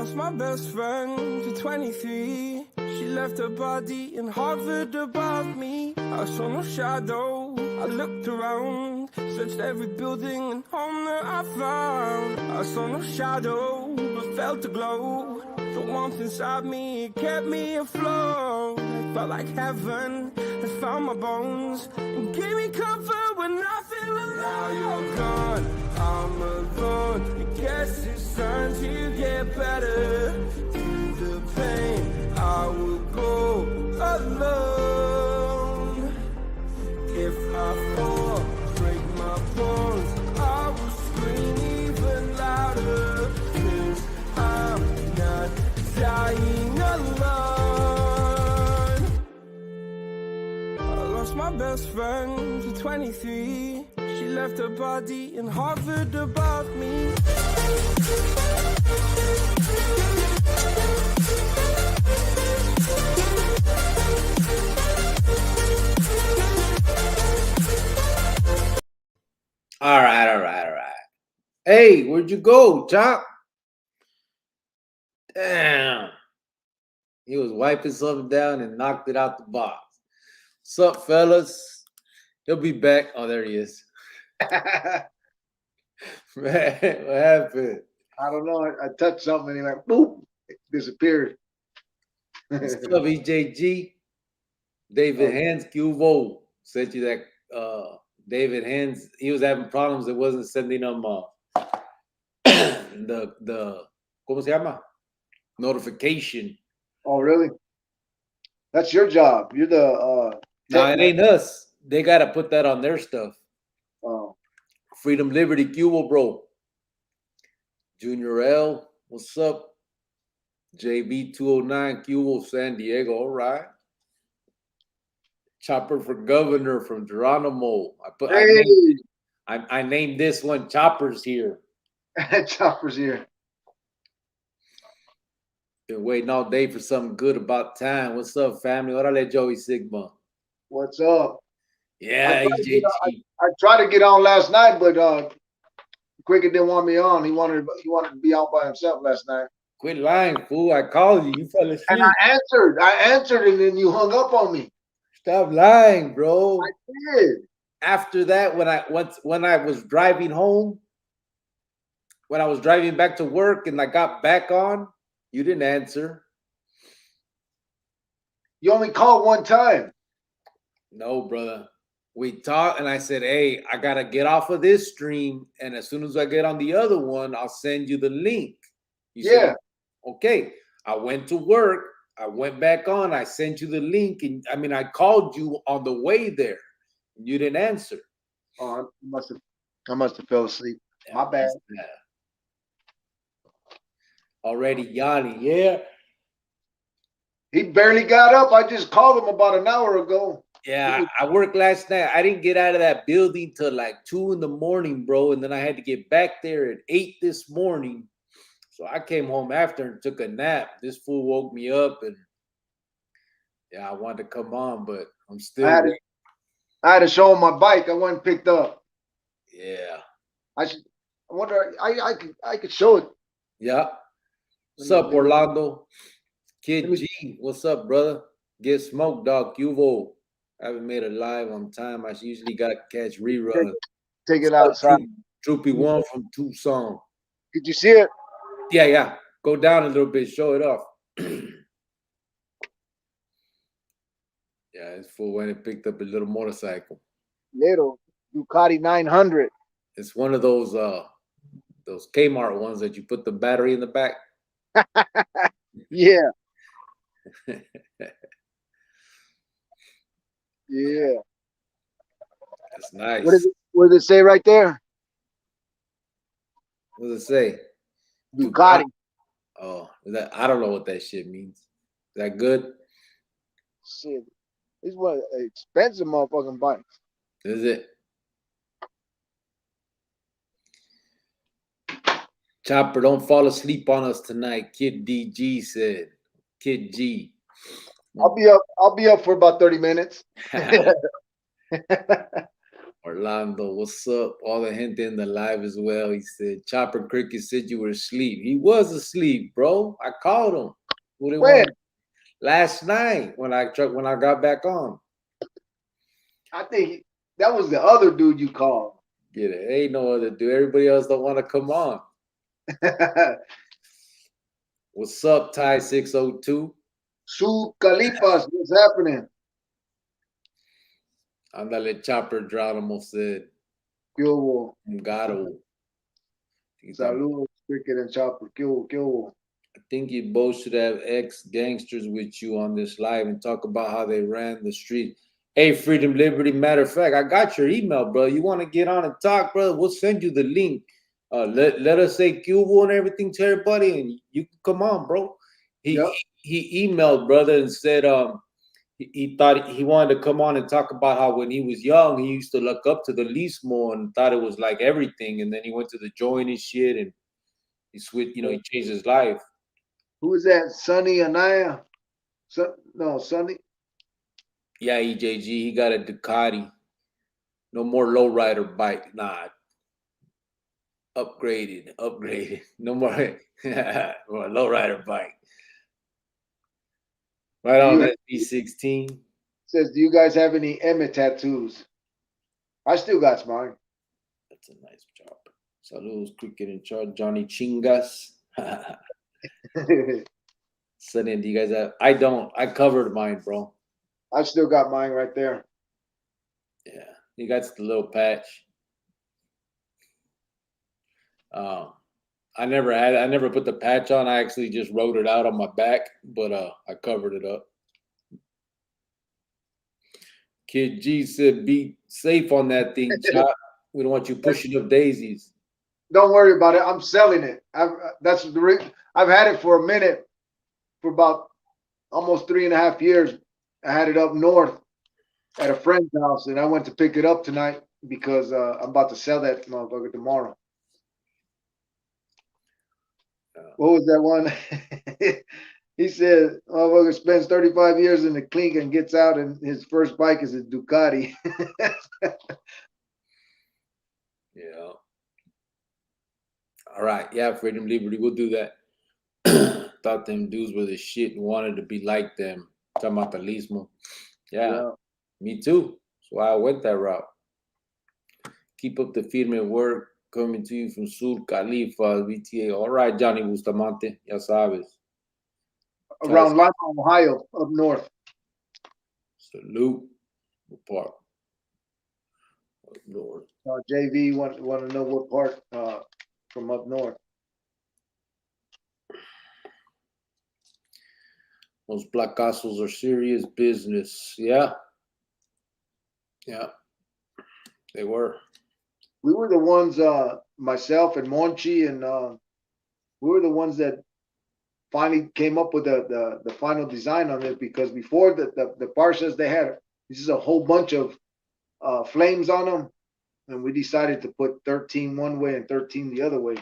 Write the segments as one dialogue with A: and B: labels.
A: lost my best friend to 23. She left her body in Harvard above me. I saw no shadow, I looked around, searched every building and home that I found. I saw no shadow, but felt a glow. The warmth inside me, it kept me afloat. It felt like heaven had found my bones and gave me comfort when I feel alone. Now you're gone, I'm alone. I guess it's time to get better. Through the pain, I will go alone. If I fall, break my bones, I will scream even louder. 'Cause I'm not dying alone. I lost my best friend to 23. She left her body in Harvard above me.
B: All right. Hey, where'd you go, Chop? Damn. He was wiping something down and knocked it out the box. What's up, fellas? He'll be back. Oh, there he is. Man, what happened?
C: I don't know. I touched something and he went boop, it disappeared.
B: What's up, EJG? David Hans Cuvo sent you that. David Hans, he was having problems. It wasn't sending him the ¿cómo se llama? Notification.
C: Oh, really? That's your job. You're the
B: No, it ain't us. They gotta put that on their stuff.
C: Oh.
B: Freedom Liberty Cubo, bro. Junior L, what's up? JB 209 Cubo, San Diego. All right. Chopper for governor from Geronimo. I named this one Chopper's here.
C: Chopper's here.
B: Been waiting all day for something good about time. What's up, family? Órale, Joey Sigma.
C: What's up?
B: Yeah,
C: I tried to get on last night, but Cricket didn't want me on. He wanted to be out by himself last night.
B: Quit lying, fool. I called you. You fell asleep.
C: And I answered, and then you hung up on me.
B: Stop lying, bro.
C: I did.
B: After that, when I was driving home, when I was driving back to work and I got back on, you didn't answer.
C: You only called one time.
B: No, brother. We talked and I said, hey, I got to get off of this stream. And as soon as I get on the other one, I'll send you the link. You said, okay. I went to work. I went back on. I sent you the link. And I called you on the way there. And you didn't answer.
C: Oh, I must have fell asleep. Yeah, my bad.
B: Already Yanni, yeah.
C: He barely got up. I just called him about an hour ago.
B: Yeah, I worked last night. I didn't get out of that building till like 2 a.m, bro. And then I had to get back there at 8 this morning. So I came home after and took a nap. This fool woke me up and yeah, I wanted to come on, but I'm still
C: I had to show him my bike. I wasn't picked up.
B: Yeah.
C: I wonder I could show it.
B: Yeah. What's up, Orlando? Kid G, what's up, brother? Get smoked, dog. Cuvo. I haven't made a live on time. I usually got to catch reruns.
C: Take it outside.
B: Troopy One from Tucson.
C: Did you see it?
B: Yeah. Go down a little bit. Show it off. Yeah, it's full when it picked up a little motorcycle.
C: Little Ducati 900.
B: It's one of those Kmart ones that you put the battery in the back.
C: Yeah. Yeah.
B: That's nice.
C: What does it say right there?
B: What does it say?
C: Ducati.
B: Oh, I don't know what that shit means. Is that good?
C: Shit. These were expensive motherfucking bikes.
B: Is it? Chopper, don't fall asleep on us tonight. Kid DG said. Kid G.
C: I'll be up for about 30 minutes.
B: Orlando, what's up? All the gente in the live as well. He said, Chopper Cricket said you were asleep. He was asleep, bro. I called him.
C: When?
B: Last night when I got back on.
C: I think that was the other dude you called.
B: Get it. Ain't no other dude. Everybody else don't want to come on. What's up, Ty 602?
C: Su Calipas, what's happening?
B: Andale Chopper Geronimo said.
C: ¿Qué hubo?
B: Gato.
C: Saludos, Cricket and Chopper. ¿Qué hubo? ¿Qué hubo?
B: I think you both should have ex-gangsters with you on this live and talk about how they ran the street. Hey, Freedom, Liberty. Matter of fact, I got your email, bro. You want to get on and talk, bro? We'll send you the link. Let us say Cubo and everything to everybody, and you can come on, bro. He emailed, brother, and said he thought he wanted to come on and talk about how when he was young, he used to look up to the Lismo and thought it was like everything. And then he went to the joint and shit, and he switched, he changed his life.
C: Who is that? Sonny Anaya? Sonny.
B: Yeah, EJG, he got a Ducati. No more lowrider bike. Nah. Upgraded. No more lowrider bike. Right on that B16.
C: Says, do you guys have any Emmett tattoos? I still got mine.
B: That's a nice job. Saludos, Cricket in charge. Johnny Chingas. Sonny, do you guys have? I don't. I covered mine, bro.
C: I still got mine right there.
B: Yeah, you got the little patch. I never put the patch on. I actually just wrote it out on my back, but I covered it up. Kid G said, "Be safe on that thing, Chop. We don't want you pushing up daisies."
C: Don't worry about it. I'm selling it. I've had it for a minute, for about almost 3.5 years. I had it up north at a friend's house, and I went to pick it up tonight because I'm about to sell that motherfucker tomorrow. What was that one? He said, motherfucker spends 35 years in the clink and gets out, and his first bike is a Ducati.
B: Yeah. All right. Yeah, Freedom Liberty. We'll do that. Thought them dudes were the shit and wanted to be like them. Talking about the Lismo. Yeah, me too. That's why I went that route. Keep up the firme work. Coming to you from Sur Califa, VTA. All right, Johnny Bustamante. Ya sabes.
C: Around Lima, Ohio, up north.
B: Salute. What part? Up north.
C: JV want to know what part from up north.
B: Those placazos are serious business. Yeah. Yeah. They were.
C: We were the ones, myself and Monchi, and we were the ones that finally came up with the final design on it, because before the Parshas, they had this is a whole bunch of flames on them, and we decided to put 13 one way and 13 the other way.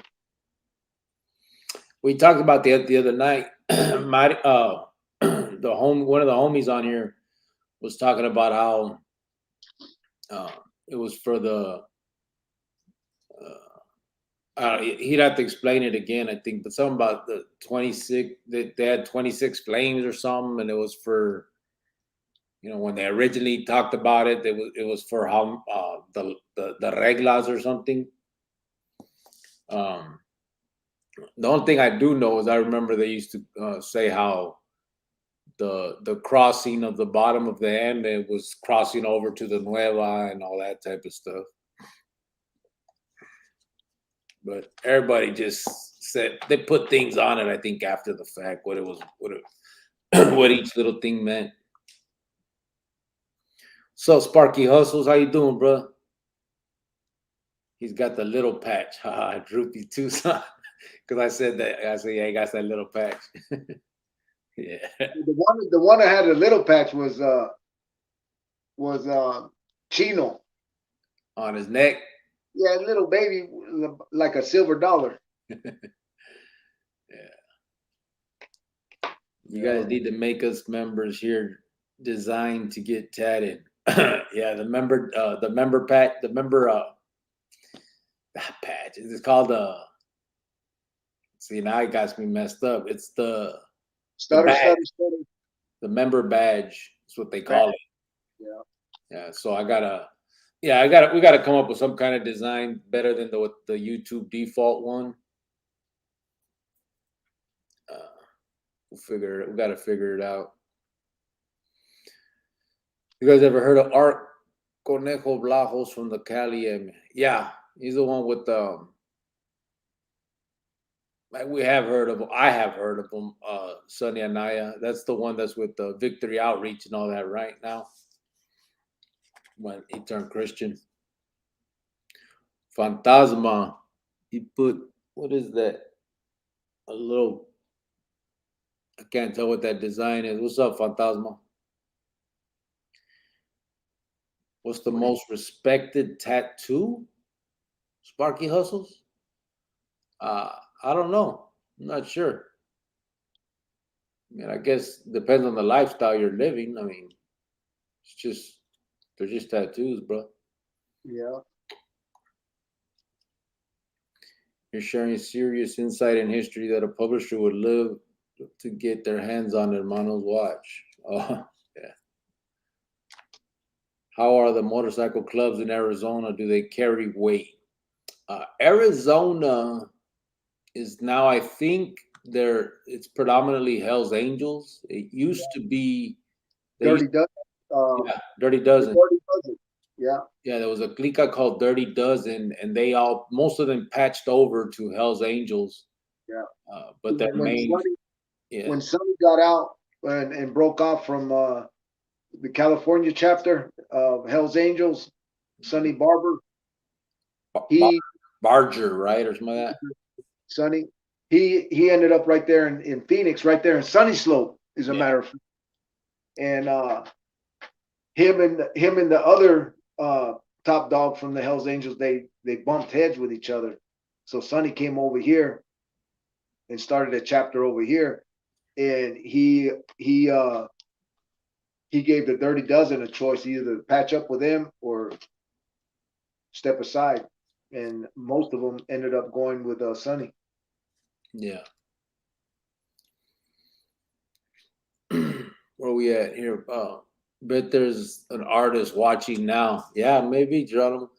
B: We talked about that the other night. One of the homies on here was talking about how it was for the he'd have to explain it again, I think, but something about the 26 that they had 26 flames or something, and it was for, when they originally talked about it, it was for how the reglas or something. The only thing I do know is I remember they used to say how the crossing of the bottom of the end, it was crossing over to the Nueva and all that type of stuff. But everybody just said they put things on it, I think, after the fact, what each little thing meant. So Sparky Hustles, how you doing, bro? He's got the little patch. Haha, droopy Tucson. Because I said that. I said, yeah, he got that little patch. Yeah.
C: The one that had a little patch was Chino.
B: On his neck?
C: Yeah, little baby, like a silver dollar.
B: Yeah. You guys need to make us members here designed to get tatted. Yeah, the member patch, patch. It's called see, now it got me messed up. It's the badge, the member badge. That's what they call it.
C: Yeah.
B: Yeah. So we gotta come up with some kind of design better than the YouTube default one. We gotta figure it out. You guys ever heard of Art Conejo Blajos from the Cali? Yeah, he's the one with we have heard of. I have heard of him. Sonny Anaya. That's the one that's with the Victory Outreach and all that right now. When he turned Christian. Fantasma. He put, what is that? A little. I can't tell what that design is. What's up, Fantasma? What's the most respected tattoo? Sparky Hustles? I don't know. I'm not sure. I mean, I guess depends on the lifestyle you're living. I mean, they're just tattoos, bro.
C: Yeah.
B: You're sharing serious insight and history that a publisher would love to get their hands on. Hermanos, watch. Oh, yeah. How are the motorcycle clubs in Arizona? Do they carry weight? Arizona is now, I think, it's predominantly Hell's Angels. It used to be
C: Dirty Dozen.
B: Yeah, Dirty Dozen.
C: Yeah.
B: Yeah, there was a clique called Dirty Dozen, and most of them patched over to Hell's Angels.
C: Yeah.
B: But their main.
C: When Sonny got out and broke off from the California chapter of Hell's Angels, Sonny Barber,
B: Barger, right, or something like that.
C: Sonny, he ended up right there in Phoenix, right there in Sunny Slope, as a matter of fact. And him and the other top dog from the Hell's Angels, they bumped heads with each other. So Sonny came over here and started a chapter over here, and he gave the Dirty Dozen a choice, either patch up with him or step aside, and most of them ended up going with Sonny.
B: Yeah. Where are we at here? Bet there's an artist watching now. Yeah, maybe Geronimo.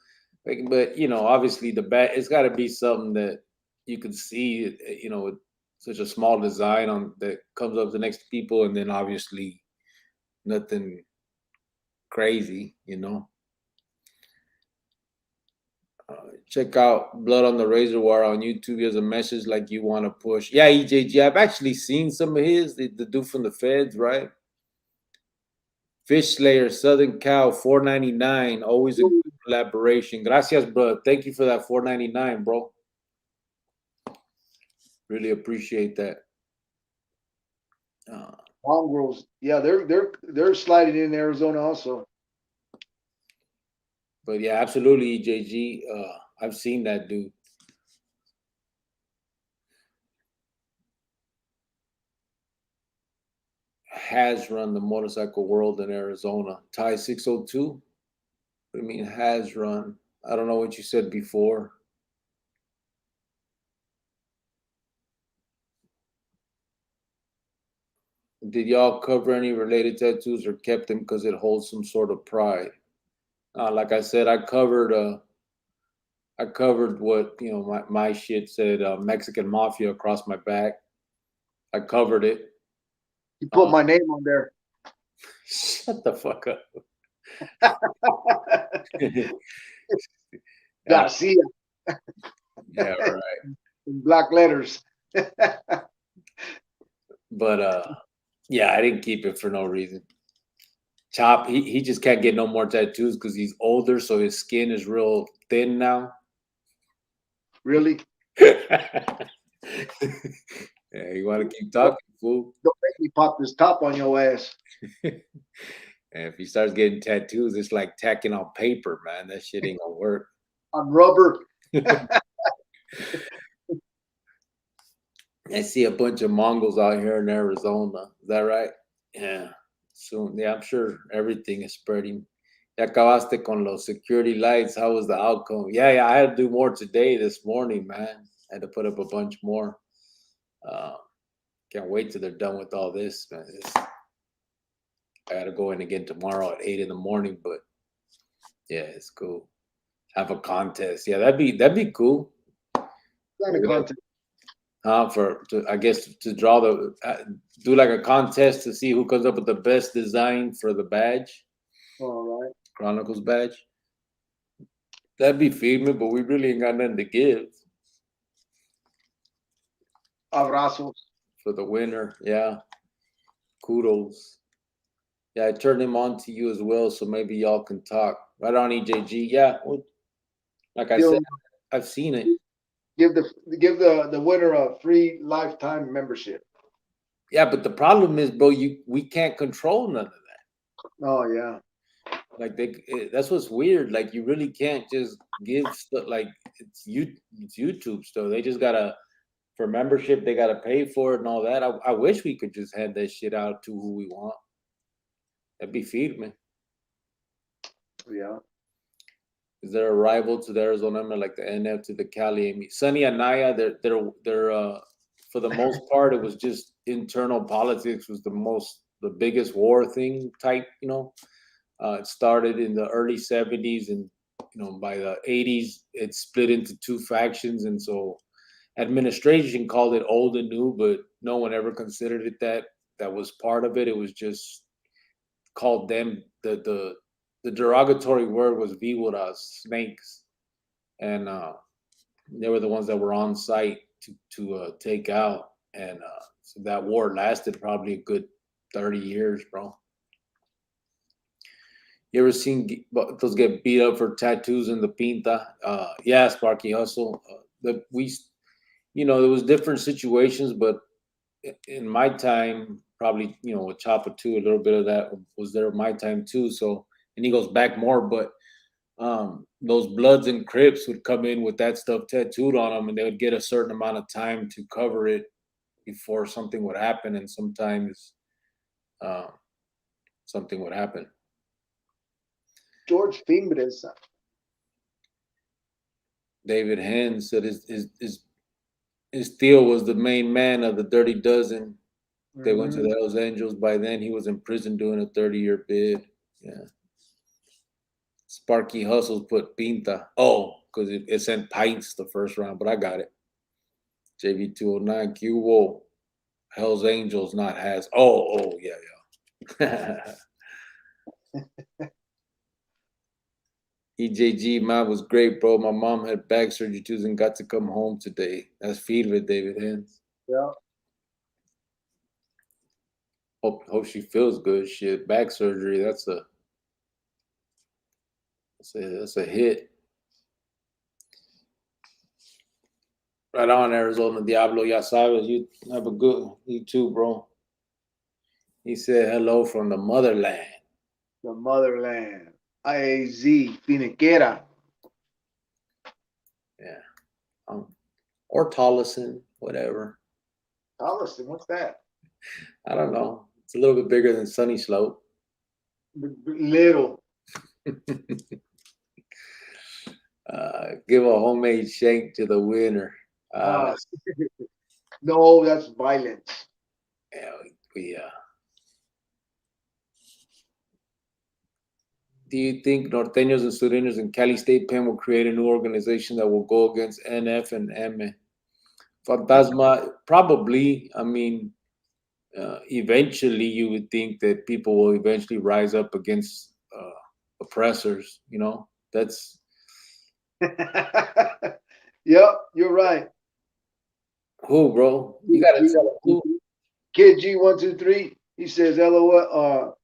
B: But obviously it's got to be something that you can see. With such a small design that comes up to next people, and then obviously nothing crazy. Check out Blood on the Razor Wire on YouTube. He has a message like you want to push. Yeah, EJG. I've actually seen some of his. The dude from the Feds, right? Fish Slayer, Southern Cal, $4.99. Always a good collaboration. Gracias, bro. Thank you for that $4.99, bro. Really appreciate that.
C: Mongrels, yeah, they're sliding in Arizona also.
B: But yeah, absolutely, EJG. I've seen that dude. Has run the motorcycle world in Arizona. Ty 602. What do you mean has run? I don't know what you said before. Did y'all cover any related tattoos or kept them because it holds some sort of pride? Like I said, I covered what my shit said, Mexican Mafia across my back. I covered it.
C: You put my name on there.
B: Shut the fuck up.
C: Garcia.
B: Yeah, right.
C: In black letters.
B: But yeah, I didn't keep it for no reason. Chop, he just can't get no more tattoos because he's older, so his skin is real thin now.
C: Really?
B: Yeah, you want to keep talking, fool?
C: Don't make me pop this top on your ass.
B: And if he starts getting tattoos, it's like tacking on paper, man. That shit ain't gonna work.
C: On rubber.
B: I see a bunch of Mongols out here in Arizona. Is that right? Yeah. Soon. Yeah, I'm sure everything is spreading. Ya acabaste con los security lights. How was the outcome? Yeah, I had to do more today, this morning, man. I had to put up a bunch more. Can't wait till they're done with all this, man. I got to go in again tomorrow at 8 in the morning, but yeah, it's cool. Have a contest. Yeah, that'd be cool.
C: Kind of contest.
B: I guess to draw do like a contest to see who comes up with the best design for the badge.
C: All right.
B: Chronicles badge. That'd be feeding, but we really ain't got nothing to give.
C: Abrazos.
B: For the winner, yeah. Kudos. Yeah, I turned him on to you as well, so maybe y'all can talk. Right on, EJG. Yeah, well, like I said, I've seen it.
C: Give the winner a free lifetime membership.
B: Yeah, but the problem is, bro, we can't control none of that.
C: Oh yeah.
B: Like that's what's weird. Like you really can't just give stuff. Like it's YouTube stuff. They just gotta, for membership, they gotta pay for it and all that. I wish we could just hand that shit out to who we want. That'd be feeding.
C: Yeah.
B: Is there a rival to the Arizona, like the NF to the Cali? Sunny Anaya, they're for the most part, it was just internal politics was the biggest war thing type, It started in the early 70s, and by the 80s it split into two factions, and so administration called it old and new, but no one ever considered it that was part of it. It was just called them the derogatory word was víboras, snakes, and they were the ones that were on site to take out, and so that war lasted probably a good 30 years, bro. You ever seen those get beat up for tattoos in the pinta? Yeah, Sparky Hustle. There was different situations, but in my time, probably with Chopper too, a little bit of that was there in my time too. So, and he goes back more, but those Bloods and Crips would come in with that stuff tattooed on them, and they would get a certain amount of time to cover it before something would happen, and sometimes something would happen.
C: George Fimbres.
B: David Henn said his Theo was the main man of the Dirty Dozen. They went to the Hells Angels. By then, he was in prison doing a 30-year bid. Yeah. Sparky Hustles put Pinta. Oh, because it sent pints the first round, but I got it. JV209, Q-Wo. Hells Angels, not has. Oh, yeah. EJG, man, was great, bro. My mom had back surgery too and got to come home today. That's feed with David Hens.
C: Yeah.
B: Hope she feels good. Shit, back surgery. That's a hit. Right on, Arizona Diablo. Ya sabes, you have a good. You too, bro. He said hello from the motherland.
C: The motherland. IAZ, Finiquera.
B: Yeah. Or Tolleson, whatever.
C: Tolleson, what's that?
B: I don't know. It's a little bit bigger than Sunny Slope.
C: Little.
B: Give a homemade shank to the winner.
C: No, that's violence.
B: Yeah, do you think Norteños and Sureños and Cali State Pen will create a new organization that will go against NF and Emmett? Fantasma, probably. I mean, eventually you would think that people will eventually rise up against oppressors, That's...
C: Yep, you're right.
B: Who, bro? You got to tell who.
C: Kid G123, he says, LOL.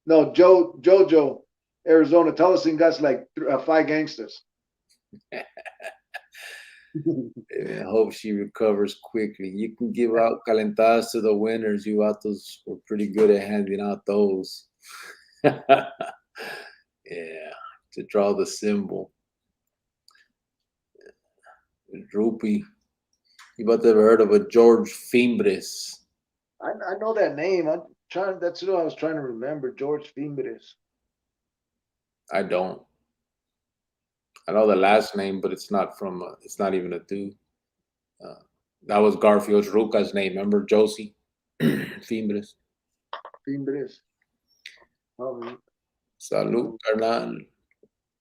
C: No, Jojo, Arizona, Tolleson got like 5 gangsters.
B: I hope she recovers quickly. You can give out calentadas to the winners. You vatos were pretty good at handing out those. Yeah, to draw the symbol. Rupee. You about to ever heard of a George Fimbres?
C: I know that name. That's what I was trying to remember. George Fimbres.
B: I don't. I know the last name, but it's not from. It's not even a dude. That was Garfield's Ruca's name. Remember Josie? Fimbres.
C: Fimbres. Oh,
B: Salud, carnal.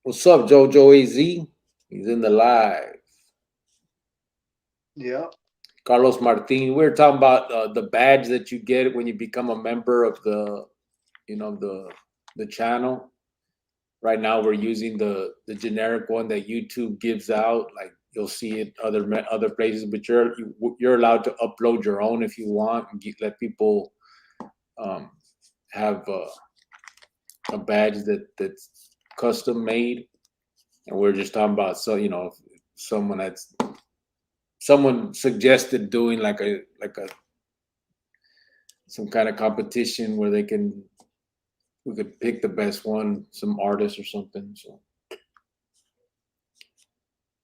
B: What's up, Jojo AZ? He's in the live.
C: yeah.
B: Carlos Martin. We were talking about the badge that you get when you become a member of the, the channel. Right now, we're using the generic one that YouTube gives out. Like you'll see it other places, but you're allowed to upload your own if you want and let people have a badge that's custom made. And we're just talking about someone suggested doing like a some kind of competition where we could pick the best one, some artist or something. So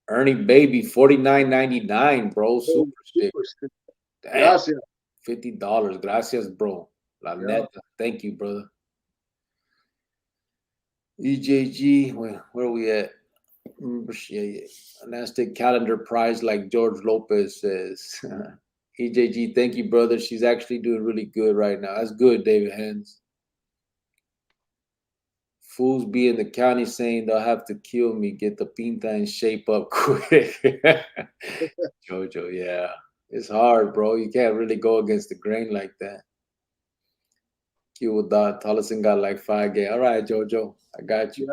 B: Ernie Baby, $49.99, bro. Super stick. Damn.
C: Gracias.
B: $50. Gracias, bro. La neta. Thank you, brother. EJG, where are we at? Yeah. An Aztec calendar prize, like George Lopez says. EJG, thank you, brother. She's actually doing really good right now. That's good, David Hens. Fools be in the county saying they'll have to kill me, get the pinta in shape up quick. Jojo, yeah. It's hard, bro. You can't really go against the grain like that. Q with that. Tollison got like 5 games. All right, Jojo. I got you.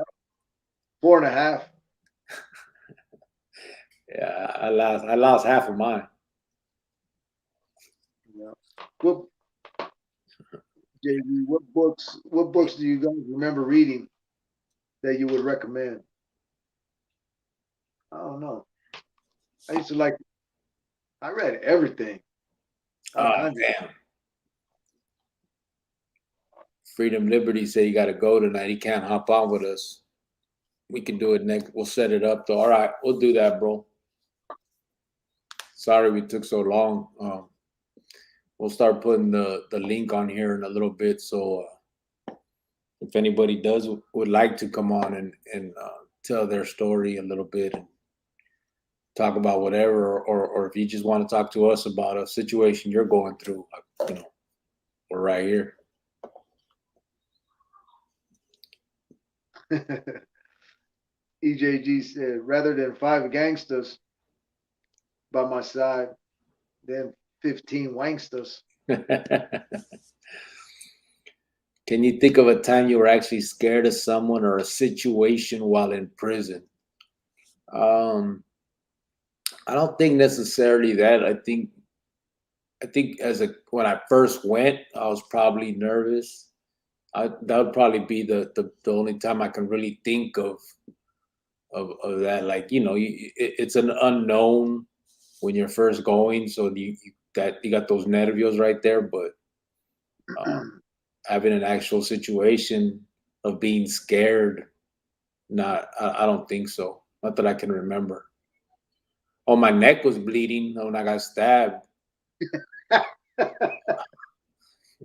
C: 4.5.
B: Yeah, I lost half of mine.
C: Yeah. What JV, what books do you guys remember reading that you would recommend? I don't know. I read everything.
B: Oh, damn. Freedom Liberty say you got to go tonight. He can't hop on with us. We can do it next. We'll set it up, though. All right, we'll do that, bro. Sorry we took so long. We'll start putting the link on here in a little bit. So if anybody would like to come on and tell their story a little bit and talk about whatever, or if you just want to talk to us about a situation you're going through, we're right here.
C: EJG said, rather than 5 gangsters by my side, then 15 wanksters.
B: Can you think of a time you were actually scared of someone or a situation while in prison? I don't think necessarily that. I think when I first went, I was probably nervous. That would probably be the only time I can really think of that. Like, it's an unknown when you're first going, so you got those nervios right there. But having an actual situation of being scared, I don't think so. Not that I can remember. Oh, my neck was bleeding when I got stabbed.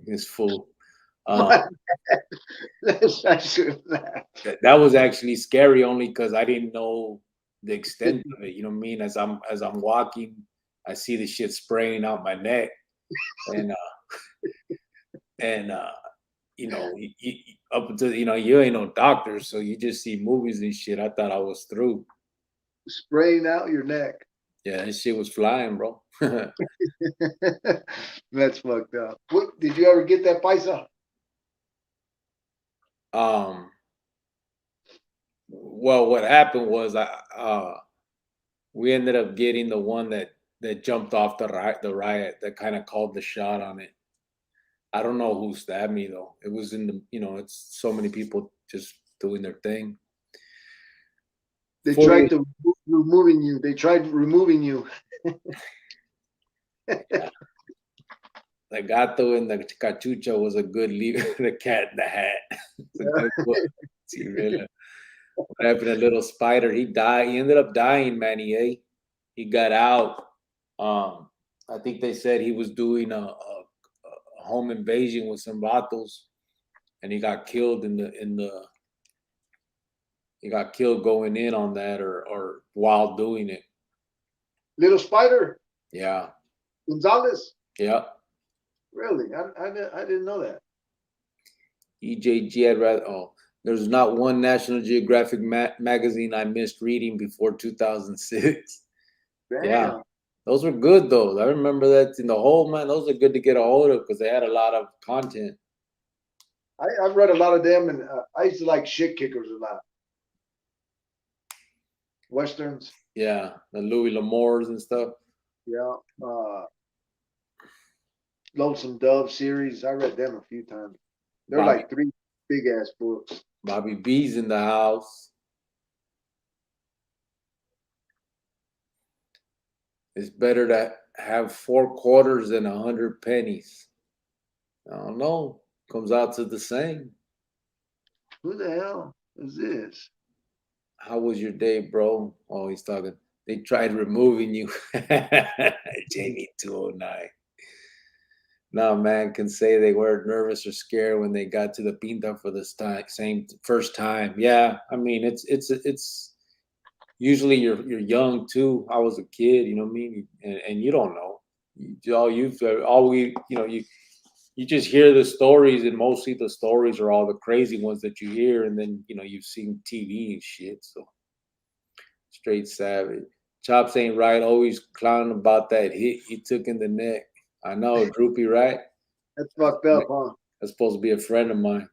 B: It's full. That was actually scary only because I didn't know the extent of it. You know what I mean? As I'm walking, I see the shit spraying out my neck, and up until you ain't no doctor, so you just see movies and shit. I thought I was through.
C: Spraying out your neck.
B: Yeah, that shit was flying, bro.
C: That's fucked up. What did you ever get that paisa?
B: Well, what happened was we ended up getting the one that jumped off the riot that kind of called the shot on it. I don't know who stabbed me though. It was in the it's so many people just doing their thing.
C: They tried to removing you. They tried removing you.
B: Yeah. The gato in the cachucha was a good leader. The cat in the hat. What happened to little Spider? He died. He ended up dying, Manny. He got out. I think they said he was doing a home invasion with some vatos, and he got killed in the he got killed going in on that or while doing it.
C: Little Spider.
B: Yeah.
C: Gonzalez.
B: Yeah.
C: Really? I didn't know that.
B: EJG, I'd rather. Oh, there's not one National Geographic magazine I missed reading before 2006.
C: Damn.
B: Yeah. Those were good though. I remember that in the whole, man. Those are good to get a hold of because they had a lot of content.
C: I've read a lot of them, and I used to like Shit Kickers a lot. Westerns.
B: Yeah, the Louis L'Amours and stuff.
C: Yeah. Lonesome Dove series. I read them a few times. They're like 3 big ass books.
B: Bobby B's in the house. It's better to have 4 quarters than 100 pennies. I don't know. Comes out to the same.
C: Who the hell is this?
B: How was your day, bro? Oh, he's talking. They tried removing you. Jamie 209. No, man can say they weren't nervous or scared when they got to the pinta for this first time. Yeah, I mean it's usually you're young too. I was a kid, you know what I mean, and you don't know. You just hear the stories, and mostly the stories are all the crazy ones that you hear, and then you've seen TV and shit. So straight savage. Chops ain't right. Always clowning about that hit he took in the neck. I know, Droopy, right?
C: That's fucked up, huh?
B: That's supposed to be a friend of mine.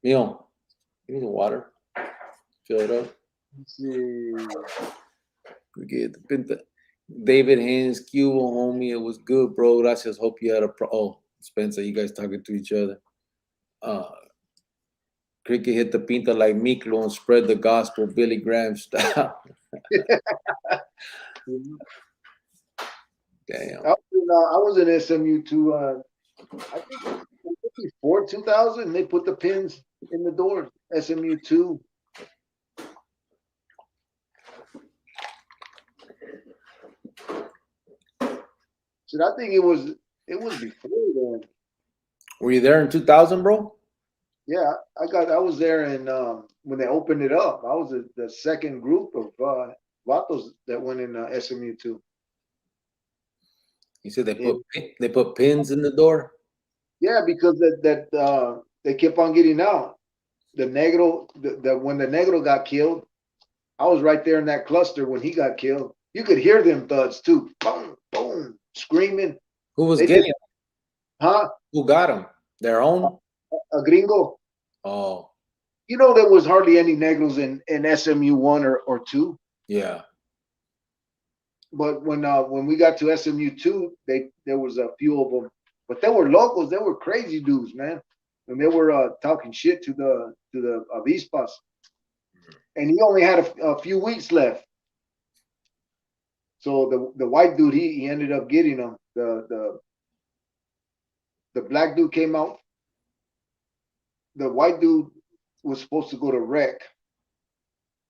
B: Neil, give me the water. Fill it up.
C: Let's see.
B: We get the pinta. David Haynes, Cuba, homie. It was good, bro. I just hope you had oh, Spencer, you guys talking to each other. Cricket hit the pinta like Miklo and spread the gospel Billy Graham style. Damn.
C: I was in SMU too. I think before 2000, they put the pins in the doors. SMU 2. So I think it was before then.
B: Were you there in 2000, bro?
C: Yeah, I was there, and when they opened it up, I was the second group of vatos that went in SMU 2.
B: You said they put pins in the door?
C: Yeah, because they kept on getting out. The Negro, when the Negro got killed, I was right there in that cluster when he got killed. You could hear them thuds too. Boom, boom, screaming.
B: Who was getting them?
C: Huh?
B: Who got them? Their own?
C: A gringo.
B: Oh.
C: There was hardly any Negros in SMU 1 or 2.
B: Yeah.
C: But when we got to SMU 2, there was a few of them. But they were locals. They were crazy dudes, man. And they were talking shit to the avispas. And he only had a few weeks left. So the white dude, he ended up getting them. The black dude came out. The white dude was supposed to go to rec,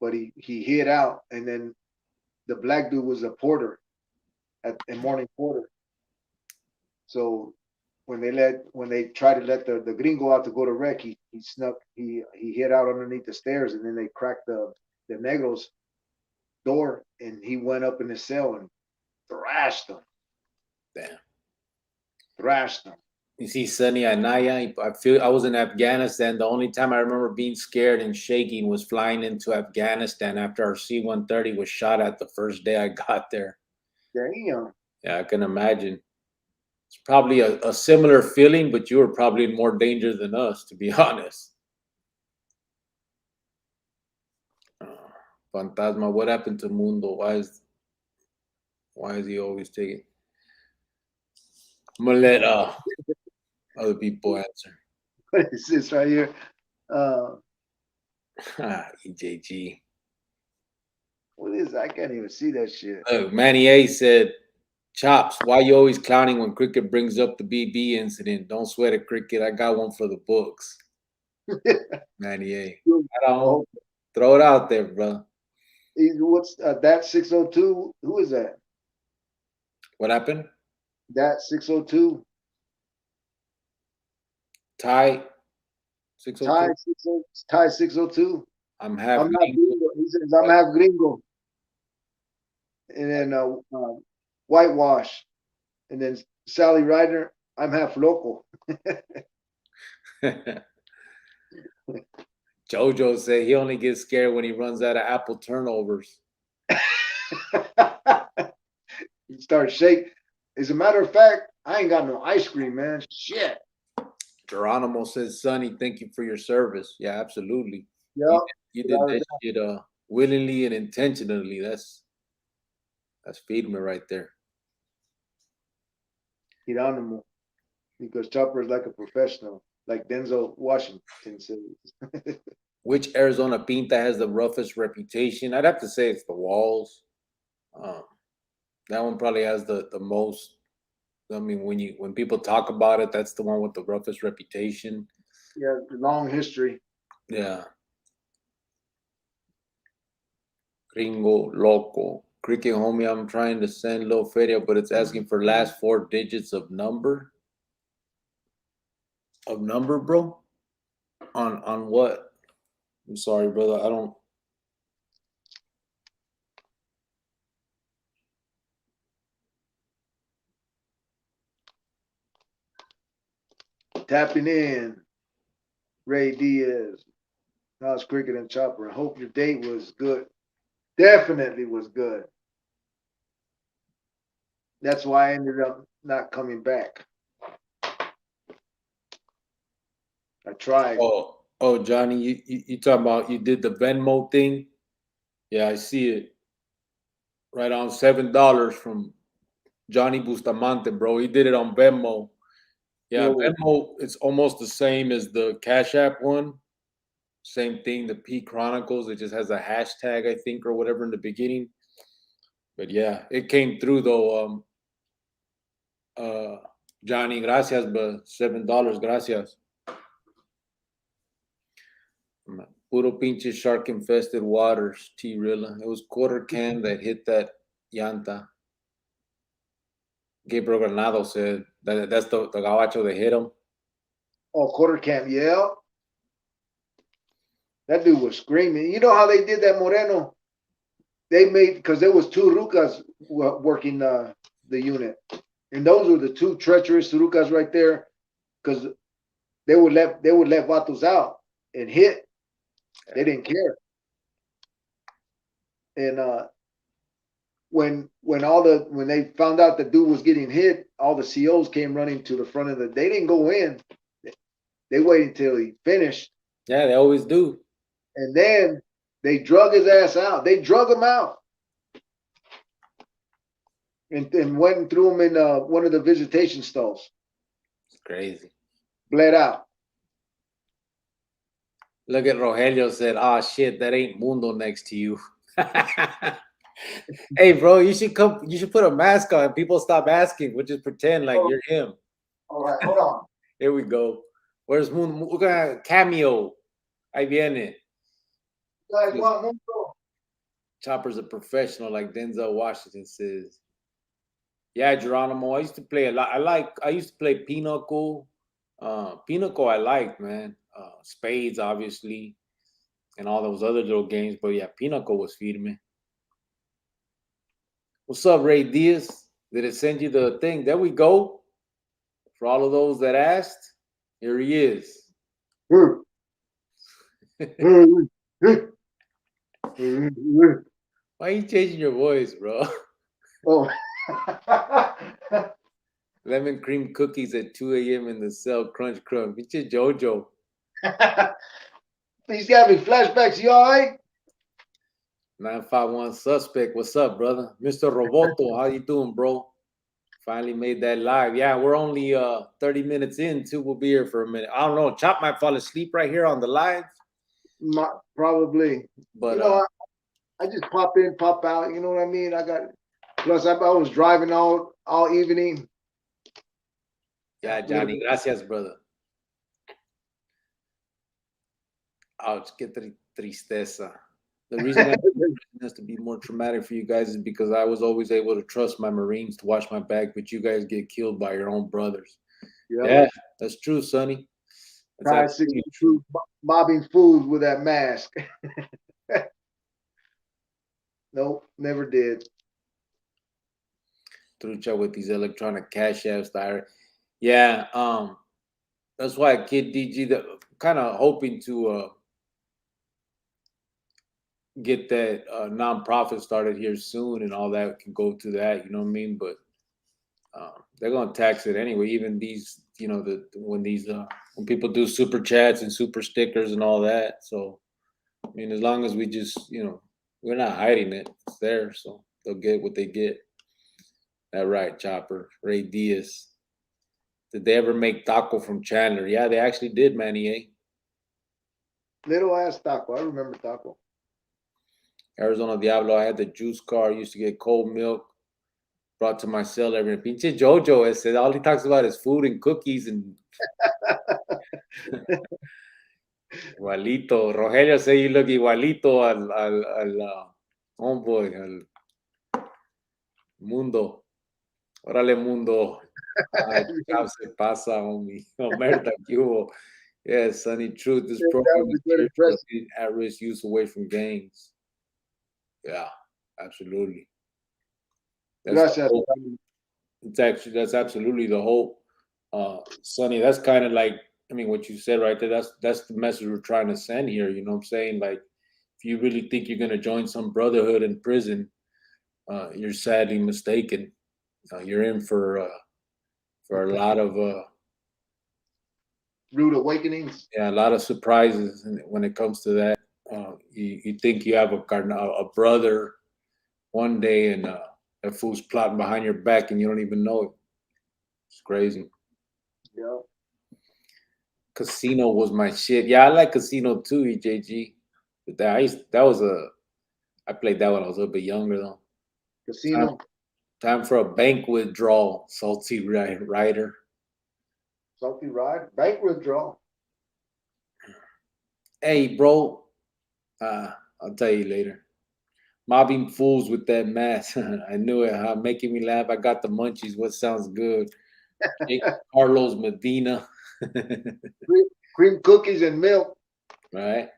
C: but he hid out. And then the black dude was a porter a morning porter. So when they tried to let the gringo out to go to rec, he hid out underneath the stairs, and then they cracked the Negro's door, and he went up in his cell and thrashed them.
B: Damn.
C: Thrashed them.
B: You see Sunny Anaya, I was in Afghanistan. The only time I remember being scared and shaking was flying into Afghanistan after our C-130 was shot at the first day I got there.
C: Damn.
B: Yeah, I can imagine. It's probably a similar feeling, but you were probably in more danger than us, to be honest. Fantasma, what happened to Mundo? Why is he always taking? I'm gonna let other people answer.
C: What is this right here?
B: EJG.
C: What is that? I can't even see that shit.
B: Manny A said, Chops, why you always clowning when Cricket brings up the BB incident? Don't sweat it, Cricket. I got one for the books. Manny A. I don't throw it out there, bro.
C: What's that 602? Who is that?
B: What happened?
C: That 602.
B: Ty 602.
C: Ty 602.
B: I'm half
C: I'm not
B: gringo.
C: gringo. He says I'm half gringo. And then whitewash. And then Sally Ryder, I'm half local.
B: Jojo said he only gets scared when he runs out of apple turnovers.
C: You start shaking. As a matter of fact, I ain't got no ice cream, man. Shit.
B: Geronimo says, Sonny, thank you for your service. Yeah, absolutely.
C: Yeah.
B: You did that shit willingly and intentionally. That's feeding me right there.
C: Geronimo. Because Chopper is like a professional, like Denzel Washington says.
B: Which Arizona Pinta has the roughest reputation? I'd have to say it's the Walls. That one probably has the most. I mean, when people talk about it, that's the one with the roughest reputation.
C: Yeah, long history.
B: Yeah. Gringo Loco. Cricket homie, I'm trying to send Lil Feria, but it's asking for last 4 digits of number. Of number, bro? On what? I'm sorry, brother. I don't.
C: Tapping in. Ray Diaz. How's Cricket and Chopper? I hope your date was good. Definitely was good. That's why I ended up not coming back. I tried.
B: Oh, Johnny, you talking about you did the Venmo thing? Yeah, I see it. Right on $7 from Johnny Bustamante, bro. He did it on Venmo. Yeah, Venmo, it's almost the same as the Cash App one. Same thing, the P Chronicles. It just has a hashtag, I think, or whatever in the beginning. But yeah, it came through though. Johnny, gracias, but $7, gracias. Puro pinche shark infested waters, T-Rilla. It was quarter can that hit that llanta. Gabriel Granado said that's the gabacho that hit him.
C: Oh, quarter camp, yeah. That dude was screaming. You know how they did that, Moreno? They made, because there was 2 rucas working the unit. And those were the 2 treacherous rucas right there, because they would let vatos out and hit. They didn't care. And when they found out the dude was getting hit, all the COs came running to the front of they didn't go in. They waited until he finished.
B: Yeah, they always do.
C: And then they drug his ass out. They drug him out. And went and threw him in one of the visitation stalls.
B: It's crazy.
C: Bled out.
B: Look at Rogelio said, "Oh shit, that ain't Mundo next to you." Hey, bro, you should come. You should put a mask on. People stop asking. We'll just pretend like you're him.
C: All right, hold on.
B: Here we go. Where's Mundo? Look at cameo. Ahí viene.
C: You guys want Mundo?
B: Chopper's a professional, like Denzel Washington says. Yeah, Geronimo. I used to play a lot. I used to play Pinochle. Pinochle I liked, man. Spades, obviously, and all those other little games. But yeah, Pinochle was feeding me. What's up, Ray Diaz? Did it send you the thing? There we go. For all of those that asked, here he is. Why are you changing your voice, bro?
C: Oh.
B: Lemon cream cookies at 2 a.m. in the cell. Crunch, crunch. It's your JoJo.
C: He's got me flashbacks. You all right?
B: 951 suspect. What's up, brother? Mr. Roboto, how you doing, bro? Finally made that live. Yeah, we're only 30 minutes in, too. We'll be here for a minute. I don't know. Chop might fall asleep right here on the live.
C: Probably. But you know, I just pop in, pop out. You know what I mean? Plus I was driving all evening.
B: Yeah, Johnny. Gracias, brother. Ouch, que tristeza. The reason it has to be more traumatic for you guys is because I was always able to trust my Marines to watch my back, but you guys get killed by your own brothers. Yeah, that's true, Sonny.
C: Pride 62 mobbing fools with that mask. Nope, never did.
B: Trucha with these electronic cash apps. Yeah, that's why Kid DG, kind of hoping to get that nonprofit started here soon, and all that can go to that. You know what I mean? But they're gonna tax it anyway. Even these, when people do super chats and super stickers and all that. So, I mean, as long as we just, we're not hiding it, it's there. So they'll get what they get. That right, Chopper. Ray Diaz. Did they ever make taco from Chandler? Yeah, they actually did, Manny. Eh?
C: Little ass taco. I remember taco.
B: Arizona Diablo. I had the juice car. I used to get cold milk brought to my cell every night. Pinche Jojo, said all he talks about is food and cookies and igualito. Rogelio said you look igualito al homeboy, al mundo. Órale, mundo. Se pasa, homie. Omerta, Cubo. Yes, Sonny Truth. This program is at-risk use away from gangs. Yeah, absolutely. That's absolutely the hope. Sonny, that's kind of like, I mean, what you said right there, that's the message we're trying to send here. You know what I'm saying? Like, if you really think you're going to join some brotherhood in prison, you're sadly mistaken. You're in for a lot of
C: rude awakenings.
B: Yeah, a lot of surprises when it comes to that. You think you have a brother one day, and that fool's plotting behind your back, and you don't even know it. It's crazy.
C: Yeah.
B: Casino was my shit. Yeah, I like Casino too, EJG. But I played that when I was a little bit younger though.
C: Casino.
B: Time for a bank withdrawal, Salty Rider.
C: Salty Ride? Bank withdrawal.
B: Hey, bro. I'll tell you later. Mobbing fools with that mask. I knew it. Making me laugh. I got the munchies. What sounds good? Carlos Medina.
C: Cream cookies and milk.
B: Right.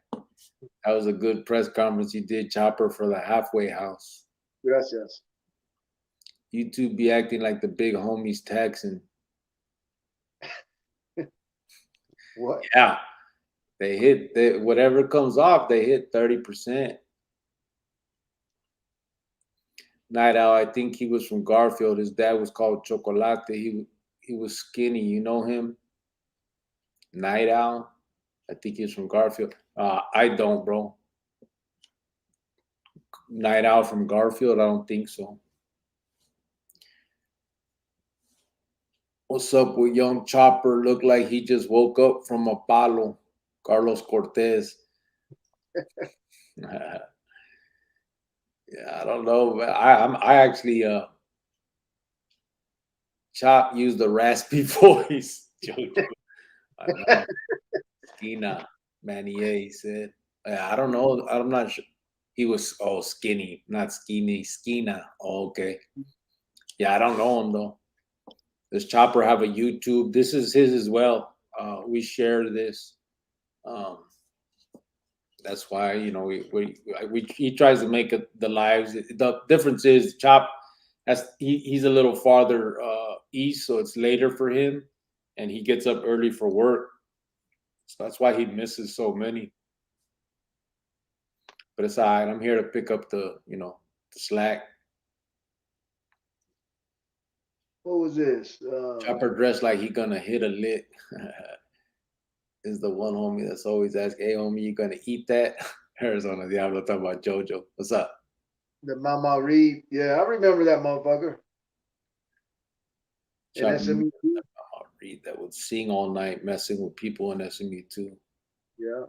B: That was a good press conference you did, Chopper, for the halfway house.
C: Gracias.
B: YouTube be acting like the big homies taxing.
C: What?
B: Yeah. They hit whatever comes off, they hit 30%. Night Owl, I think he was from Garfield. His dad was called Chocolate. He was skinny. You know him? Night Owl. I think he's from Garfield. I don't, bro. Night Owl from Garfield? I don't think so. What's up with young Chopper? Looked like he just woke up from a palo. Carlos Cortez. Yeah, I don't know. I actually Chop used the raspy voice. Skina Manier, he said. I don't know. I'm not sure. He was skinny, not skinny. Skina. Oh, okay. Yeah, I don't know him though. Does Chopper have a YouTube? This is his as well. We share this. That's why he tries to make the lives. The difference is Chop he's a little farther east, so it's later for him, and he gets up early for work. So that's why he misses so many. But it's all right. I'm here to pick up the slack.
C: What was this?
B: Chopper dressed like he gonna hit a lick. Is the one homie that's always asking, "Hey, homie, you gonna eat that?" Arizona Diablo talking about JoJo. What's up?
C: The Mama Reed. Yeah, I remember that motherfucker.
B: Mama Reed that would sing all night, messing with people in SMU too.
C: Yeah.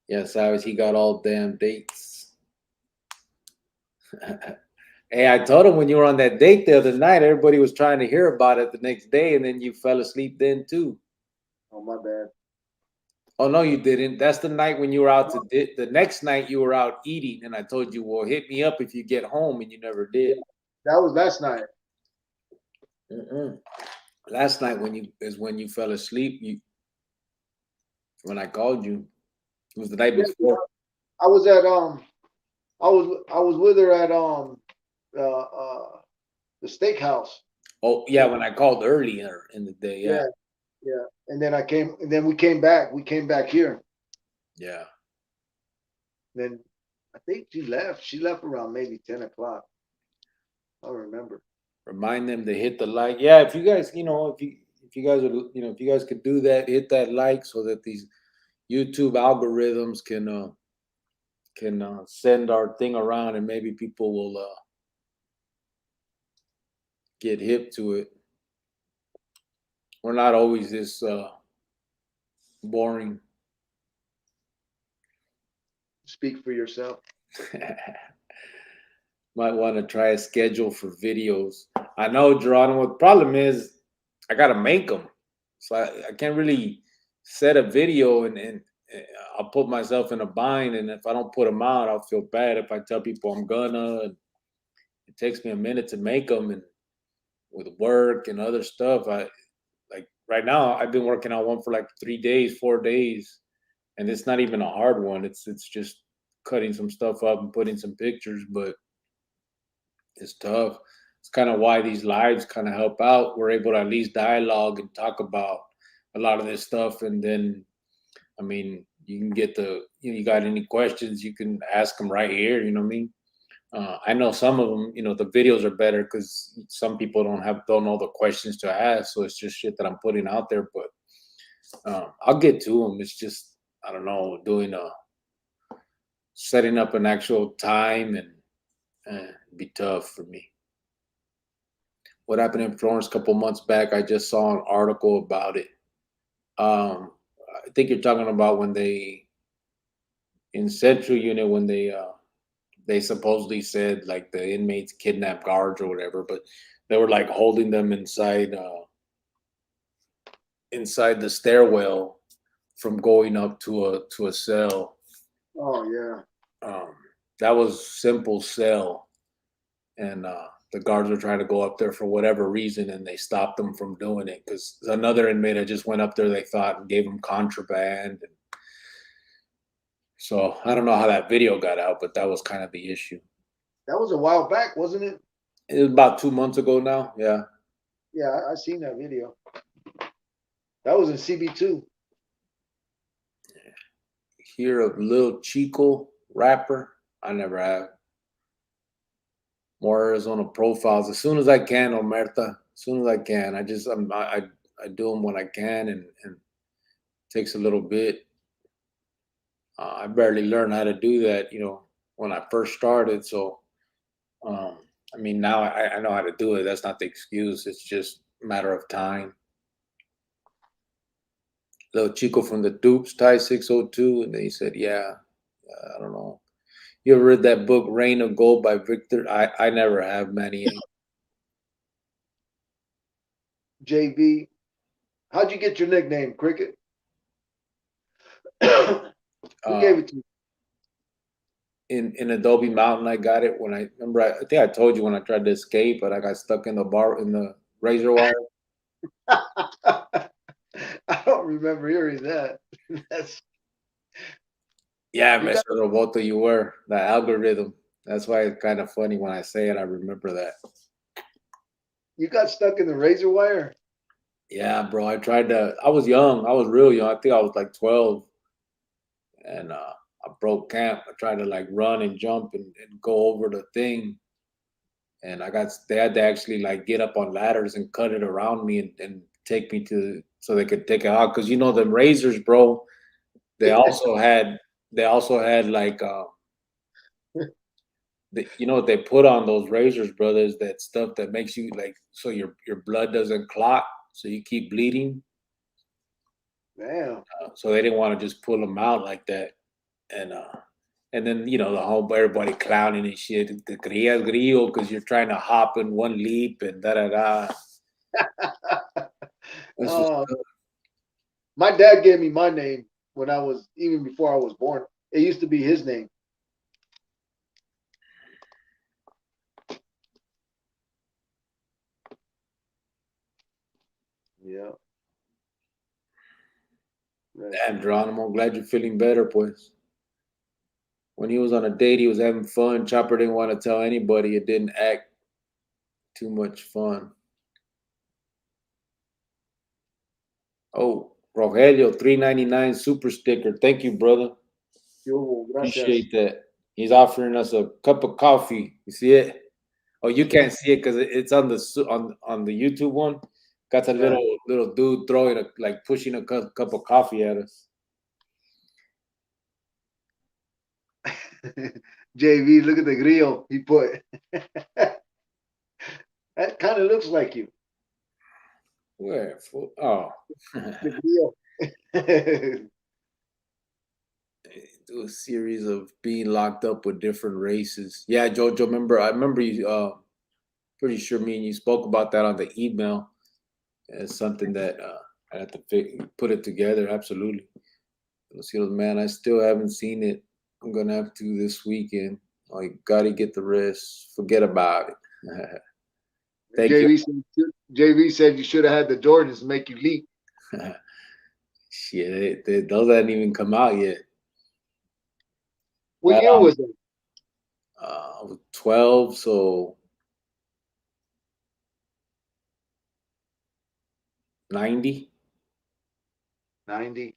B: Yeah, Savage, he got all damn dates. Hey, I told him when you were on that date the other night, everybody was trying to hear about it the next day, and then you fell asleep then too.
C: Oh, my bad.
B: Oh, no, you didn't. That's the night when you were out the next night you were out eating, and I told you, well, hit me up if you get home, and you never did.
C: That was last night.
B: Last night when you fell asleep. When I called you, it was the night
C: Yeah,
B: before.
C: I was at I was with her at the steakhouse.
B: Oh yeah, when I called earlier in the day. Yeah.
C: Yeah, yeah. And then we came back. We came back here.
B: Yeah.
C: Then I think she left. She left around maybe 10 o'clock. I don't remember.
B: Remind them to hit the like. Yeah, if you guys, if you guys would, if you guys could do that, hit that like so that these YouTube algorithms can send our thing around and maybe people will get hip to it. We're not always this boring.
C: Speak for yourself.
B: Might want to try a schedule for videos. I know, Geronimo. The problem is I gotta make them, so I can't really set a video and I'll put myself in a bind. And if I don't put them out, I'll feel bad. If I tell people I'm gonna, and it takes me a minute to make them, and with work and other stuff, I like right now I've been working on one for like 3 days, 4 days, and it's not even a hard one. It's just cutting some stuff up and putting some pictures, but it's tough. It's kind of why these lives kind of help out. We're able to at least dialogue and talk about a lot of this stuff. And then, I mean, you can get you got any questions, you can ask them right here. You know what I mean? I know some of them, the videos are better because some people don't know the questions to ask. So it's just shit that I'm putting out there. But I'll get to them. It's just, I don't know, setting up an actual time and be tough for me. What happened in Florence a couple months back? I just saw an article about it. I think you're talking about when in Central Unit when they supposedly said like the inmates kidnapped guards or whatever, but they were like holding them inside the stairwell from going up to a cell.
C: Oh yeah.
B: That was simple cell, and the guards were trying to go up there for whatever reason, and they stopped them from doing it because another inmate had just went up there, they thought, and gave them contraband. And so I don't know how that video got out, but that was kind of the issue.
C: That was a while back, wasn't it?
B: It was about 2 months ago now. Yeah.
C: Yeah, I seen that video. That was in CB2.
B: Hear of Lil Chico rapper? I never have. More Arizona profiles as soon as I can, Omerta. As soon as I can. I do them when I can, and it takes a little bit. I barely learned how to do that, when I first started. So, I mean, now I know how to do it. That's not the excuse. It's just a matter of time. Little Chico from the Dupes, Thai 602, and they said, yeah, I don't know. You ever read that book, Rain of Gold by Victor? I never have, Manny.
C: JV, how'd you get your nickname, Cricket? Who gave it to you?
B: In Adobe Mountain, I got it when I think I told you when I tried to escape, but I got stuck in the razor wire.
C: I don't remember hearing that.
B: Yeah, Mr. Roboto, you were the algorithm. That's why it's kind of funny when I say it. I remember that.
C: You got stuck in the razor wire?
B: Yeah, bro. I was young. I was real young. I think I was like 12. And I broke camp. I tried to like run and jump and go over the thing. And they had to actually like get up on ladders and cut it around me and take me so they could take it out. Cause them razors, bro, they also had like, what they put on those razors, brothers, that stuff that makes you like, so your blood doesn't clot. So you keep bleeding.
C: Damn.
B: So they didn't want to just pull them out like that. And then, the whole everybody clowning and shit. The Crias Grillo, because you're trying to hop in one leap and da da da.
C: My dad gave me my name when even before I was born. It used to be his name. Yeah. Right.
B: Damn, Geronimo, I'm glad you're feeling better, pues. When he was on a date, he was having fun. Chopper didn't want to tell anybody. It didn't act too much fun. Oh, Rogelio, $3.99 super sticker. Thank you, brother.
C: Yo, gracias.
B: Appreciate that. He's offering us a cup of coffee. You see it? Oh, you can't see it because it's on the YouTube one. Got a little dude throwing pushing a cup of coffee at us.
C: JV, look at the grill he put. That kind of looks like you.
B: Where? Oh.
C: The grill.
B: Do a series of being locked up with different races. Yeah, Jojo, I remember you, pretty sure me and you spoke about that on the email. It's something that I have to put it together. Absolutely. Let's see, man, I still haven't seen it. I'm going to have to this weekend. I got to get the rest. Forget about it. Thank
C: JV said you should have had the Jordans make you leap.
B: Shit, those haven't even come out yet.
C: What year was it?
B: I was 12, so 90.
C: 90.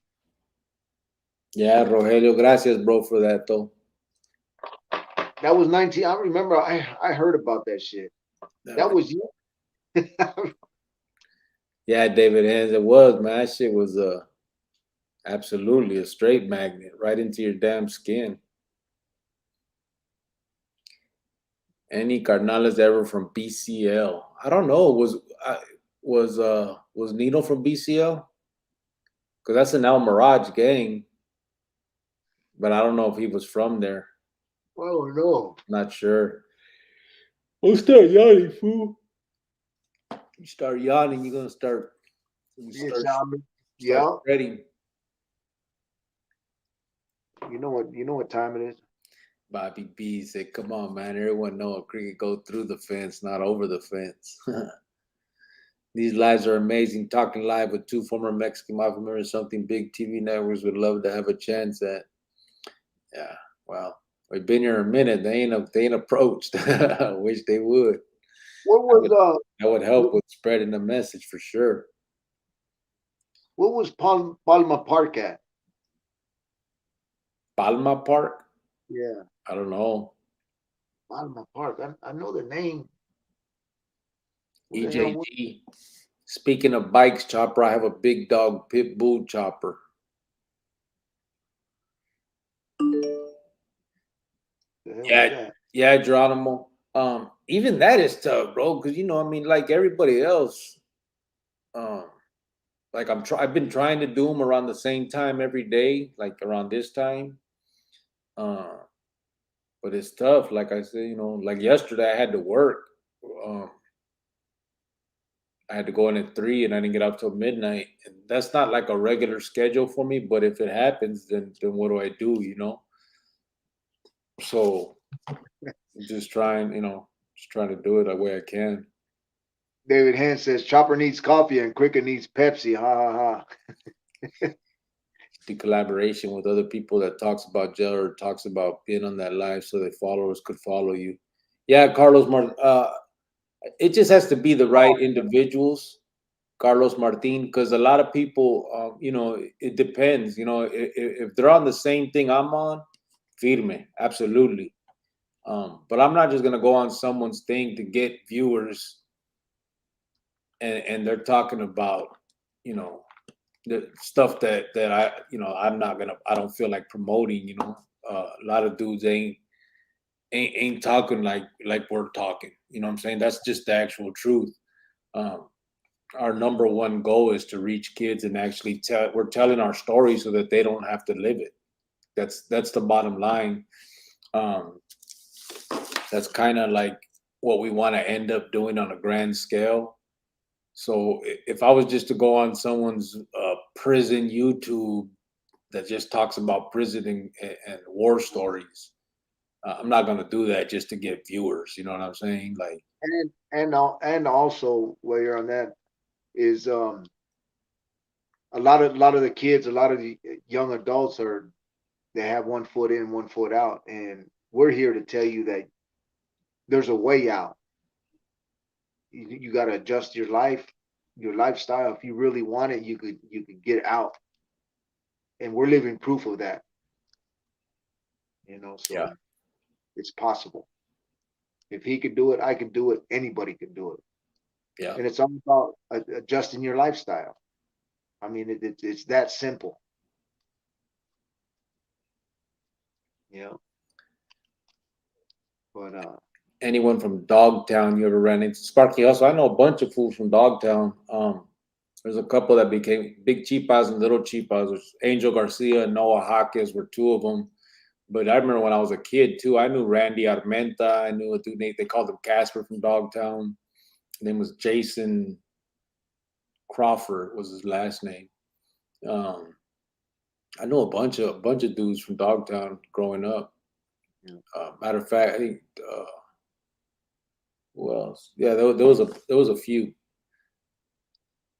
B: Yeah, Rogelio, gracias, bro, for that, though.
C: That was 19. I remember I heard about that shit. That was you.
B: Yeah, David Hands, it was, man. That shit was absolutely a straight magnet right into your damn skin. Any Carnales ever from BCL? I don't know. Was Nino from BCL? Because that's an El Mirage gang. But I don't know if he was from there.
C: I don't know.
B: Not sure. Oh, start yawning, fool. You start yawning, you're gonna start.
C: Yeah.
B: Spreading.
C: You know what time it is?
B: Bobby B said, "Come on, man! Everyone know a cricket go through the fence, not over the fence." These lives are amazing. Talking live with two former Mexican mafia members, something big TV networks would love to have a chance at. Yeah, well, we've been here a minute. They ain't approached. I wish they would.
C: What was
B: that would help with spreading the message for sure.
C: What was Palma Park at?
B: Palma Park?
C: Yeah.
B: I don't know.
C: Palma Park. I know the name.
B: EJG. Speaking of bikes, Chopper, I have a big dog pit bull Chopper. Yeah, Geronimo. Even that is tough, bro, because like everybody else, like I've been trying to do them around the same time every day, like around this time. But it's tough. Like I said, like yesterday I had to work. I had to go in at 3 and I didn't get up till midnight. And that's not like a regular schedule for me, but if it happens, then what do I do, So just trying to do it the way I can.
C: David Hand says Chopper needs coffee and Cricket needs Pepsi. Ha ha ha.
B: The collaboration with other people that talks about jail or talks about being on that live so that followers could follow you. Yeah, Carlos it just has to be the right individuals, Carlos Martin, because a lot of people, it depends. If they're on the same thing I'm on, firme, absolutely. But I'm not just gonna go on someone's thing to get viewers, and they're talking about, the stuff that I don't feel like promoting. A lot of dudes ain't talking like we're talking. You know what I'm saying? That's just the actual truth. Our number one goal is to reach kids and actually we're telling our story so that they don't have to live it. That's the bottom line. That's kind of like what we want to end up doing on a grand scale. So if I was just to go on someone's prison YouTube that just talks about prison and war stories, I'm not going to do that just to get viewers. You know what I'm saying? Like,
C: and also while you're on that is a lot of the kids, a lot of the young adults they have 1 foot in, 1 foot out, and we're here to tell you that there's a way out. You got to adjust your lifestyle. If you really want it, you could get out, and we're living proof of that. So it's possible. If he could do it, I could do it. Anybody could do it.
B: Yeah.
C: And it's all about adjusting your lifestyle. I mean, it's that simple. But
B: anyone from Dogtown you ever ran into? Sparky also, I know a bunch of fools from Dogtown. There's a couple that became big cheapas and little cheapas. There's Angel Garcia and Noah Hawkins were two of them. But I remember when I was a kid too, I knew Randy Armenta. I knew a dude they called him Casper from Dogtown. His name was Jason Crawford was his last name. I know a bunch of dudes from Dogtown growing up. Matter of fact, I think who else? Yeah, there was a few.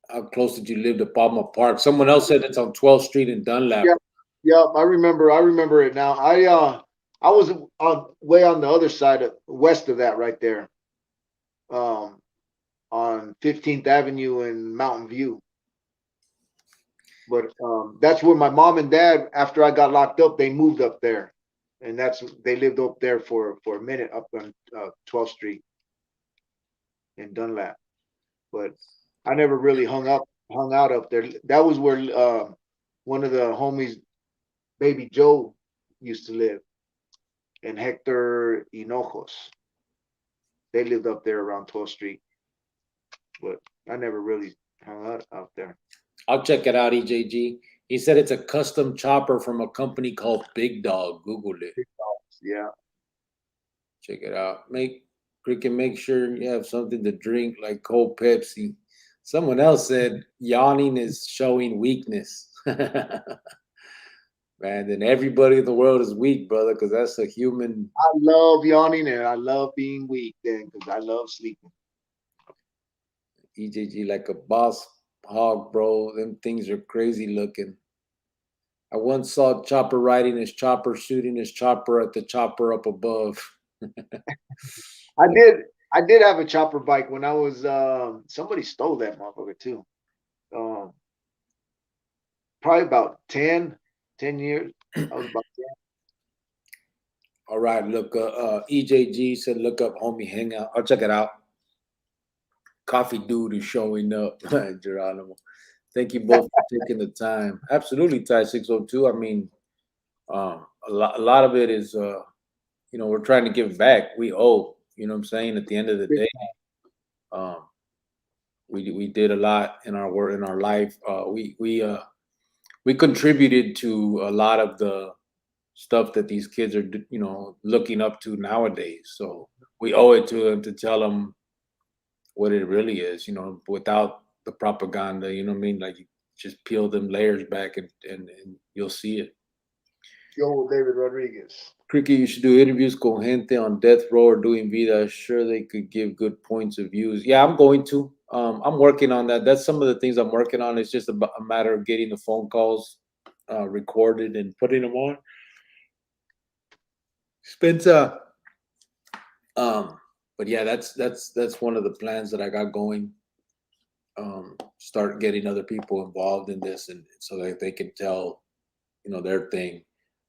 B: How close did you live to Palma Park? Someone else said it's on 12th Street in Dunlap.
C: Yeah, I remember it now. I was way on the other side west of that right there. On 15th Avenue and Mountain View. But that's where my mom and dad, after I got locked up, they moved up there. And they lived up there for a minute up on 12th Street in Dunlap. But I never really hung out up there. That was where one of the homies, Baby Joe, used to live, and Hector Hinojos. They lived up there around 12th Street. But I never really hung out there.
B: I'll check it out, EJG. He said it's a custom chopper from a company called Big Dog. Google it.
C: Big Dogs, yeah.
B: Check it out. Make sure you have something to drink like cold Pepsi. Someone else said yawning is showing weakness. Man, then everybody in the world is weak, brother, because that's a human.
C: I love yawning and I love being weak then because I love sleeping.
B: EJG like a boss hog, bro. Them things are crazy looking. I once saw Chopper riding his chopper, shooting his chopper at the chopper up above.
C: I did have a chopper bike when I was somebody stole that motherfucker too. Probably about 10 years. I was about 10.
B: All right, look, EJG said look up homie hangout. I'll check it out. Coffee dude is showing up, Geronimo. Thank you both for taking the time. Absolutely, Ty 602. I mean, a lot of it is, we're trying to give back. We owe, you know what I'm saying? At the end of the day, we did a lot in our work, in our life. We contributed to a lot of the stuff that these kids are, looking up to nowadays. So we owe it to them to tell them what it really is, without the propaganda, you know what I mean? Like, you just peel them layers back and you'll see it.
C: Yo, David Rodriguez.
B: Cricket, you should do interviews con gente on death row or doing vida. Sure, they could give good points of views. Yeah, I'm going to. I'm working on that. That's some of the things I'm working on. It's just a matter of getting the phone calls recorded and putting them on. Spencer. But yeah, that's one of the plans that I got going. Start getting other people involved in this, and so that they can tell, their thing.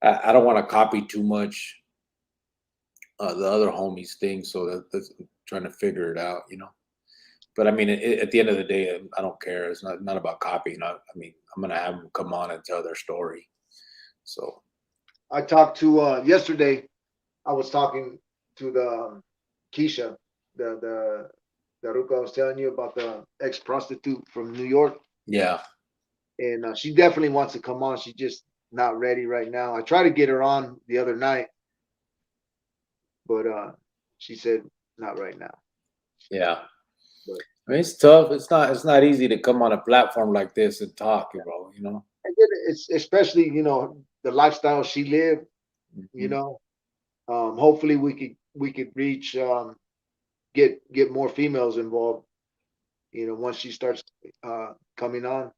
B: I don't want to copy too much the other homies' thing, so that's trying to figure it out, But I mean, at the end of the day, I don't care. It's not about copying. I mean, I'm gonna have them come on and tell their story. So,
C: I talked to yesterday. I was talking to the Keisha, the Ruka I was telling you about, the ex-prostitute from New York.
B: Yeah.
C: And she definitely wants to come on. She's just not ready right now. I tried to get her on the other night, but she said not right now.
B: Yeah. But, I mean, it's tough. It's not easy to come on a platform like this and talk, bro,
C: And it's especially, the lifestyle she lived, hopefully we could reach, get more females involved, once she starts coming on.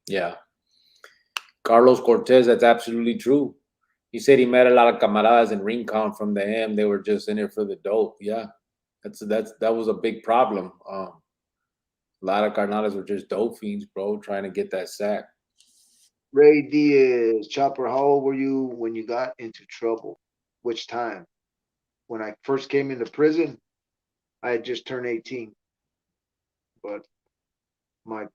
B: Yeah. Carlos Cortez, that's absolutely true. He said he met a lot of camaradas in Rincon from the M. They were just in there for the dope. Yeah, that was a big problem. A lot of carnales were just dope fiends, bro, trying to get that sack.
C: Ray Diaz, Chopper, how old were you when you got into trouble? Which time? When I first came into prison, I had just turned 18. But my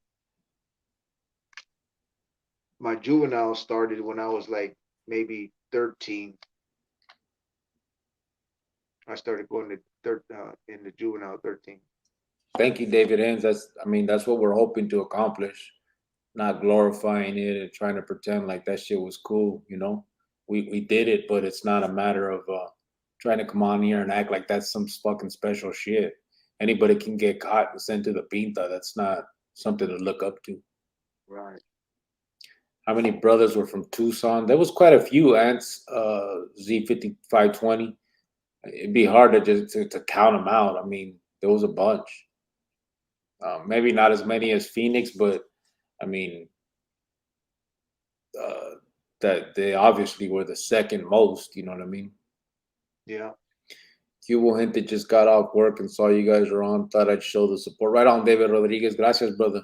C: my juvenile started when I was like maybe 13. I started going to in the juvenile 13.
B: Thank you, David Hens. That's what we're hoping to accomplish. Not glorifying it and trying to pretend like that shit was cool. We did it, but it's not a matter of trying to come on here and act like that's some fucking special shit. Anybody can get caught and sent to the pinta. That's not something to look up to.
C: Right.
B: How many brothers were from Tucson? There was quite a few ants. Z5520. It'd be hard to to count them out. I mean, there was a bunch. Maybe not as many as Phoenix, but I mean, that they obviously were the second most. You know what I mean?
C: Yeah.
B: Cubo Gente just got off work and saw you guys were on. Thought I'd show the support. Right on, David Rodriguez. Gracias, brother.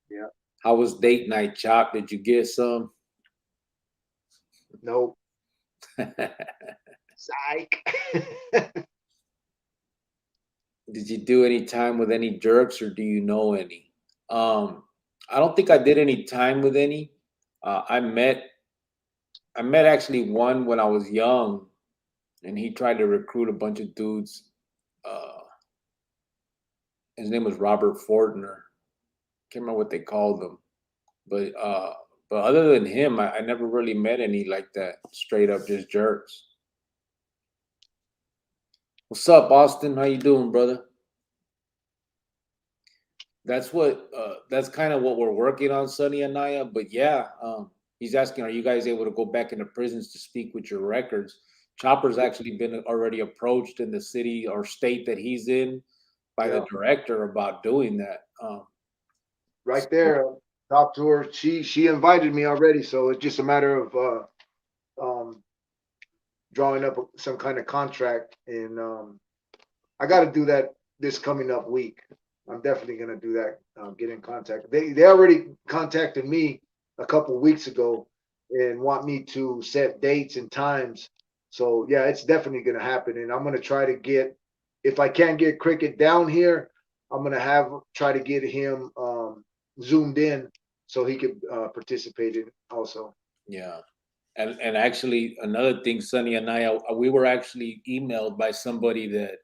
C: Yeah.
B: How was date night, Chop? Did you get some?
C: Nope. Psych.
B: Did you do any time with any jerks, or do you know any? I don't think I did any time with any. I met actually one when I was young, and he tried to recruit a bunch of dudes. His name was Robert Fortner. Can't remember what they called him, but other than him, I never really met any like that. Straight up, just jerks. What's up, Austin? How you doing, brother? That's kind of what we're working on, Sonny and Naya. But yeah, he's asking, are you guys able to go back into prisons to speak with your records? Chopper's actually been already approached in the city or state that he's in by the director about doing that.
C: Right there, talked to her. She invited me already, so it's just a matter of drawing up some kind of contract, and I got to do that this coming up week. I'm definitely gonna do that. Get in contact. They already contacted me a couple weeks ago and want me to set dates and times. So yeah, it's definitely gonna happen, and I'm gonna try to get. If I can't get Cricket down here, I'm gonna try to get him zoomed in so he could participate in also.
B: Yeah. And actually, another thing, Sonny and I, we were actually emailed by somebody that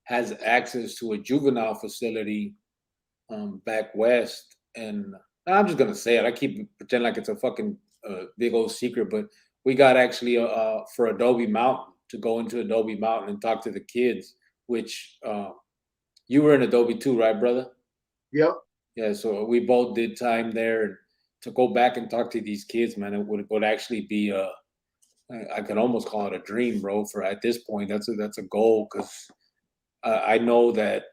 B: has access to a juvenile facility back west. And I'm just gonna say it. I keep pretend like it's a fucking big old secret, but we got actually for Adobe Mountain to go into Adobe Mountain and talk to the kids. Which you were in Adobe too, right, brother?
C: Yep.
B: Yeah. So we both did time there, and to go back and talk to these kids, man, it would actually be I could almost call it a dream, bro. For at this point, that's a goal because I know that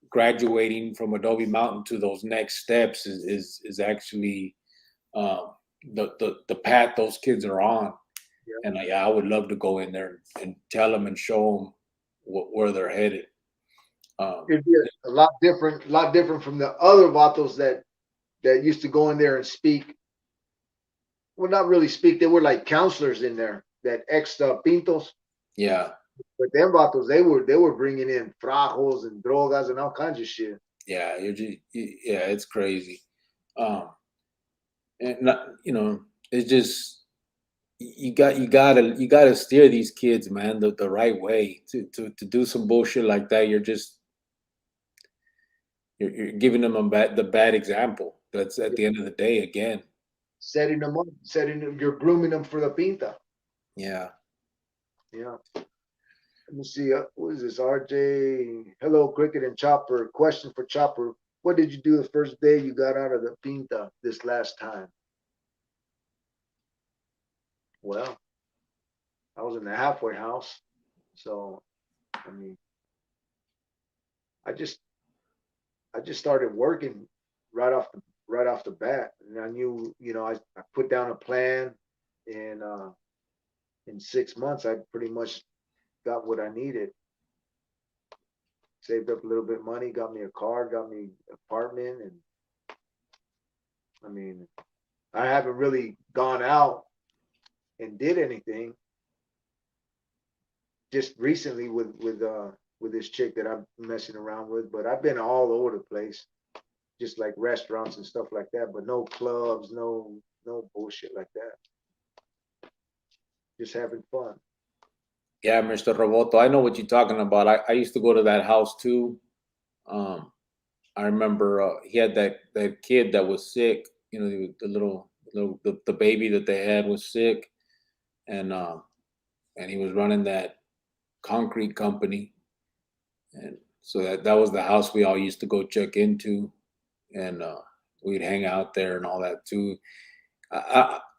B: graduating from Adobe Mountain to those next steps is actually the path those kids are on. Yeah. And I would love to go in there and tell them and show them where they're headed.
C: It'd be a lot different from the other vatos that used to go in there and speak. Well, not really speak. They were like counselors in there that extra pintos.
B: Yeah.
C: But them vatos, they were bringing in frajos and drogas and all kinds of shit.
B: Yeah, it's crazy. And not, it's just you gotta steer these kids, man, the right way. To do some bullshit like that, you're giving them the bad example. That's at the end of the day, again.
C: Setting them up, you're grooming them for the pinta.
B: Yeah.
C: Yeah. Let me see. What is this? RJ. Hello, Cricket and Chopper. Question for Chopper. What did you do the first day you got out of the pinta this last time? Well, I was in the halfway house. So, I mean, I just started working right off right off the bat. And I knew, I put down a plan, and in 6 months, I pretty much got what I needed. Saved up a little bit of money, got me a car, got me an apartment, and I mean, I haven't really gone out and did anything. Just recently with this chick that I'm messing around with, but I've been all over the place, just like restaurants and stuff like that, but no clubs, no bullshit like that. Just having fun.
B: Yeah, Mr. Roboto, I know what you're talking about. I used to go to that house too. I remember he had that kid that was sick. The baby that they had was sick, and he was running that concrete company, and so that was the house we all used to go check into, and we'd hang out there and all that too.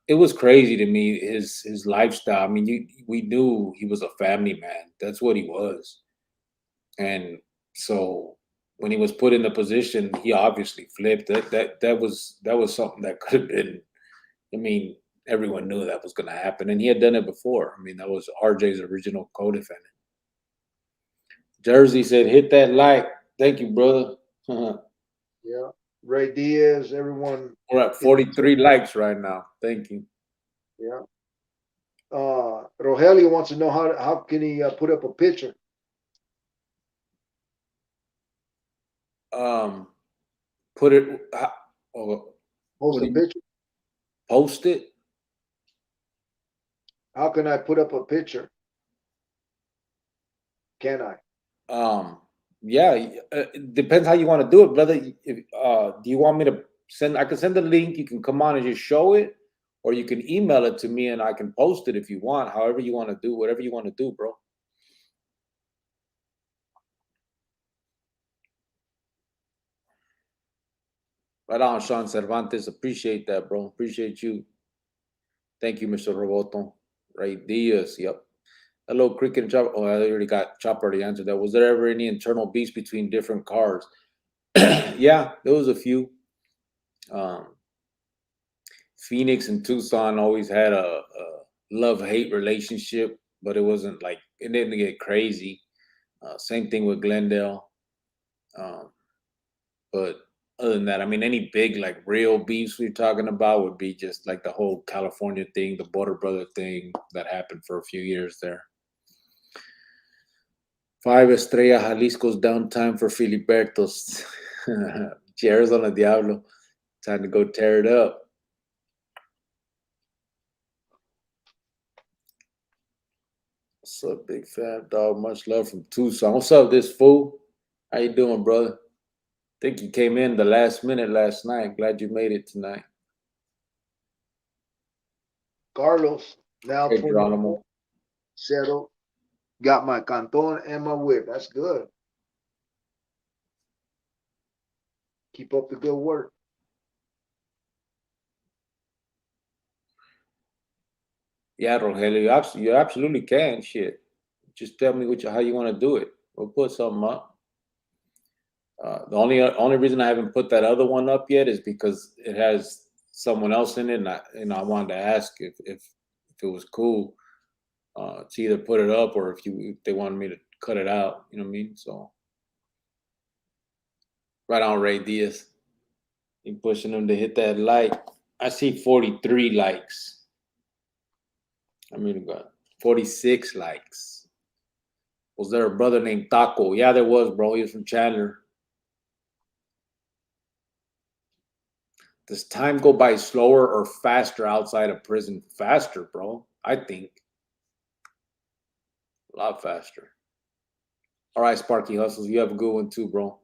B: It was crazy to me, his lifestyle. I mean, we knew he was a family man. That's what he was. And so when he was put in the position, he obviously flipped. That was something that could have been. I mean, everyone knew that was going to happen, and he had done it before. I mean, that was RJ's original co-defendant. Jersey said, "Hit that like." Thank you, brother.
C: Yeah, Ray Diaz, everyone.
B: We're at 43 likes right now. Thank you.
C: Yeah. Rogelio wants to know how can he put up a picture.
B: Put it.
C: Post a picture.
B: Post it.
C: How can I put up a picture? Can I?
B: Yeah. It depends how you want to do it, brother. Do you want me to send? I can send the link. You can come on and just show it, or you can email it to me and I can post it if you want. However you want to do, whatever you want to do, bro. Right on, Sean Cervantes. Appreciate that, bro. Appreciate you. Thank you, Mr. Roboto. Right, Diaz. Yep. Hello, Cricket and Chopper. Oh, I already got Chopper already answered that. Was there ever any internal beefs between different cars? Yeah, there was a few. Phoenix and Tucson always had a love-hate relationship, but it wasn't like, it didn't get crazy. Same thing with Glendale. But other than that, I mean, any big, like, real beefs we're talking about would be just like the whole California thing, the Border Brother thing that happened for a few years there. 5 Estrella Jalisco's downtime for Filibertos. Arizona Diablo. Time to go tear it up. What's up, big fat dog? Much love from Tucson. What's up, this fool? How you doing, brother? Think you came in the last minute last night. Glad you made it tonight.
C: Carlos, now
B: Hey, Geronimo.
C: settled. Got my canton and my whip. That's good. Keep up the good work.
B: Yeah, Rogelio, you absolutely can. Shit, just tell me how you want to do it. We'll put something up. The only reason I haven't put that other one up yet is because it has someone else in it, and I wanted to ask if it was cool to either put it up or if they wanted me to cut it out. You know what I mean? So right on, Ray Diaz. You pushing them to hit that like. I see 43 likes. I mean, got 46 likes. Was there a brother named Taco? Yeah, there was, bro. He was from Chandler. Does time go by slower or faster outside of prison? Faster, bro. I think. A lot faster. All right, Sparky Hustles. You have a good one too, bro.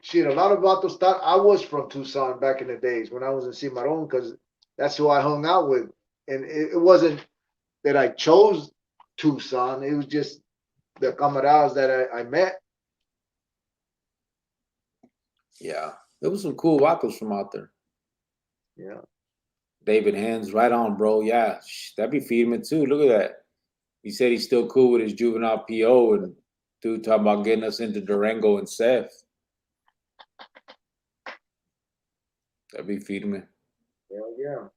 C: Shit, a lot of vatos thought I was from Tucson back in the days when I was in Cimarron, because that's who I hung out with. And it wasn't that I chose Tucson. It was just the camaradas that I met.
B: Yeah. There was some cool vatos from out there.
C: Yeah.
B: David Hands, right on, bro. Yeah, that'd be feeding too. Look at that. He said he's still cool with his juvenile PO and Dude talking about getting us into Durango and Seth. That'd be feeding me.
C: Hell yeah.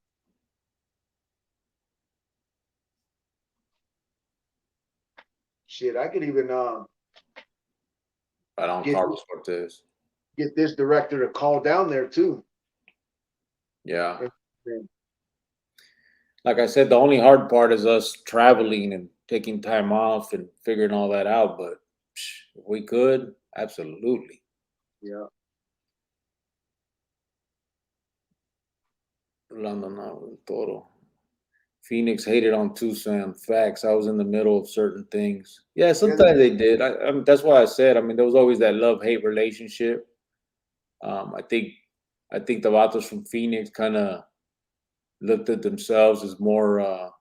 C: Shit, I could even
B: Right on Carlos Cortez.
C: Get this director to call down there too.
B: Yeah. Like I said, the only hard part is us traveling and taking time off and figuring all that out. But if we could, absolutely.
C: Yeah.
B: Toro. Phoenix hated on Tucson. Facts. I was in the middle of certain things. Yeah, sometimes they did. I mean, that's why I said. I mean, there was always that love-hate relationship. I think the Vatos from Phoenix kind of looked at themselves as more,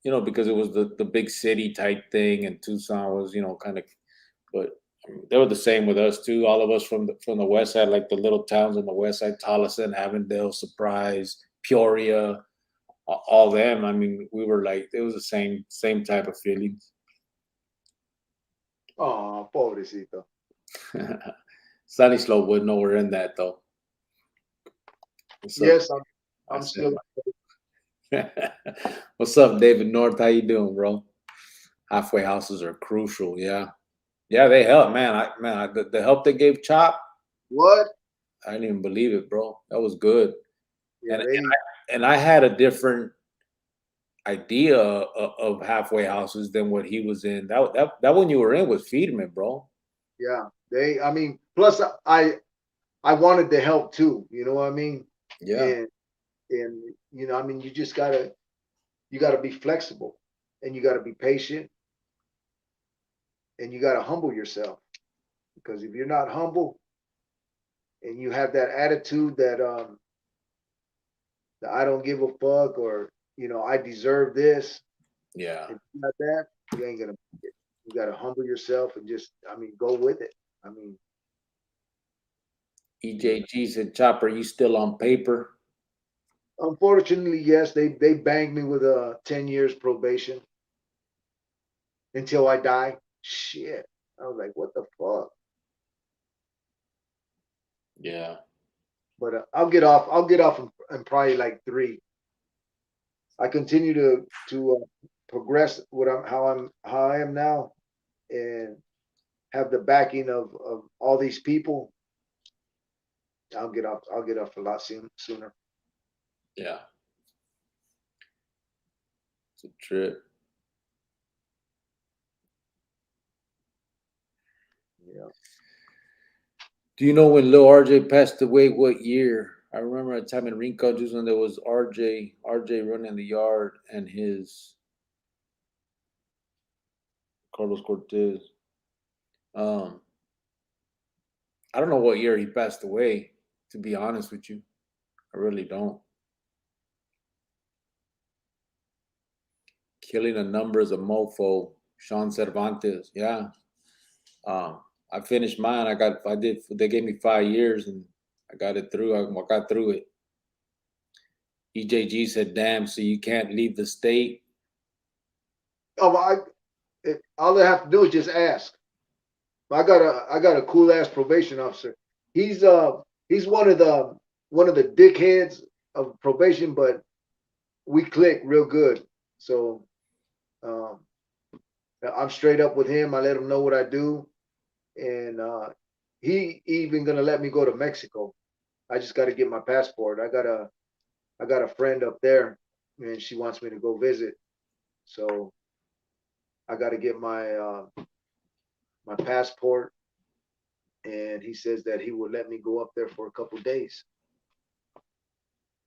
B: because it was the big city type thing, and Tucson was, kind of. But I mean, they were the same with us too. All of us from the west side, like the little towns on the west side, Tolleson, Avondale, Surprise, Peoria. All them. I mean, we were like, it was the same type of feelings.
C: Oh, pobrecito.
B: Sunny Slope was nowhere in that though.
C: Yes, I'm still.
B: What's up, David North? How you doing, bro? Halfway houses are crucial. Yeah, they help, man. The help they gave Chop.
C: What?
B: I didn't even believe it, bro. That was good.
C: Yeah,
B: and I had a different idea of halfway houses than what he was in. That one you were in was Feedman, bro.
C: Yeah, I mean, plus I wanted to help too. You know what I mean?
B: Yeah.
C: And I mean, you gotta be flexible, and you gotta be patient, and you gotta humble yourself, because if you're not humble and you have that attitude that I don't give a fuck, or I deserve this.
B: Yeah.
C: If you got that, you ain't gonna make it. You gotta humble yourself and just, go with it. I mean,
B: EJG said, Chopper, you still on paper?
C: unfortunately, yes, they banged me with a 10 years probation until I die. Shit. I was like, what the fuck?
B: Yeah.
C: But I'll get off in probably like 3. I continue to progress how I am now, and have the backing of all these people. I'll get off a lot sooner.
B: Yeah. It's a trip.
C: Yeah.
B: Do you know when Lil RJ passed away? What year? I remember a time in Rincon, just when there was RJ running the yard, and his Carlos Cortez. I don't know what year he passed away, to be honest with you. I really don't. Killing a number is a mofo. Sean Cervantes. Yeah. I finished mine. They gave me 5 years and I got it through. I got through it. EJG said, damn, so you can't leave the state?
C: Oh, all I have to do is just ask. I got a cool ass probation officer. He's one of the dickheads of probation, but we click real good. So I'm straight up with him. I let him know what I do, and he even gonna let me go to Mexico. I just got to get my passport. I got a friend up there, and she wants me to go visit. So I got to get my my passport, and he says that he will let me go up there for a couple days.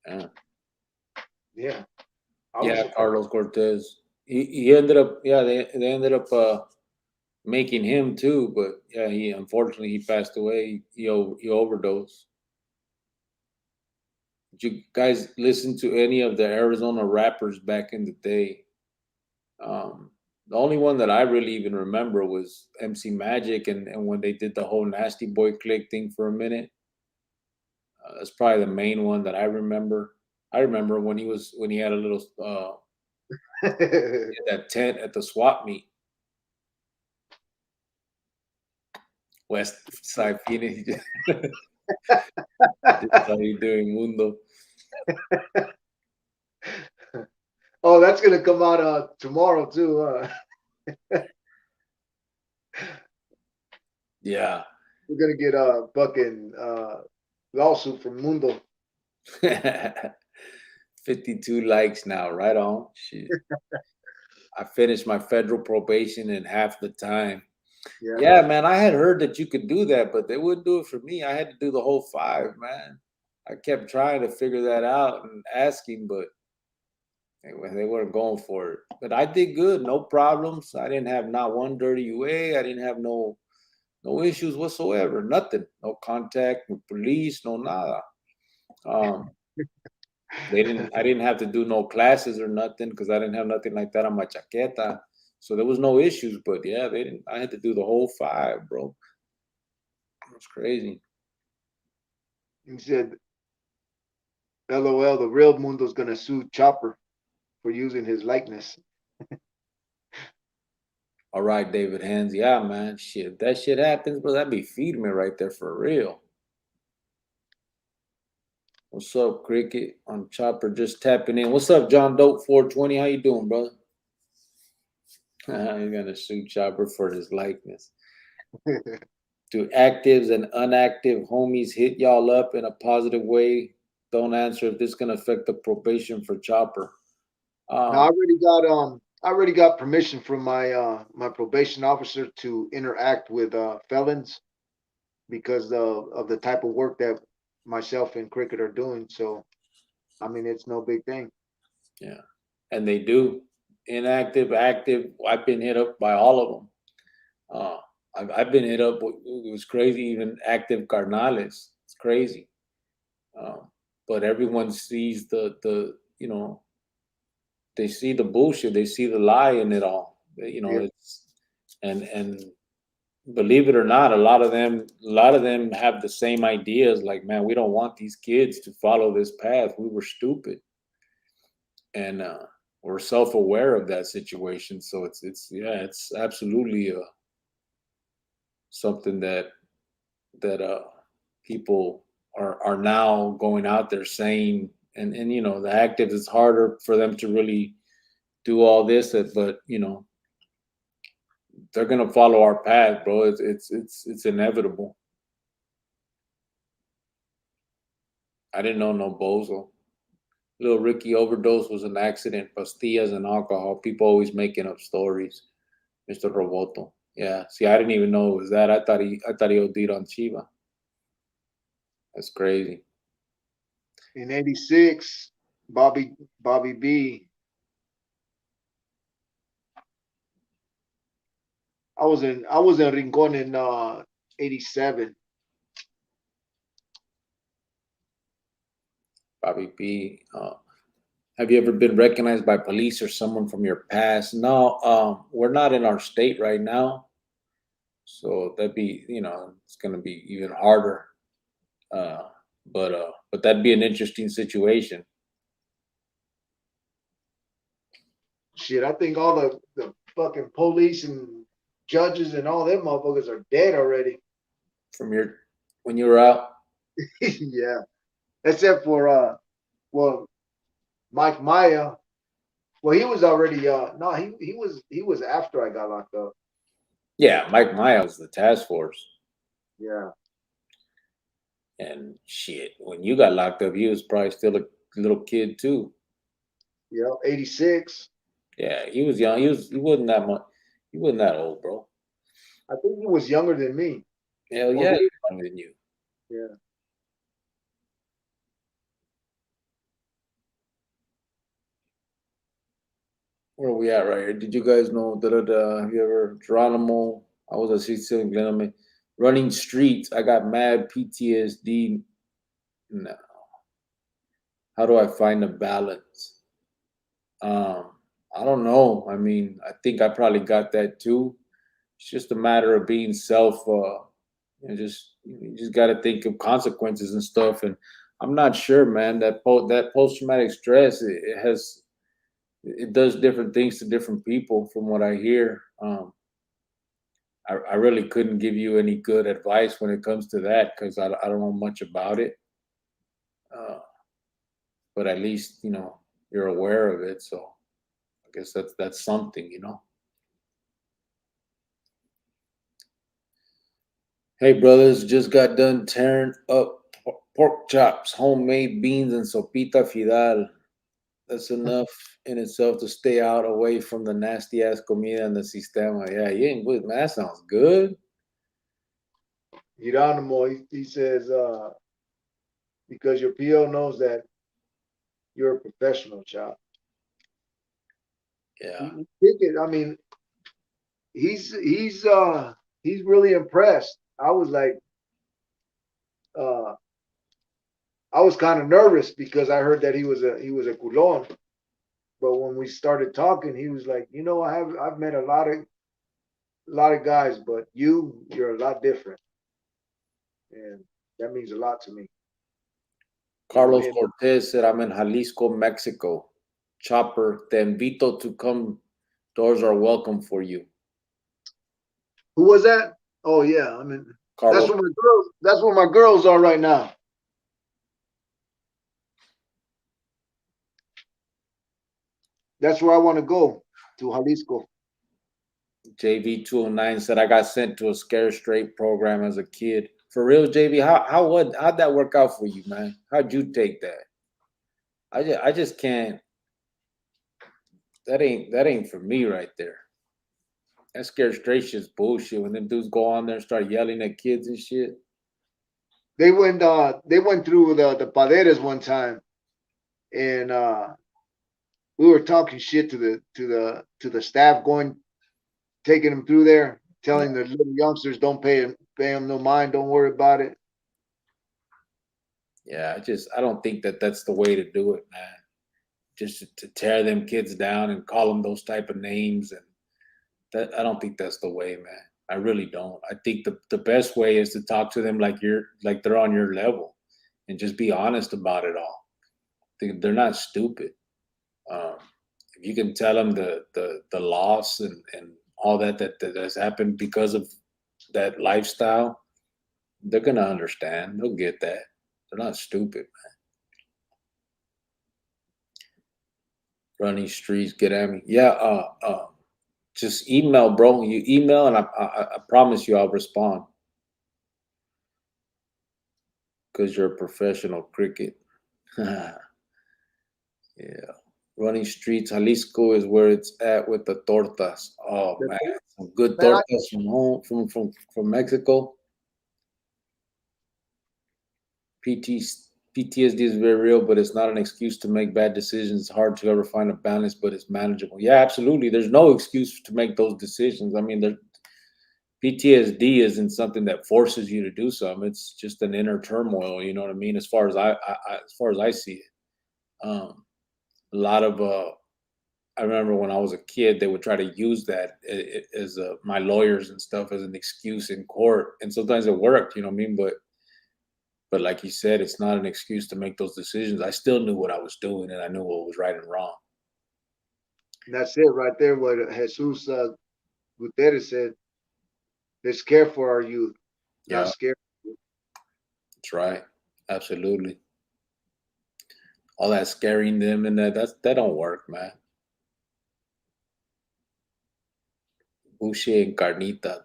B: Yeah.
C: Yeah.
B: Carlos Cortez. He ended up, they ended up making him too, but yeah, he passed away. He overdosed. Did you guys listen to any of the Arizona rappers back in the day? The only one that I really even remember was MC Magic, and when they did the whole Nasty Boy Click thing for a minute. That's probably the main one that I remember. I remember when he had a little that tent at the swap meet. West Side Phoenix. How you doing, Mundo?
C: Oh, that's gonna come out tomorrow too.
B: Yeah.
C: We're gonna get a fucking lawsuit from Mundo.
B: 52 likes now. Right on. Shit. I finished my federal probation in half the time. Yeah, man. I had heard that you could do that, but they wouldn't do it for me. I had to do the whole 5, man. I kept trying to figure that out and asking, but they weren't going for it. But I did good, no problems. I didn't have not one dirty UA. I didn't have no issues whatsoever. Nothing. No contact with police. No nada. I didn't have to do no classes or nothing because I didn't have nothing like that on my chaqueta. So there was no issues. But yeah, they didn't. I had to do the whole 5, bro. It was crazy.
C: He said, "LOL, the real Mundo's gonna sue Chopper for using his likeness."
B: All right, David Hands. Yeah, man. Shit, if that shit happens, bro, that'd be feeding me right there for real. What's up, Cricket? On Chopper, just tapping in. What's up, John Dope 420? How you doing, brother? You're gonna sue Chopper for his likeness. Do actives and unactive homies hit y'all up in a positive way? Don't answer if this gonna affect the probation for Chopper.
C: No, I already got permission from my my probation officer to interact with felons because of the type of work that myself and Cricket are doing. So, I mean, it's no big thing.
B: Yeah, and they do inactive, active. I've been hit up by all of them. I've been hit up. It was crazy. Even active carnales. It's crazy. But everyone sees the they see the bullshit. They see the lie in it all. It's and believe it or not, a lot of them have the same ideas. Like, man, we don't want these kids to follow this path. We were stupid, and we're self-aware of that situation. So it's absolutely something that people are now going out there saying, and the actives, it's harder for them to really do all this, but they're gonna follow our path, bro. It's inevitable. I didn't know no bozo. Little Ricky overdose was an accident. Pastillas and alcohol. People always making up stories. Mr. Roboto. Yeah. See, I didn't even know it was that. I thought he OD'd on Chiva. That's crazy.
C: In '86, Bobby B. I was in Rincon in '87.
B: Bobby B. Have you ever been recognized by police or someone from your past? No, we're not in our state right now, so that'd be, it's gonna be even harder. But that'd be an interesting situation.
C: Shit, I think all the fucking police and judges and all them motherfuckers are dead already.
B: From when you were out?
C: Yeah, except for well, Mike Maya. Well, he was already no, he was after I got locked up.
B: Yeah, Mike Maya was the task force.
C: Yeah.
B: And shit, when you got locked up, he was probably still a little kid too.
C: Yeah, '86.
B: Yeah, he was young. He wasn't that much. He wasn't that old, bro.
C: I think he was younger than me.
B: Hell yeah, he was younger than you.
C: Yeah.
B: Where are we at right here? Did you guys know? Have you ever Geronimo? I was a street in Glenn. Running streets. I got mad PTSD. No. How do I find a balance? I don't know. I mean, I think I probably got that too. It's just a matter of being you just got to think of consequences and stuff. And I'm not sure, man. That post traumatic stress, it does different things to different people, from what I hear. I really couldn't give you any good advice when it comes to that because I don't know much about it. But at least you're aware of it. So I guess that's something. Hey brothers, just got done tearing up pork chops, homemade beans, and sopita fidal. That's enough in itself to stay out away from the nasty ass comida and the sistema. Yeah, you ain't good, man. That sounds good.
C: Geronimo, he says, because your PO knows that you're a professional, child.
B: Yeah.
C: I mean, he's really impressed. I was like, I was kind of nervous because I heard that he was a culon. But when we started talking, he was like, I've met a lot of guys, but you're a lot different, and that means a lot to me.
B: Carlos Cortez said, I'm in Jalisco, Mexico. Chopper, te invito to come. Doors are welcome for you.
C: Who was that? Oh yeah, I mean,
B: Carlos.
C: That's where my girls are right now. That's where I want to go, to Jalisco.
B: JV209 said, I got sent to a Scare Straight program as a kid. For real, JV, how'd that work out for you, man? How'd you take that? I just can't. That ain't for me right there. That Scare Straight shit's bullshit. When them dudes go on there and start yelling at kids and shit.
C: They went through the Paderes one time, and we were talking shit to the staff taking them through there, telling the little youngsters don't pay them no mind, don't worry about it.
B: Yeah, I don't think that's the way to do it, man. Just to tear them kids down and call them those type of names, and I don't think that's the way, man. I really don't. I think the best way is to talk to them like they're on your level, and just be honest about it all. They're not stupid. If you can tell them the loss and all that has happened because of that lifestyle, they're gonna understand. They'll get that. They're not stupid, man. Running streets, get at me. Yeah, just email, bro. You email, and I promise you I'll respond. Because you're a professional cricket. Yeah. Running streets, Jalisco is where it's at with the tortas. Oh man, some good tortas from home, from Mexico. PTSD is very real, but it's not an excuse to make bad decisions. It's hard to ever find a balance, but it's manageable. Yeah, absolutely. There's no excuse to make those decisions. I mean, PTSD isn't something that forces you to do something. It's just an inner turmoil. You know what I mean? As far as I see it, a lot of I remember when I was a kid, they would try to use that as my lawyers and stuff as an excuse in court, and sometimes it worked. You know what I mean? But like you said, it's not an excuse to make those decisions. I still knew what I was doing, and I knew what was right and wrong.
C: And that's it right there. What Jesus Gutierrez said: "Let's care for our youth, not scare."
B: That's right. Absolutely. All that scaring them and that don't work, man. Buche and carnitas.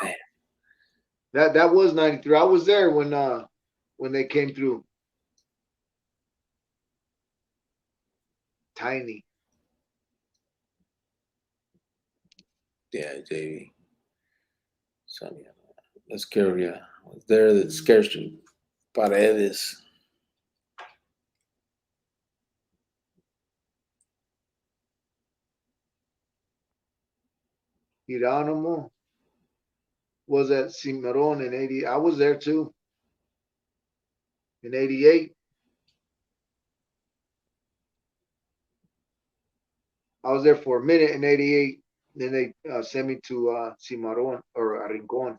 B: Damn.
C: That was 93. I was there when they came through. Tiny.
B: Yeah, JV. Sonia. Let's carry ya. There that scares you. Paredes.
C: Geronimo was at Cimarron in 80. I was there too. In 88. I was there for a minute in 88. Then they sent me to Cimarron or Rincon.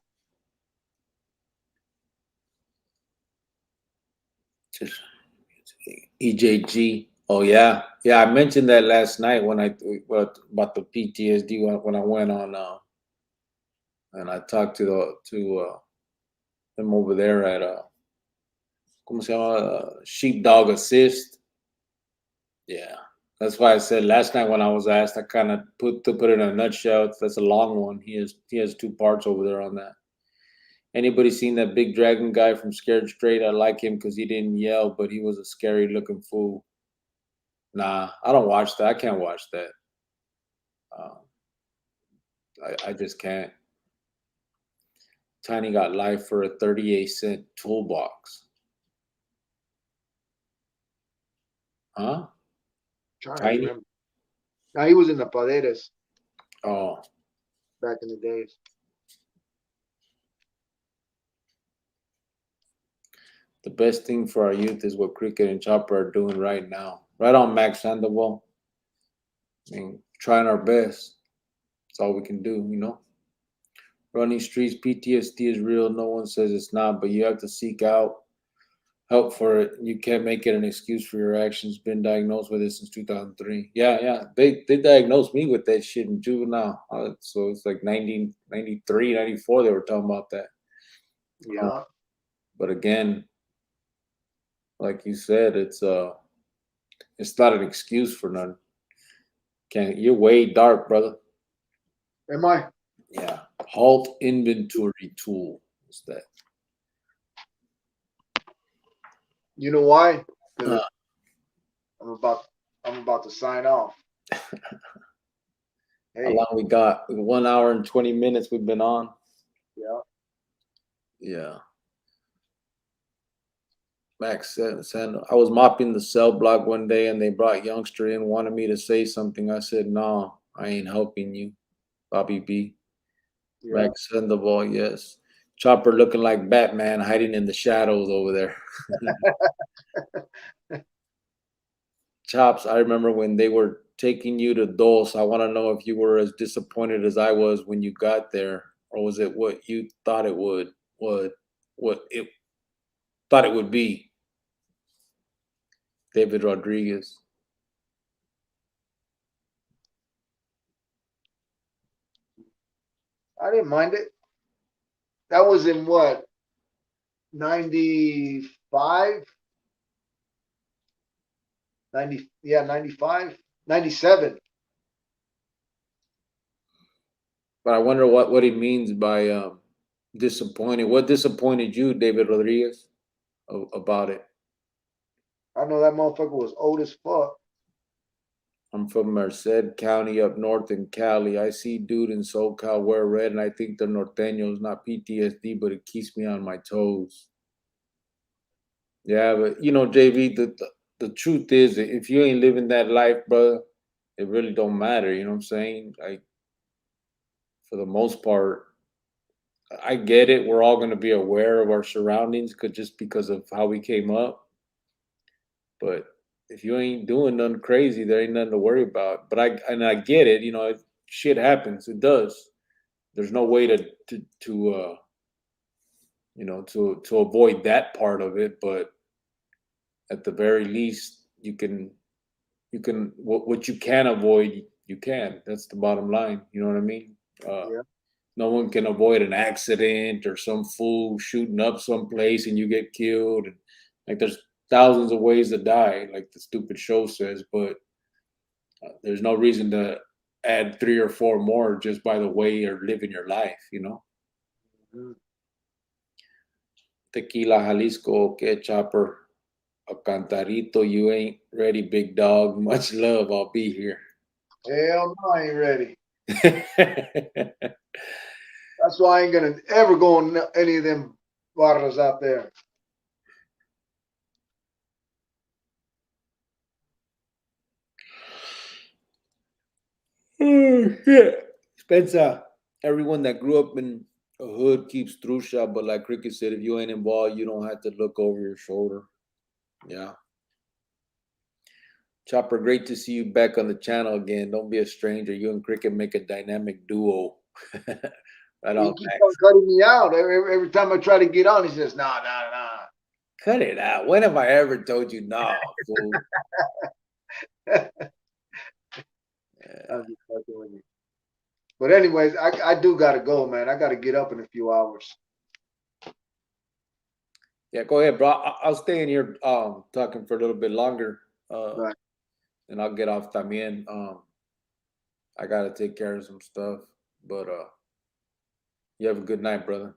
B: EJG. Oh yeah. Yeah, I mentioned that last night when about the PTSD when I went on And I talked to them over there at ¿cómo se llama? Sheepdog Assist. Yeah, that's why I said last night when I was asked, I kind of put it in a nutshell. That's a long one. He has 2 parts over there on that. Anybody seen that big dragon guy from Scared Straight? I like him because he didn't yell, but he was a scary looking fool. Nah, I don't watch that. I can't watch that. I just can't. Tiny got life for a 38-cent toolbox. Huh? Tiny?
C: Now he was in the Paderes.
B: Oh.
C: Back in the days.
B: The best thing for our youth is what Cricket and Chopper are doing right now. Right on, Max Sandoval. I mean, trying our best. That's all we can do, you know? Running streets, PTSD is real. No one says it's not, but you have to seek out help for it. You can't make it an excuse for your actions. Been diagnosed with it since 2003. Yeah. They diagnosed me with that shit in juvenile. So it's like 1993, 94, they were talking about that.
C: Yeah.
B: But again, like you said, it's not an excuse for none. You're way dark, brother.
C: Am I?
B: Yeah. Halt inventory tool. What's that?
C: You know why? I'm about to sign off.
B: Hey. How long we got? 1 hour and 20 minutes we've been on.
C: Yeah.
B: Yeah. Max said, I was mopping the cell block one day and they brought youngster in, wanted me to say something. I said, no, I ain't helping you. Bobby B. Yeah. Max Sandoval, yes. Chopper looking like Batman hiding in the shadows over there. Chops, I remember when they were taking you to Dulce. I want to know if you were as disappointed as I was when you got there, or was it what you thought it would be? David Rodriguez.
C: I didn't mind it. That was in what? 95? 90, yeah, 95, 97.
B: But I wonder what he means by disappointed. What disappointed you, David Rodriguez, about it?
C: I know that motherfucker was old as fuck.
B: I'm from Merced County up north in Cali. I see dude in SoCal wear red, and I think the norteños, not PTSD, but it keeps me on my toes. Yeah, but you know, JV, the truth is, if you ain't living that life, brother, it really don't matter. You know what I'm saying? Like, for the most part, I get it. We're all going to be aware of our surroundings just because of how we came up. But if you ain't doing nothing crazy, there ain't nothing to worry about. But I get it. You know, shit happens. It does. There's no way to avoid that part of it. But at the very least, you can what you can avoid, you can. That's the bottom line. You know what I mean?
C: Yeah.
B: No one can avoid an accident or some fool shooting up someplace and you get killed. And like, there's thousands of ways to die, like the stupid show says, but there's no reason to add 3 or 4 more just by the way you're living your life, you know? Mm-hmm. Tequila, Jalisco, okay, Chopper, a cantarito, you ain't ready, big dog. Much love, I'll be here.
C: Hell no, I ain't ready. That's why I ain't gonna ever go on any of them barras out there.
B: Oh shit. Spencer, everyone that grew up in a hood keeps trusha, but like Cricket said, if you ain't involved, you don't have to look over your shoulder. Yeah. Chopper, great to see you back on the channel again. Don't be a stranger. You and Cricket make a dynamic duo. Right on,
C: he keeps on cutting me out. Every time I try to get on, he says, nah.
B: Cut it out. When have I ever told you no, fool?
C: I'm just fucking with you. But anyways, I do gotta go, man. I gotta get up in a few hours.
B: Yeah, go ahead, bro. I'll stay in here talking for a little bit longer.
C: Right.
B: And I'll get off también. I gotta take care of some stuff. But you have a good night, brother.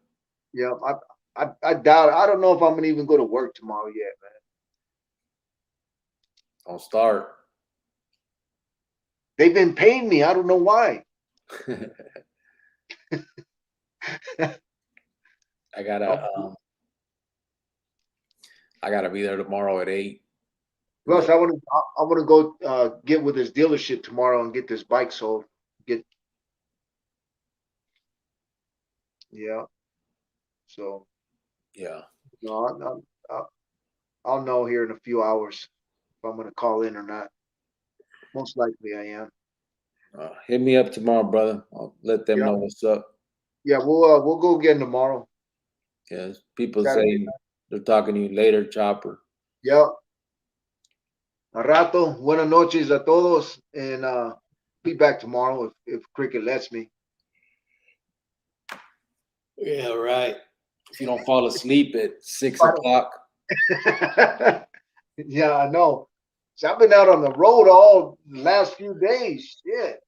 C: Yeah, I doubt. I don't know if I'm gonna even go to work tomorrow yet,
B: Don't start.
C: They've been paying me. I don't know why.
B: I gotta be there tomorrow at 8.
C: Plus, I want to go get with this dealership tomorrow and get this bike sold. Yeah. So
B: Yeah.
C: no, I'll know here in a few hours if I'm gonna call in or not. Most likely, I am.
B: Hit me up tomorrow, brother. I'll let them
C: Yeah.
B: know what's up.
C: Yeah, we'll go again tomorrow.
B: Yes, people
C: Saturday
B: saying they're talking to you later, Chopper.
C: Yeah. A rato. Buenas noches a todos, and be back tomorrow if Cricket lets me.
B: Yeah, right. If you don't fall asleep at 6 o'clock.
C: Yeah, I know. So I've been out on the road all the last few days. Shit.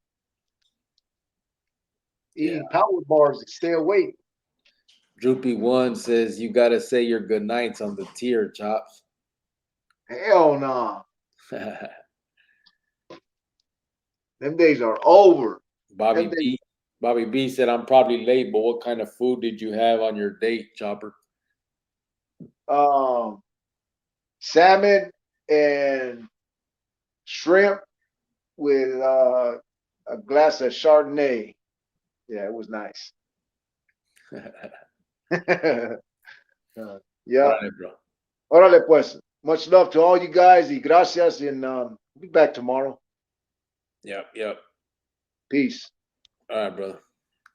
C: Eating power bars to stay awake.
B: Droopy1 says you gotta say your good nights on the tier, Chops.
C: Hell no. Them days are over.
B: Bobby B said I'm probably late, but what kind of food did you have on your date, Chopper?
C: Salmon and shrimp with a glass of Chardonnay. Yeah, it was nice. Yeah.
B: All right, bro.
C: Órale, pues. Much love to all you guys. Y gracias. And be back tomorrow.
B: Yep.
C: Peace.
B: All right, brother.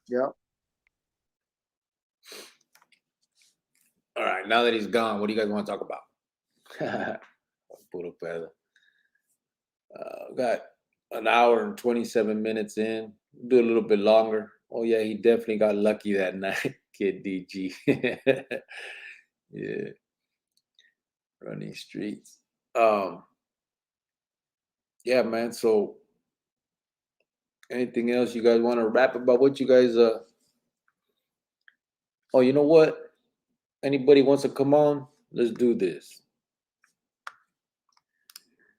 C: Yeah.
B: All right. Now that he's gone, what do you guys want to talk about? Puro pedo. Got an hour and 27 minutes in. Do a little bit longer. Oh yeah, he definitely got lucky that night, Kid DG. Yeah. Running streets. Yeah, man. So anything else you guys want to rap about? What you guys oh, you know what? Anybody wants to come on? Let's do this.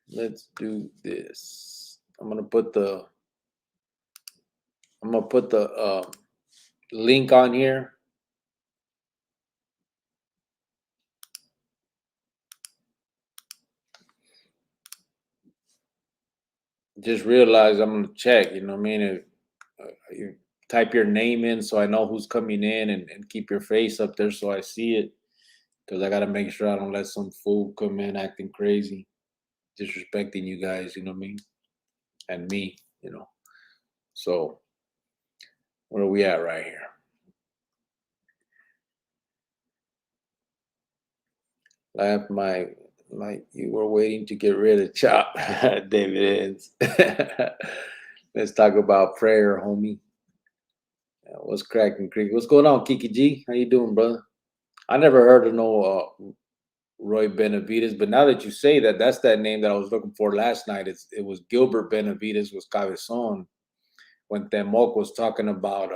B: Let's do this. I'm gonna put the link on here. Just realize I'm gonna check. You know what I mean? If, you type your name in so I know who's coming in, and keep your face up there so I see it. Because I gotta make sure I don't let some fool come in acting crazy, disrespecting you guys. You know what I mean? And me. You know. So where are we at right here? Laugh like you were waiting to get rid of Chop, David Ends. Let's talk about prayer, homie. What's cracking, Creek? What's going on, Kiki G? How you doing, brother? I never heard of no Roy Benavides, but now that you say that, that's that name that I was looking for last night. It was Gilbert Benavides was Cabezon when Temoc was talking about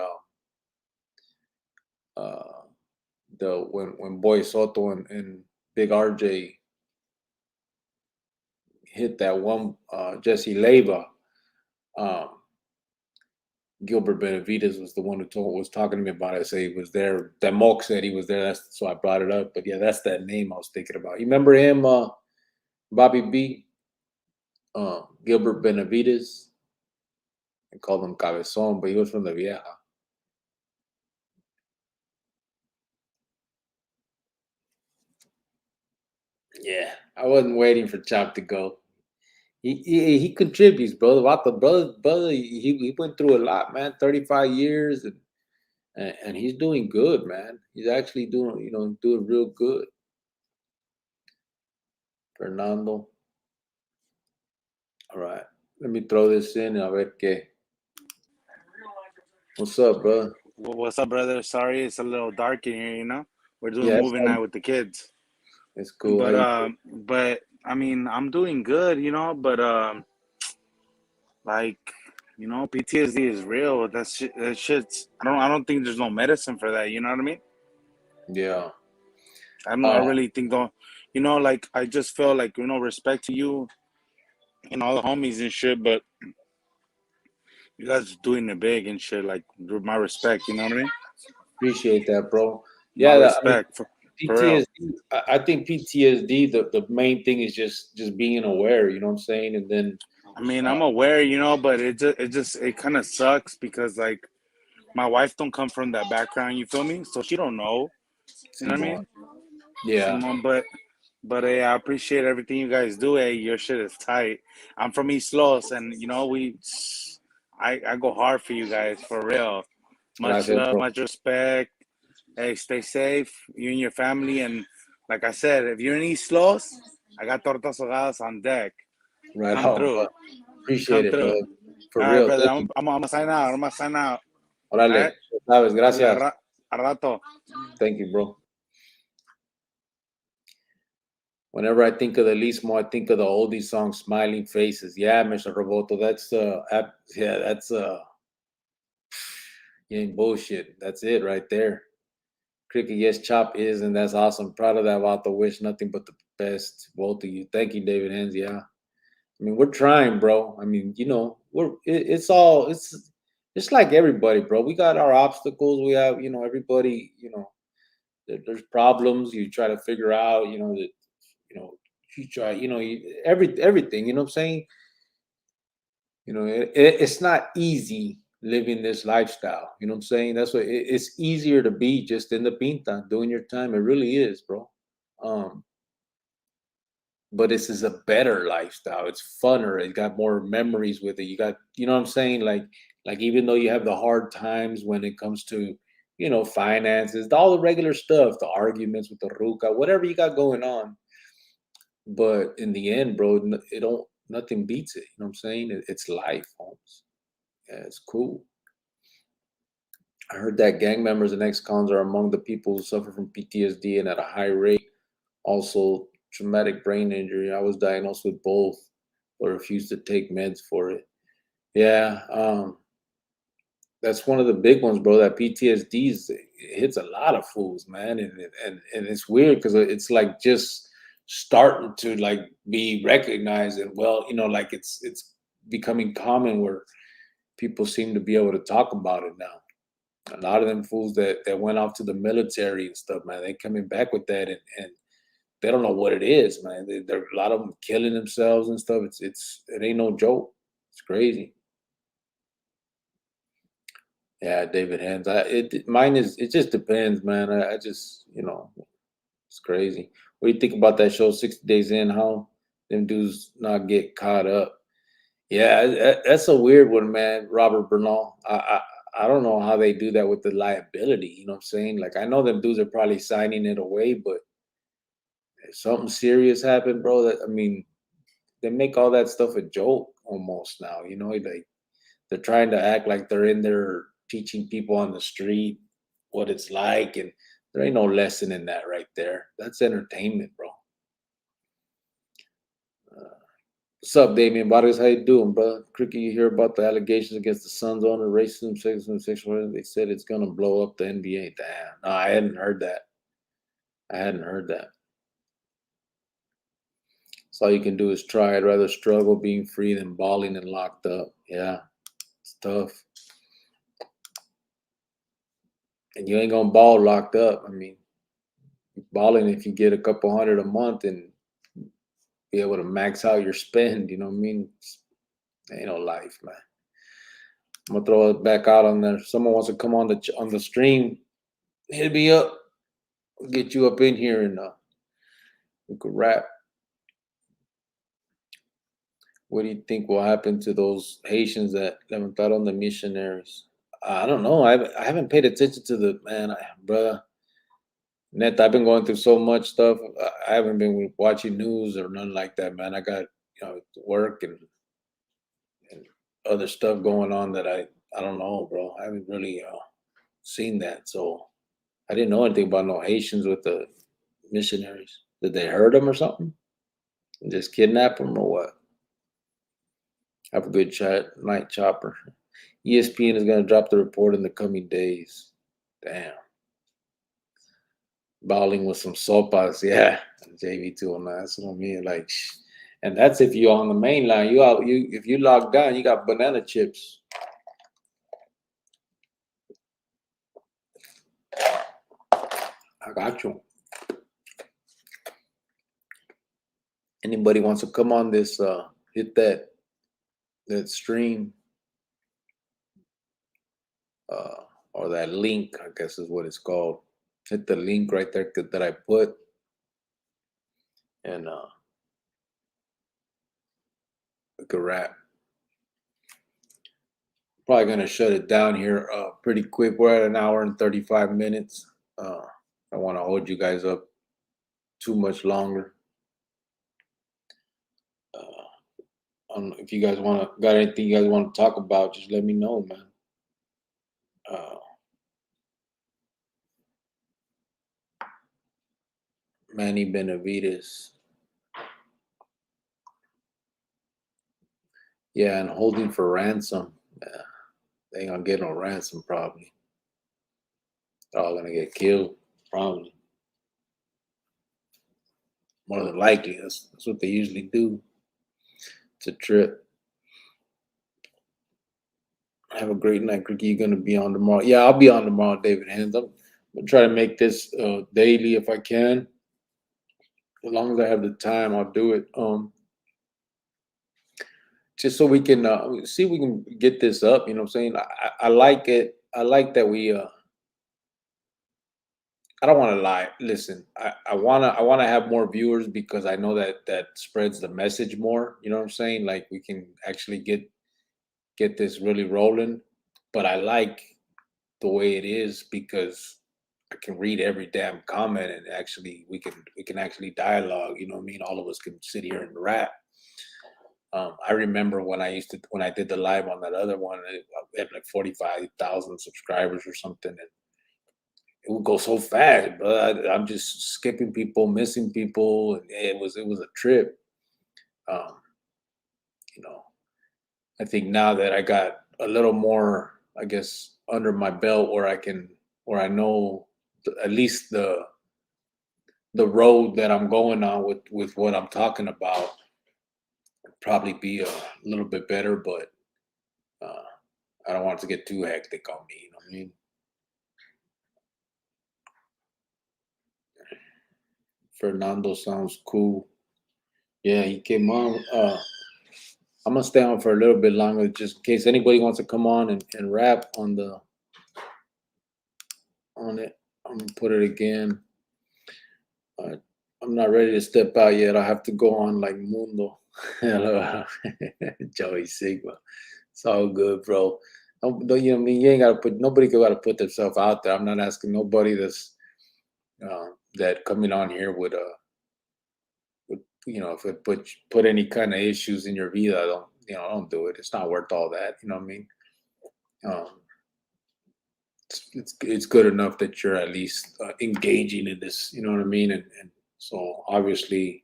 B: when Boy Soto and Big RJ hit that one Jesse Leyva. Gilbert Benavides was the one who was talking to me about it. Say he was there. That Mock said he was there. That's so I brought it up. But yeah, that's that name I was thinking about. You remember him, Bobby B? Gilbert Benavides. I called him Cabezon, but he was from the Vieja. Yeah, I wasn't waiting for Chop to go. He contributes, brother. About the brother, he went through a lot, man. 35 years, and he's doing good, man. He's actually doing real good. Fernando. All right, let me throw this in. A ver qué. What's up, bro?
D: What's up, brother? Sorry, it's a little dark in here. We're doing
B: Yeah,
D: movie night with the kids.
B: it's cool. How
D: But I mean, I'm doing good. But like, PTSD is real. That shit's. I don't think there's no medicine for that. You know what I mean?
B: Yeah.
D: I don't. I really think don't. Like I just feel like respect to you and all the homies and shit. But you guys are doing it big and shit. Like my respect. You know what I mean?
B: Appreciate that, bro.
D: My
B: Yeah, I mean,
D: respect for real.
B: PTSD. I think PTSD. The main thing is just being aware. You know what I'm saying? And then,
D: I mean, I'm aware, but it kind of sucks because like my wife don't come from that background. You feel me? So she don't know. You know what I
B: Simone.
D: mean?
B: Yeah,
D: Simone, but hey, I appreciate everything you guys do. Hey, your shit is tight. I'm from East Los, and I go hard for you guys for real. Much
B: gracias,
D: love,
B: bro.
D: much respect. Hey, stay safe, you and your family, and like I said, if you're in East Los, I got tortas ahogadas on deck.
B: Right
D: Come
B: on, bro.
D: through,
B: Appreciate
D: come
B: it,
D: through.
B: brother. For
D: All right,
B: real.
D: brother.
B: Thank
D: I'm,
B: you.
D: I'm, I'm gonna sign out. I'm gonna sign out. All
B: Órale.
D: right.
B: Sabes,
D: Dale,
B: gracias.
D: a rato.
B: Thank you, bro. Whenever I think of the Lismo, I think of the oldie song "Smiling Faces." Yeah, Mr. Roboto. That's yeah, that's ain't bullshit. That's it right there. Cricket, yes, Chop is, and that's awesome. Proud of that, Vato. Wish nothing but the best, both of you. Thank you, David Hens. Yeah, I mean, we're trying, bro. I mean, it's like everybody, bro. We got our obstacles. We have, everybody, there's problems. You try to figure out, that, you know, you try, everything. You know what I'm saying? It's not easy living this lifestyle. You know what I'm saying? That's what it's easier to be just in the pinta doing your time. It really is, bro. Um, but this is a better lifestyle. It's funner. It got more memories with it. You got, you know what I'm saying? Like even though you have the hard times when it comes to, finances, all the regular stuff, the arguments with the ruka, whatever you got going on. But in the end, bro, it don't nothing beats it. You know what I'm saying? It's life, Holmes. Yeah, it's cool. I heard that gang members and ex-cons are among the people who suffer from PTSD and at a high rate. Also, traumatic brain injury. I was diagnosed with both, but refused to take meds for it. Yeah, that's one of the big ones, bro. That PTSD hits a lot of fools, man, and it's weird because it's like just starting to like be recognized and like it's becoming common where people seem to be able to talk about it now. A lot of them fools that went off to the military and stuff, man, they coming back with that and they don't know what it is, man. There a lot of them killing themselves and stuff. It ain't no joke. It's crazy. Yeah, David Hands. It just depends, man. I just it's crazy. What do you think about that show 60 Days In? How them dudes not get caught up? Yeah, that's a weird one, man. Robert Bernal. I don't know how they do that with the liability. You know what I'm saying? Like I know them dudes are probably signing it away, but if something serious happened, bro, that I mean, they make all that stuff a joke almost now. Like they're trying to act like they're in there teaching people on the street what it's like, and there ain't no lesson in that right there. That's entertainment, bro. What's up, Damian Vargas? How you doing, bro? Cricket, you hear about the allegations against the Suns owner, racism, sexism, sexual? They said it's gonna blow up the NBA. Damn, no, I hadn't heard that. I hadn't heard that. So all you can do is try. I'd rather struggle being free than balling and locked up. Yeah, it's tough. And you ain't gonna ball locked up. I mean, balling if you get a couple hundred a month and be able to max out your spend. You know what I mean? Ain't no life, man. I'm gonna throw it back out on there. If someone wants to come on the stream, hit me up. We'll get you up in here and we could rap. What do you think will happen to those Haitians that levantaron the missionaries? I don't know. I haven't paid attention to the man, brother. Net, I've been going through so much stuff. I haven't been watching news or nothing like that, man. I got work and other stuff going on that I I don't know, bro. I haven't really seen that, so I didn't know anything about no Haitians with the missionaries. Did they hurt them or something? And just kidnap them or what? Have a good night, Chopper. ESPN is going to drop the report in the coming days. Damn. Bowling with some sopas, yeah. JV209. That's what I mean. Like, and that's if you're on the main line. If you log down, you got banana chips. I got you. Anybody wants to come on this, hit that stream, or that link, I guess is what it's called. Hit the link right there that I put, and we could wrap. Probably gonna shut it down here pretty quick. We're at 1 hour and 35 minutes. I don't want to hold you guys up too much longer. If you guys got anything you guys want to talk about, just let me know, man. Manny Benavides. Yeah, and holding for ransom. Yeah, they ain't gonna get no ransom probably. They're all gonna get killed, probably. More than likely, that's what they usually do. It's a trip. Have a great night, Ricky. You're gonna be on tomorrow. Yeah, I'll be on tomorrow, David Hands. I'm gonna try to make this daily if I can. As long as I have the time, I'll do it. Just so we can see if we can get this up. You know what I'm saying? I like it. I like that we I don't want to lie. Listen, I wanna have more viewers because I know that spreads the message more. You know what I'm saying? Like we can actually get this really rolling. But I like the way it is because I can read every damn comment and actually we can actually dialogue. You know what I mean? All of us can sit here and rap. I remember when I did the live on that other one, I had like 45,000 subscribers or something, and it would go so fast, but I'm just skipping people, missing people, and it was a trip. Um, you know, I think now that I got a little more, I guess, under my belt, where I know at least the road that I'm going on with what I'm talking about, probably be a little bit better, but uh, I don't want it to get too hectic on me. You know what I mean? Fernando sounds cool. Yeah, he came on. I'm gonna stay on for a little bit longer, just in case anybody wants to come on and rap on it. I'm gonna put it again. I'm not ready to step out yet. I have to go on like Mundo. Hello, Joey Sigma. It's all good, bro. Don't you know what I mean? You ain't gotta nobody gotta put themselves out there. I'm not asking nobody that coming on here would if it put any kind of issues in your vida, don't do it. It's not worth all that. You know what I mean? Um, it's good enough that you're at least engaging in this. You know what I mean? And so obviously,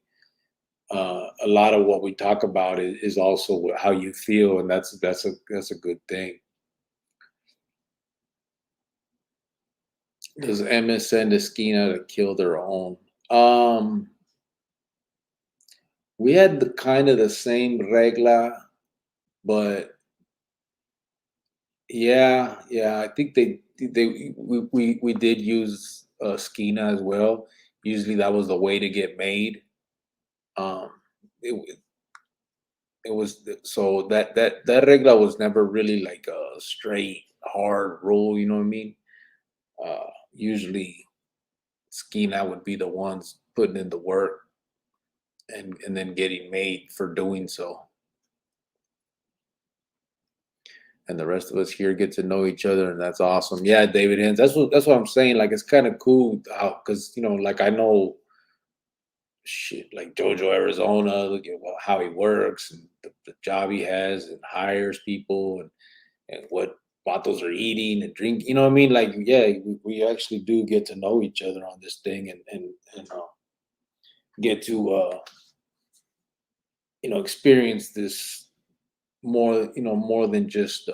B: a lot of what we talk about is also how you feel, and that's a good thing. Does Emmett send Esquina to kill their own? We had the kind of the same regla, but yeah, I think we did use Esquina as well. Usually that was the way to get made. Um, it it was so that regla was never really like a straight hard rule. You know what I mean? Usually, Esquina would be the ones putting in the work and then getting made for doing so. And the rest of us here get to know each other, and that's awesome. Yeah, David Hens. That's what I'm saying. Like it's kind of cool how because like I know shit like Jojo Arizona, look at how he works and the job he has and hires people and what vatos are eating and drinking. You know what I mean? Like, yeah, we actually do get to know each other on this thing, and get to experience this more, more than just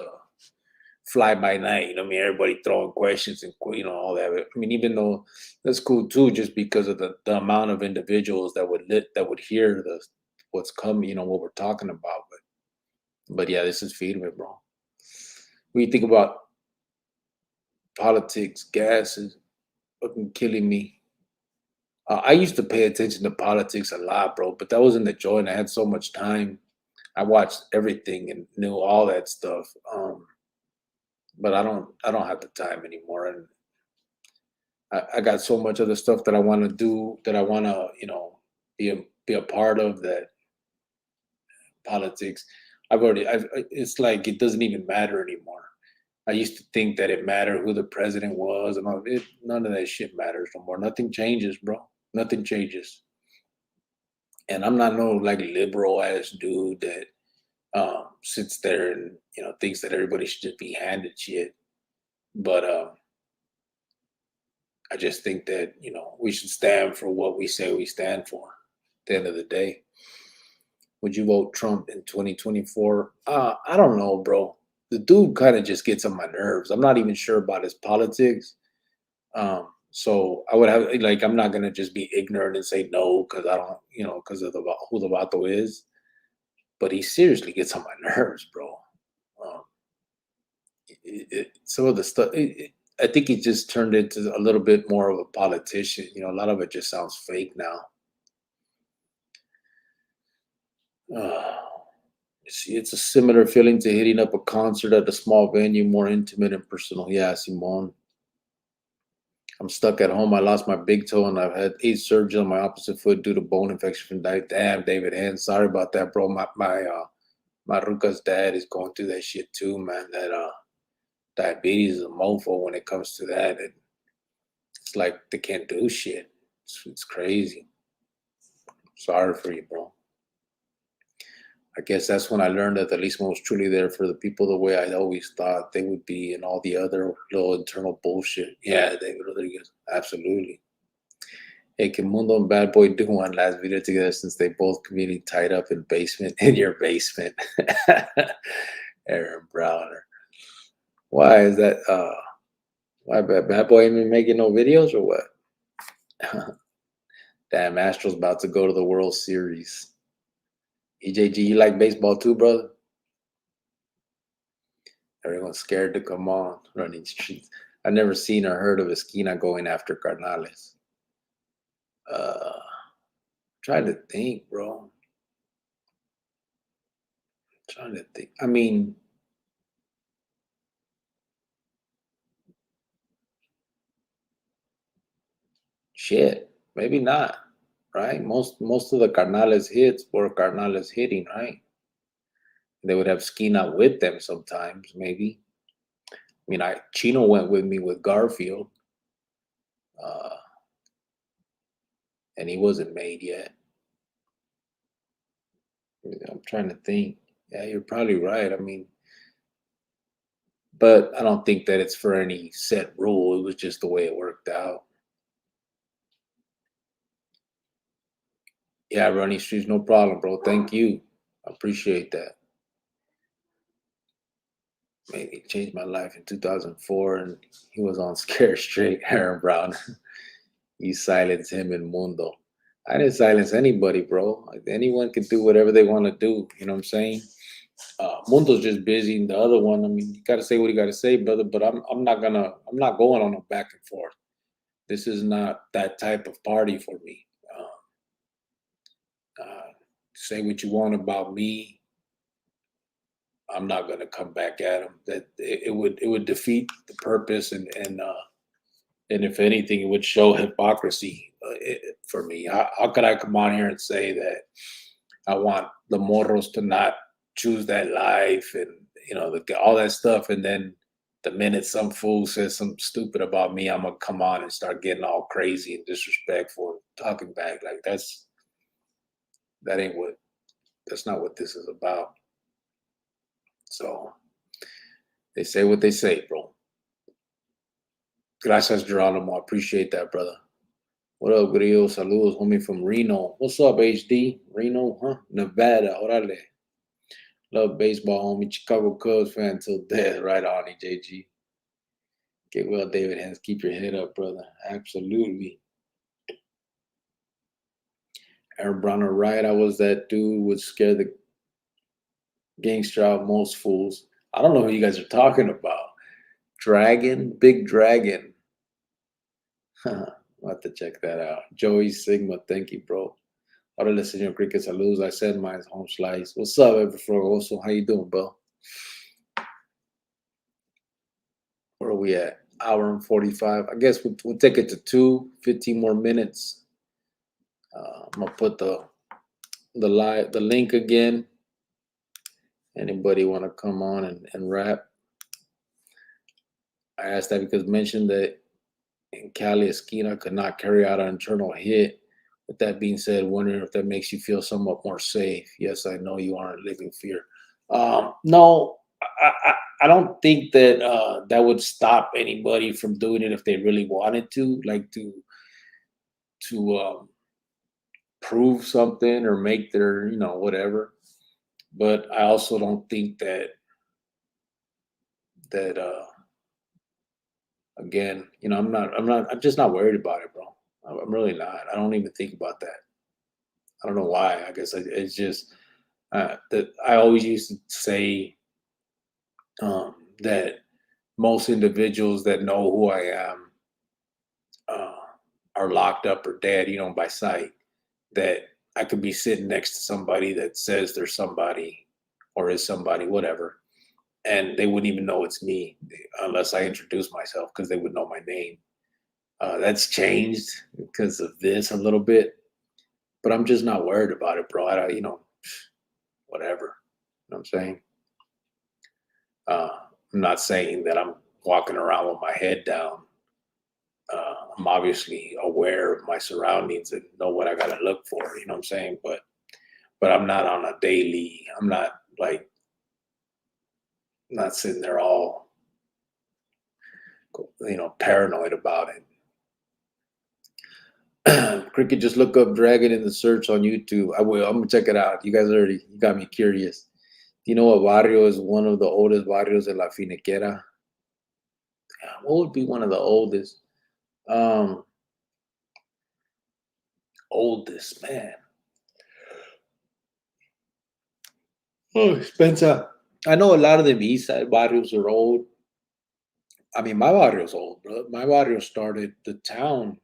B: fly by night. You know what I mean? Everybody throwing questions and all that. I mean, even though that's cool too, just because of the amount of individuals that would hear what's coming, what we're talking about. But yeah, this is feeding me, bro. When you think about politics, gas is fucking killing me. I used to pay attention to politics a lot, bro, but that was in the joint. I had so much time. I watched everything and knew all that stuff. But I don't have the time anymore, and I got so much other stuff that I want to do, that I want to, be a part of. That politics, it's like it doesn't even matter anymore. I used to think that it mattered who the president was, and all it. None of that shit matters no more. Nothing changes, bro. Nothing changes. And I'm not no like liberal ass dude that sits there and thinks that everybody should just be handed shit. But I just think that we should stand for what we say we stand for. At the end of the day, would you vote Trump in 2024? I don't know, bro. The dude kind of just gets on my nerves. I'm not even sure about his politics. So I would have like, I'm not gonna just be ignorant and say no because I don't, because of who the vato is. But he seriously gets on my nerves, bro. Um, some of the stuff. I think he just turned into a little bit more of a politician. A lot of it just sounds fake now. It's a similar feeling to hitting up a concert at a small venue, more intimate and personal. Yeah, Simone. I'm stuck at home. I lost my big toe and I've had 8 surgeries on my opposite foot due to bone infection from damn David Hand. Sorry about that, bro. My Ruka's dad is going through that shit too, man. That diabetes is a mofo when it comes to that. It's like they can't do shit. It's crazy. Sorry for you, bro. I guess that's when I learned that the Lismo was truly there for the people the way I always thought they would be, and all the other little internal bullshit. Yeah, David Rodriguez. Absolutely. Hey, can Mundo and Bad Boy do one last video together since they both community tied up in your basement? Aaron Browner. Why is that? Why Bad Boy ain't been making no videos or what? Damn, Astros about to go to the World Series. EJG, you like baseball too, brother? Everyone's scared to come on running streets. I've never seen or heard of Esquina going after Carnales. Trying to think, bro. Trying to think. I mean, shit, maybe not, right? Most of the Carnales hits were Carnales hitting, right? They would have Esquina with them sometimes, maybe. I mean, Chino went with me with Garfield, and he wasn't made yet. I'm trying to think. Yeah, you're probably right. I mean, but I don't think that it's for any set rule. It was just the way it worked out. Yeah, running streets, no problem, bro. Thank you. I appreciate that. Maybe changed my life in 2004, and he was on Scare Straight. Aaron Brown. You silenced him in Mundo. I didn't silence anybody, bro. Like, anyone can do whatever they want to do. You know what I'm saying? Mundo's just busy, and the other one, I mean, you gotta say what you gotta say, brother. But I'm not going on a back and forth. This is not that type of party for me. Say what you want about me. I'm not gonna come back at him. That it would defeat the purpose, and if anything, it would show hypocrisy for me. How could I come on here and say that I want the morros to not choose that life, and all that stuff, and then the minute some fool says something stupid about me, I'm gonna come on and start getting all crazy and disrespectful, talking back. Like that's not what this is about. So They say what they say, bro. Gracias, Geronimo. I appreciate that, brother. What up, Grillo? Saludos, homie from Reno. What's up, HD? Reno, huh? Nevada. Orale. Love baseball, homie. Chicago Cubs fan till death. Right on, JG. Get well, David Hens. Keep your head up, brother. Absolutely. Aaron Browner, right? I was that dude would scare the gangster out most fools. I don't know who you guys are talking about. Dragon? Big Dragon. I'll have to check that out. Joey Sigma, thank you, bro. Órale, señor Cricket, saludos. I said my home slice. What's up, Everflow? How you doing, bro? Where are we at? Hour and 45. I guess we'll take it to 15 more minutes. I'm gonna put the link again. Anybody want to come on and rap? I asked that because mentioned that in Cali Esquina could not carry out an internal hit. With that being said, wondering if that makes you feel somewhat more safe. Yes, I know you aren't living fear. No, I don't think that that would stop anybody from doing it if they really wanted to, like to prove something or make their, whatever. But I also don't think that again, I'm just not worried about it, bro. I'm really not. I don't even think about that. I don't know why. I guess it's just that I always used to say that most individuals that know who I am are locked up or dead, by sight. That I could be sitting next to somebody that says they're somebody or is somebody, whatever, and they wouldn't even know it's me unless I introduce myself because they would know my name. That's changed because of this a little bit, but I'm just not worried about it, bro. Whatever. You know what I'm saying? I'm not saying that I'm walking around with my head down. I'm obviously aware of my surroundings and know what I got to look for. You know what I'm saying? But I'm not on a daily. I'm not not sitting there all paranoid about it. Cricket, just look up Dragon in the search on YouTube. I will. I'm gonna check it out. You guys you got me curious. Do you know what barrio is one of the oldest barrios in La Finiquera? What would be one of the oldest? Oldest, man. Oh, Spencer. I know a lot of them east side barrios are old. I mean, my barrio's old, bro. My barrio started, the town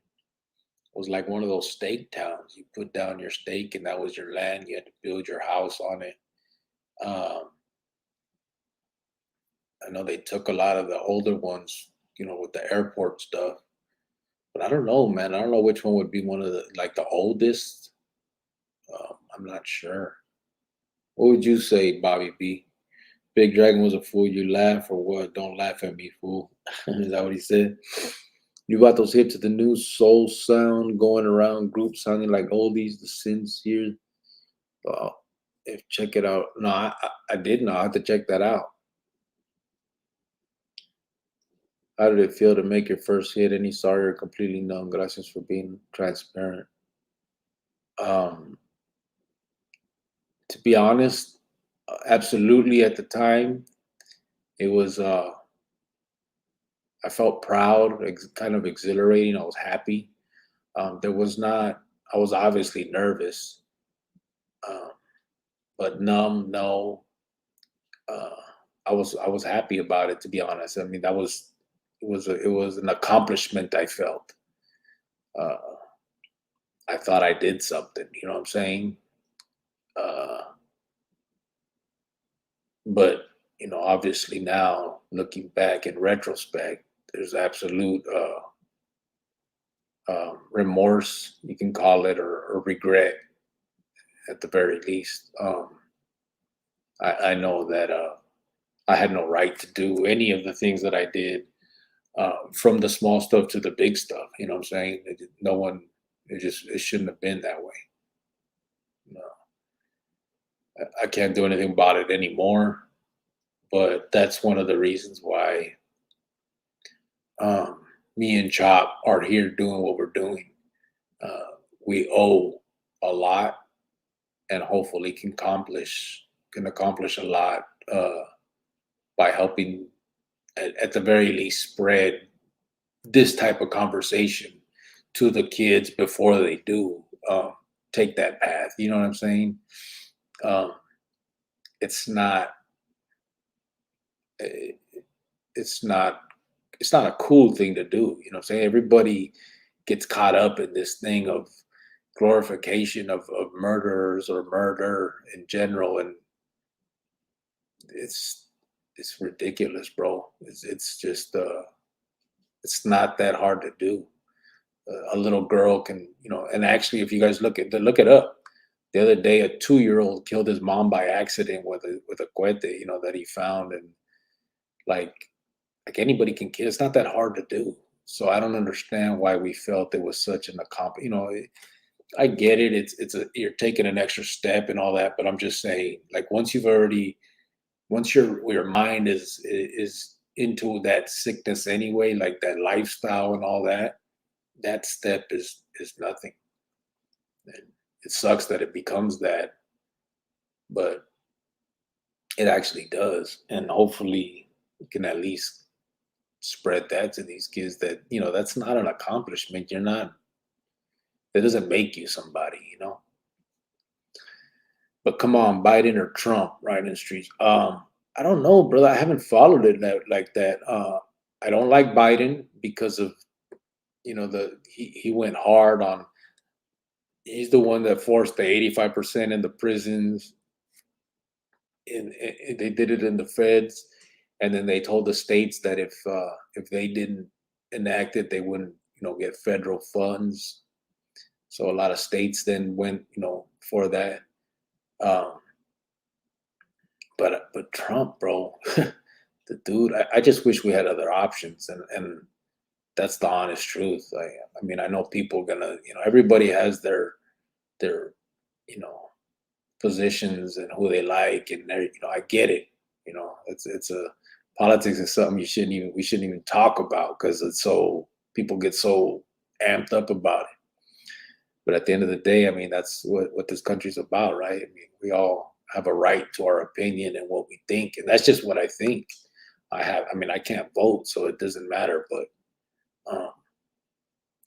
B: was like one of those stake towns. You put down your stake and that was your land. You had to build your house on it. I know they took a lot of the older ones, with the airport stuff. But I don't know, man. I don't know which one would be one of the oldest. I'm not sure. What would you say, Bobby B? Big Dragon was a fool. You laugh or what? Don't laugh at me, fool. Is that what he said? You got those hits of the new soul sound going around groups sounding like oldies, the sincere. Check it out. No, I didn't. I have to check that out. How did it feel to make your first hit? Any sorry or completely numb? Gracias for being transparent. To be honest, absolutely at the time, it was, I felt proud, kind of exhilarating. I was happy. I was obviously nervous, but numb, no. I was happy about it, to be honest. I mean, it was an accomplishment I felt. I thought I did something, you know what I'm saying? But obviously now looking back in retrospect, there's absolute remorse, you can call it, or regret at the very least. I know that I had no right to do any of the things that I did, from the small stuff to the big stuff. You know what I'm saying? It shouldn't have been that way. No, I can't do anything about it anymore. but that's one of the reasons why me and Chop are here doing what we're doing. We owe a lot, and hopefully can accomplish a lot by helping, at the very least, spread this type of conversation to the kids before they do take that path. You know what I'm saying? It's not. It's not. It's not a cool thing to do. You know what I'm saying? Everybody gets caught up in this thing of glorification of murderers or murder in general, and it's ridiculous, bro. It's just it's not that hard to do. A little girl can, and actually, if you guys look it up. The other day, a 2-year-old killed his mom by accident with a cohete, that he found, and like anybody can kill. It's not that hard to do. So I don't understand why we felt it was such an accomplishment. I get it. You're taking an extra step and all that, but I'm just saying, like, once your mind is into that sickness anyway, like that lifestyle and all that, that step is nothing. And it sucks that it becomes that, but it actually does. And hopefully we can at least spread that to these kids that, that's not an accomplishment. That doesn't make you somebody, But come on, Biden or Trump, right in the streets. I don't know, brother. I haven't followed it like that. I don't like Biden because of, he went hard on. He's the one that forced the 85% in the prisons. And they did it in the feds, and then they told the states that if they didn't enact it, they wouldn't, get federal funds. So a lot of states then went, for that. But Trump, bro, the dude, I just wish we had other options, and that's the honest truth. I mean, I know people gonna, everybody has their positions and who they like, and I get it. It's a politics is something we shouldn't even talk about, because people get so amped up about it. But at the end of the day, I mean, that's what this country's about, right? I mean, we all have a right to our opinion and what we think, and that's just what I think. I can't vote, so it doesn't matter, but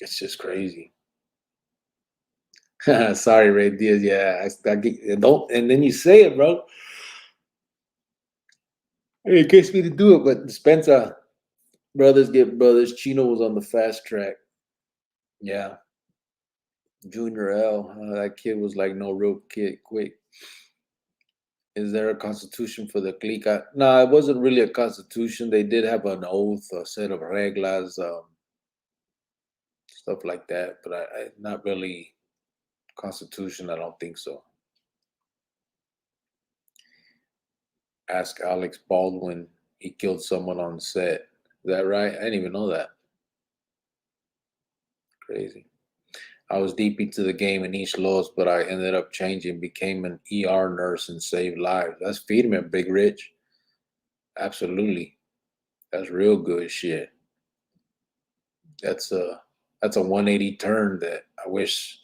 B: it's just crazy. Sorry, Ray Diaz. Yeah, I get, don't, and then you say it, bro. It gets me to do it, but Spencer, brothers get brothers. Chino was on the fast track. Yeah. Junior L. That kid was like no real kid. Quick. Is there a constitution for the clica? No, it wasn't really a constitution. They did have an oath, a set of reglas, stuff like that. But I not really constitution. I don't think so. Ask Alex Baldwin. He killed someone on set. Is that right? I didn't even know that. Crazy. I was deep into the game in East Los, but I ended up changing, became an ER nurse, and saved lives. That's feeding me, Big Rich. Absolutely. That's real good shit. That's a 180 turn that I wish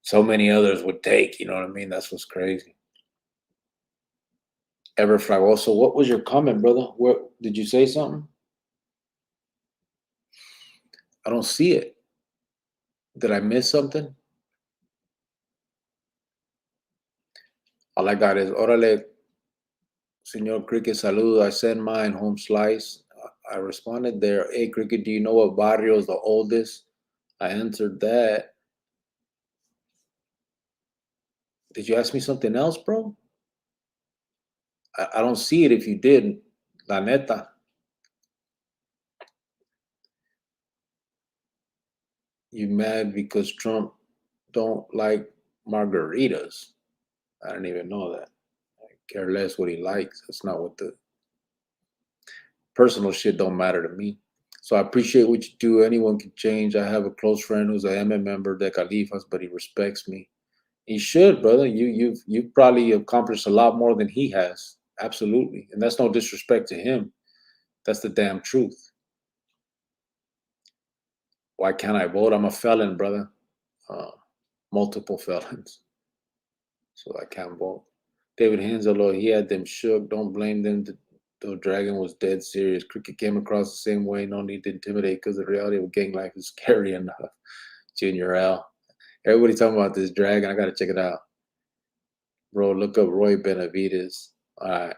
B: so many others would take. You know what I mean? That's what's crazy. Everfly. Also, what was your comment, brother? What did you say something? I don't see it. Did I miss something? All I got is, órale, Señor Cricket, saludo. I sent mine, home slice. I responded there. Hey, Cricket, do you know what barrio is the oldest? I answered that. Did you ask me something else, bro? I don't see it if you did. La neta. You mad because Trump don't like margaritas? I didn't even know that. I care less what he likes. That's not what the personal shit don't matter to me. So I appreciate what you do. Anyone can change. I have a close friend who's a Emmett member, de Califas, but he respects me. He should, brother. You've probably accomplished a lot more than he has. Absolutely. And that's no disrespect to him. That's the damn truth. Why can't I vote? I'm a felon, brother. Multiple felons. So I can't vote. David Henselo, he had them shook. Don't blame them. The dragon was dead serious. Cricket came across the same way. No need to intimidate because the reality of gang life is scary enough. Junior L. Everybody talking about this dragon. I got to check it out. Bro, look up Roy Benavides. All right.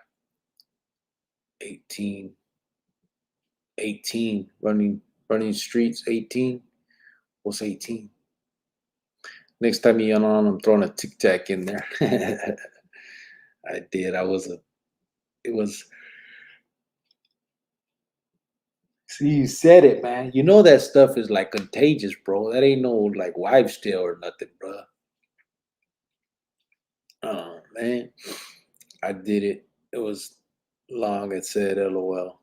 B: 18. Running streets, 18. What's 18? Next time you're on, I'm throwing a tic tac in there. I did. See, you said it, man. You know that stuff is like contagious, bro. That ain't no like wives' tale or nothing, bro. Oh, man. I did it. It was long, it said LOL.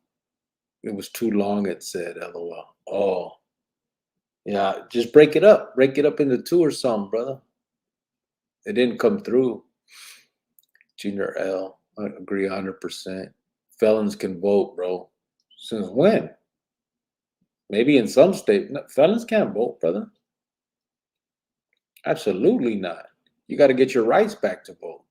B: It was too long, it said LOL. Oh. Yeah, just break it up. Break it up into two or something, brother. It didn't come through. Junior L. I agree 100%. Felons can vote, bro. Since when? Maybe in some states. No, felons can't vote, brother. Absolutely not. You got to get your rights back to vote.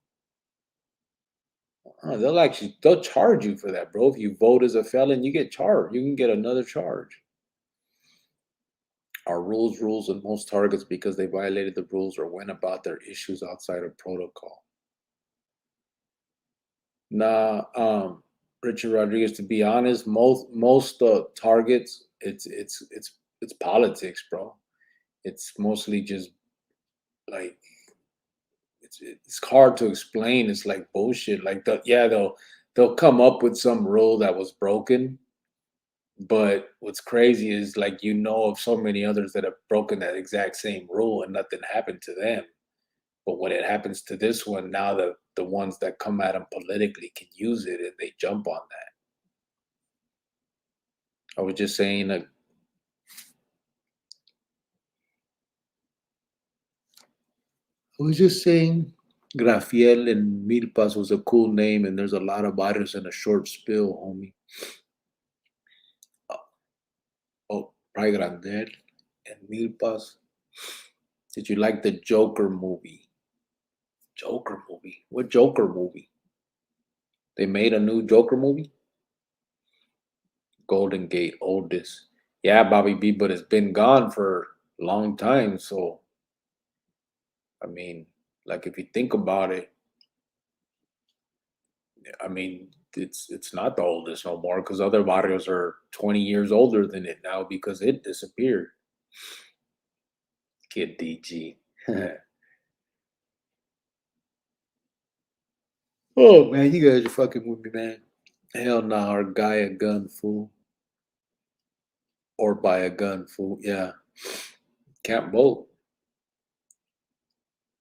B: They'll charge you for that, bro. If you vote as a felon, you get charged. You can get another charge. Our rules, and most targets because they violated the rules or went about their issues outside of protocol. Nah, Richard Rodriguez, to be honest, most targets, it's politics, bro. It's mostly just like it's hard to explain. It's like bullshit. Like they'll come up with some rule that was broken, but what's crazy is like of so many others that have broken that exact same rule and nothing happened to them. But when it happens to this one, now the ones that come at them politically can use it and they jump on that. I was just saying Grafiel and Milpas was a cool name, and there's a lot of barrios in a short spill, homie. Oh, Ray Grandel and Milpas. Did you like the Joker movie? Joker movie? What Joker movie? They made a new Joker movie? Golden Gate, oldest. Yeah, Bobby B, but it's been gone for a long time. So, I mean, like if you think about it, I mean, it's not the oldest no more because other barrios are 20 years older than it now because it disappeared. Kid DG. Oh man, you guys are fucking with me, man. Hell nah, or guy a gun, fool. Or buy a gun, fool. Yeah. Can't vote.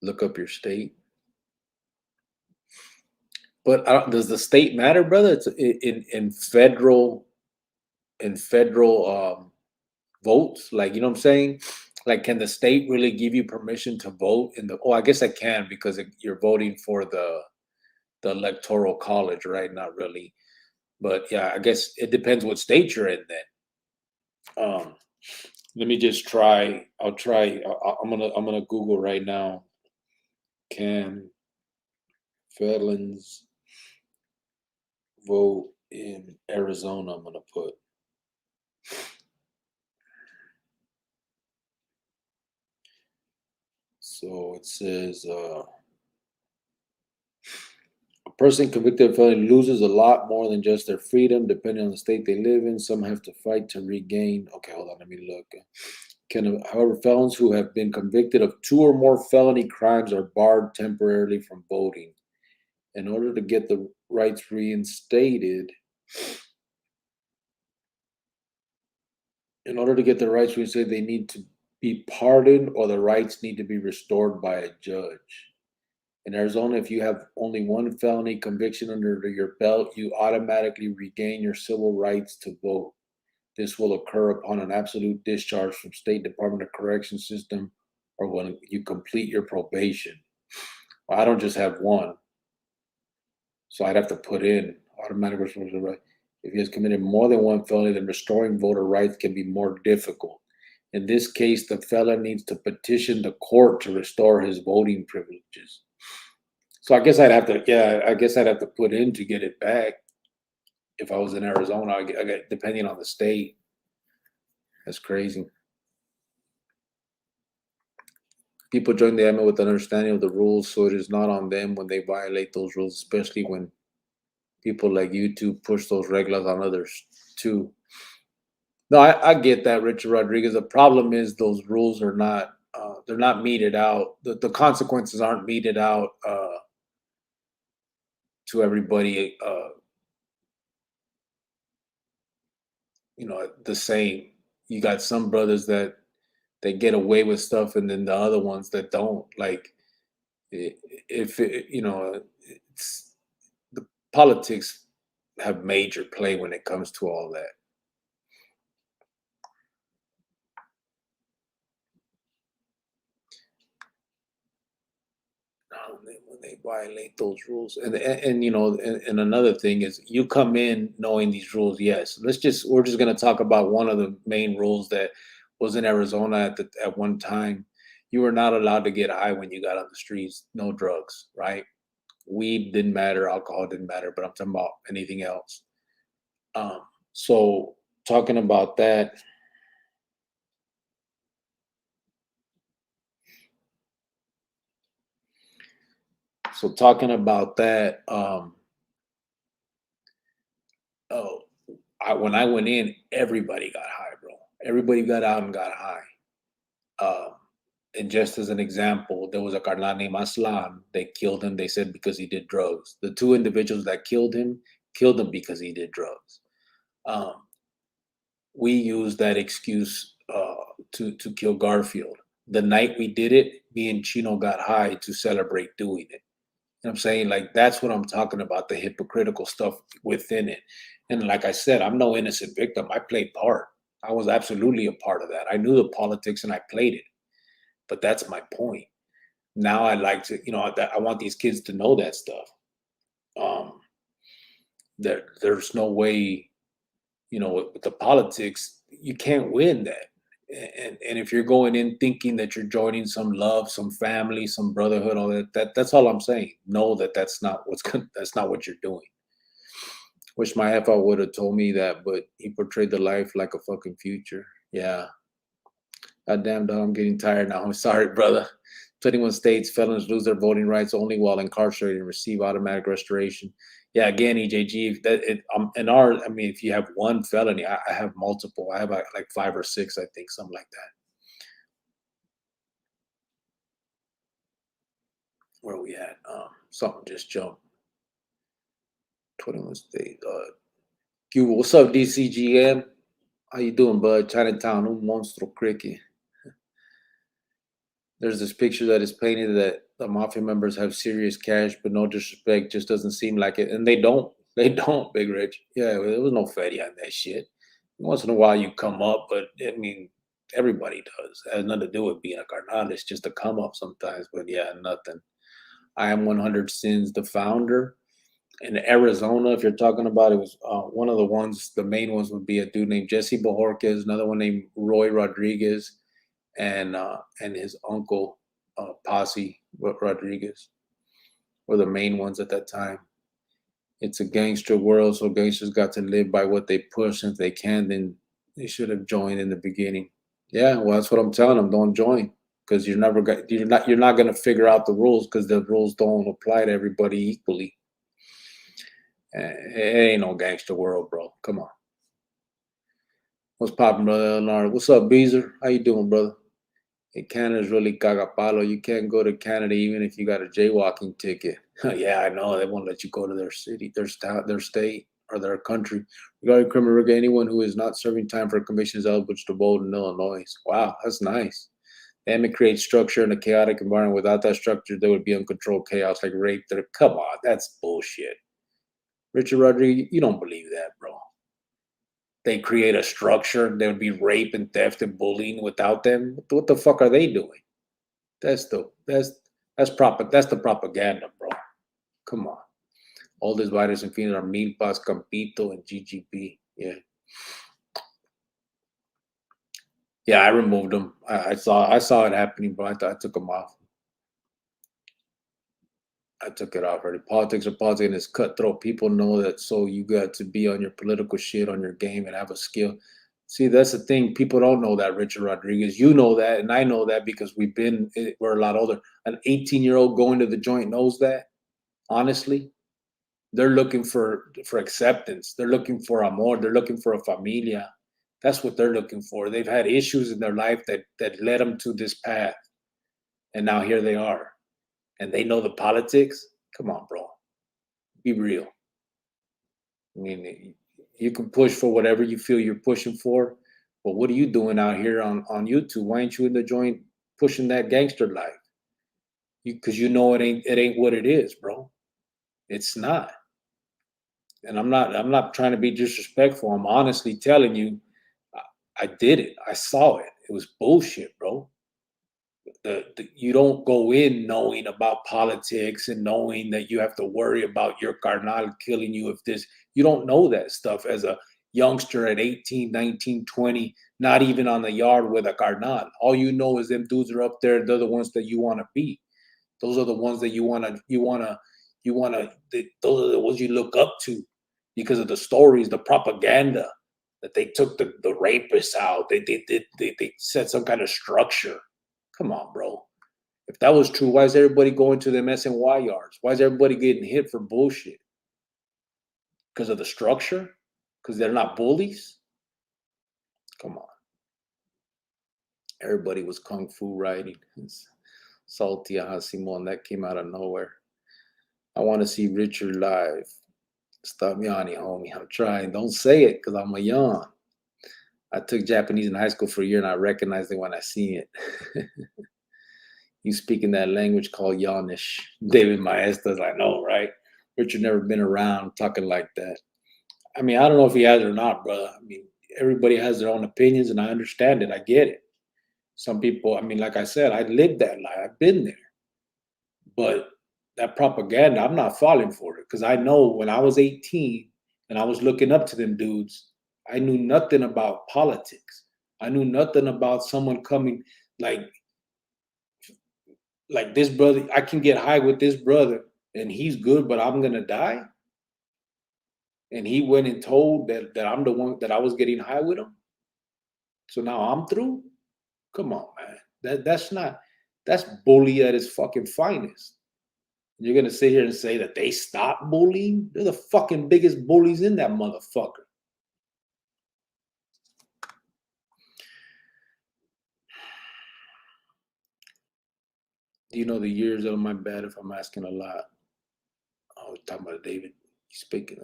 B: Look up your state. But does the state matter, brother? It's in federal votes. Like, you know what I'm saying? Like, can the state really give you permission to vote in the? Oh, I guess I can because you're voting for the electoral college, right? Not really, but yeah, I guess it depends what state you're in. Then, let me just try. I'll try. I'm gonna Google right now. Can felons vote in Arizona? I'm gonna put. So it says a person convicted of felony loses a lot more than just their freedom, depending on the state they live in. Some have to fight to regain. Okay, hold on, let me look. However, felons who have been convicted of 2 or more felony crimes are barred temporarily from voting. In order to get the rights reinstated, they need to be pardoned or the rights need to be restored by a judge. In Arizona, if you have only 1 felony conviction under your belt, you automatically regain your civil rights to vote. This will occur upon an absolute discharge from State Department of Corrections system or when you complete your probation. Well, I don't just have 1. So I'd have to put in automatic restoration of right. If he has committed more than one felony, then restoring voter rights can be more difficult. In this case, the felon needs to petition the court to restore his voting privileges. So I guess I'd have to, I guess I'd have to put in to get it back. If I was in Arizona, I get depending on the state. That's crazy. People join the Emmett with an understanding of the rules, so it is not on them when they violate those rules, especially when people like you two push those regulars on others too. No, I get that, Richard Rodriguez. The problem is those rules are not they're not meted out. The consequences aren't meted out to everybody the same. You got some brothers that they get away with stuff, and then the other ones that don't. Like if it's the politics have major play when it comes to all that. When they violate those rules, and another thing is you come in knowing these rules. Yes, we're just going to talk about one of the main rules that was in Arizona at one time. You were not allowed to get high when you got on the streets. No drugs, right? Weed didn't matter, alcohol didn't matter, but I'm talking about anything else. So talking about that. So talking about that, when I went in, everybody got high, bro. Everybody got out and got high. And just as an example, there was a carnal named Aslan. They killed him, they said, because he did drugs. The two individuals that killed him because he did drugs. We used that excuse to kill Garfield. The night we did it, me and Chino got high to celebrate doing it. You know what I'm saying? Like, that's what I'm talking about, the hypocritical stuff within it. And like I said, I'm no innocent victim. I played part. I was absolutely a part of that. I knew the politics and I played it. But that's my point. Now I like to, I want these kids to know that stuff. There's no way, with the politics, you can't win that. And if you're going in thinking that you're joining some love, some family, some brotherhood, all that's all I'm saying. Know that that's not what you're doing. Wish my FI would have told me that, but he portrayed the life like a fucking future. Yeah. God damn, dog, I'm getting tired now. I'm sorry, brother. 21 states, felons lose their voting rights only while incarcerated and receive automatic restoration. Yeah, again, EJG, if you have one felony, I have multiple. I have like 5 or 6, I think, something like that. Where are we at? Something just jumped. 21 states. What's up, DCGM? How you doing, bud? Chinatown, un monstruo cricket. There's this picture that is painted that the mafia members have serious cash, but no disrespect, just doesn't seem like it. And they don't, Big Rich. Yeah, there was no fatty on that shit. Once in a while you come up, but I mean, everybody does. It has nothing to do with being a carnal. It's just a come up sometimes, but yeah, nothing. I am 100 Sins, the founder. In Arizona, if you're talking about it, was one of the ones, the main ones would be a dude named Jesse Bojorquez, another one named Roy Rodriguez, and his uncle Posse Rodriguez were the main ones at that time. It's a gangster world, so gangsters got to live by what they push. If they can, then they should have joined in the beginning. Yeah, well, that's what I'm telling them. Don't join, because you're not going to figure out the rules, because the rules don't apply to everybody equally. It ain't no gangster world, bro. Come on. What's poppin', brother Leonardo? What's up, Beezer? How you doing, brother? Hey, Canada's really cagapalo. You can't go to Canada even if you got a jaywalking ticket. Yeah, I know. They won't let you go to their city, their state, or their country. Regarding criminal record, anyone who is not serving time for a conviction is eligible to vote in Illinois. Wow, that's nice. They may create structure in a chaotic environment. Without that structure, there would be uncontrolled chaos like rape. Come on, that's bullshit. Richard Rodriguez, you don't believe that, bro. They create a structure, there would be rape and theft and bullying without them. What the fuck are they doing? That's the propaganda, bro. Come on. Oldest writers in Phoenix are Milpas, Campito, and GGP. Yeah. Yeah, I removed them. I saw it happening, but I took them off. I took it off already. Politics are politics, and it's cutthroat. People know that, so you got to be on your political shit, on your game, and have a skill. See, that's the thing. People don't know that, Richard Rodriguez. You know that, and I know that because we're a lot older. An 18-year-old going to the joint knows that. Honestly, they're looking for acceptance. They're looking for amor. They're looking for a familia. That's what they're looking for. They've had issues in their life that led them to this path, and now here they are. And they know the politics. Come on, bro. Be real. I mean, you can push for whatever you feel you're pushing for, but what are you doing out here on YouTube? Why ain't you in the joint pushing that gangster life? Because you know it ain't what it is, bro. It's not. And I'm not trying to be disrespectful. I'm honestly telling you, I did it. I saw it. It was bullshit, bro. You don't go in knowing about politics and knowing that you have to worry about your carnal killing you if this. You don't know that stuff as a youngster at 18, 19, 20, not even on the yard with a carnal. All you know is them dudes are up there. They're the ones that you want to be. Those are the ones that you want to, those are the ones you look up to because of the stories, the propaganda that they took the rapists out. They set some kind of structure. Come on, bro. If that was true, why is everybody going to them SNY yards? Why is everybody getting hit for bullshit? Because of the structure? Because they're not bullies? Come on. Everybody was kung fu riding. Salty Simon, that came out of nowhere. I want to see Richard live. Stop yawning, homie. I'm trying. Don't say it because I'm a yawn. I took Japanese in high school for a year and I recognized it when I see it. You speaking that language called Yawnish. David Maestas, I know, right? Richard never been around talking like that. I mean, I don't know if he has or not, brother. I mean, everybody has their own opinions, and I understand it. I get it. Some people, I mean, like I said, I lived that life. I've been there. But that propaganda, I'm not falling for it because I know when I was 18 and I was looking up to them dudes, I knew nothing about politics. I knew nothing about someone coming like this brother. I can get high with this brother and he's good, but I'm going to die. And he went and told that I'm the one that I was getting high with him. So now I'm through. Come on, man. That's bully at its fucking finest. You're going to sit here and say that they stopped bullying? They're the fucking biggest bullies in that motherfucker. Do you know the years of my bad if I'm asking a lot? Oh, talking about David. He's speaking.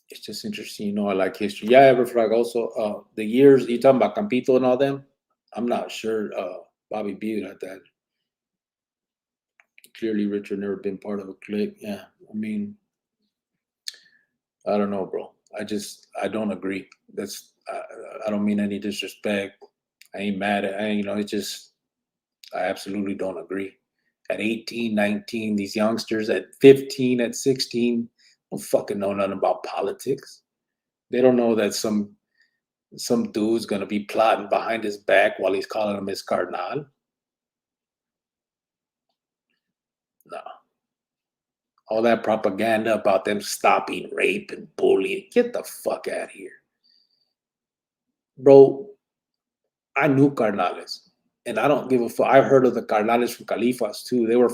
B: It's just interesting. You know, I like history. Yeah, Everfrag also. The years, you talking about Campito and all them? I'm not sure. Bobby B got that. Clearly, Richard never been part of a clique. Yeah, I mean, I don't know, bro. I don't agree. I don't mean any disrespect. I ain't mad at, it's just, I absolutely don't agree. At 18, 19, these youngsters at 15, at 16, don't fucking know nothing about politics. They don't know that some dude's gonna be plotting behind his back while he's calling him his carnal. No. All that propaganda about them stopping rape and bullying. Get the fuck out of here. Bro, I knew carnales. And I don't give a fuck. I've heard of the carnales from Califas too. They were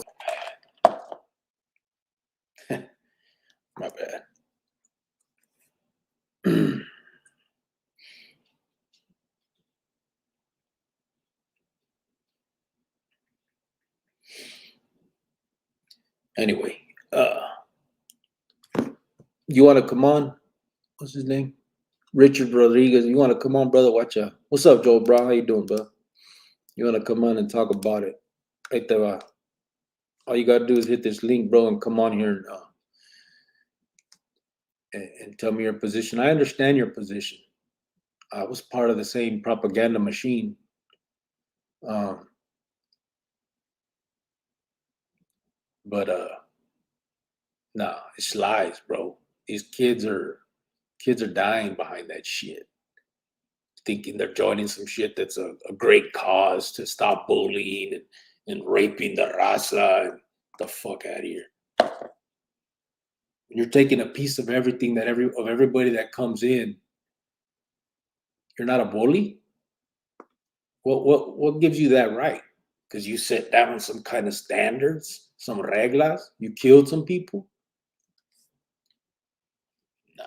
B: my bad. Anyway, you want to come on? What's his name? Richard Rodriguez. You want to come on, brother? Watch out. What's up, Joel Brown? How you doing, bro? You want to come on and talk about it? Right there. All you got to do is hit this link, bro, and come on here and tell me your position. I understand your position. I was part of the same propaganda machine. But No, it's lies, bro. These kids are dying behind that shit, thinking they're joining some shit that's a great cause to stop bullying and raping the raza. And the fuck out of here. When you're taking a piece of everything that everybody that comes in, you're not a bully. What gives you that right? Because you set down some kind of standards, some reglas. You killed some people. No,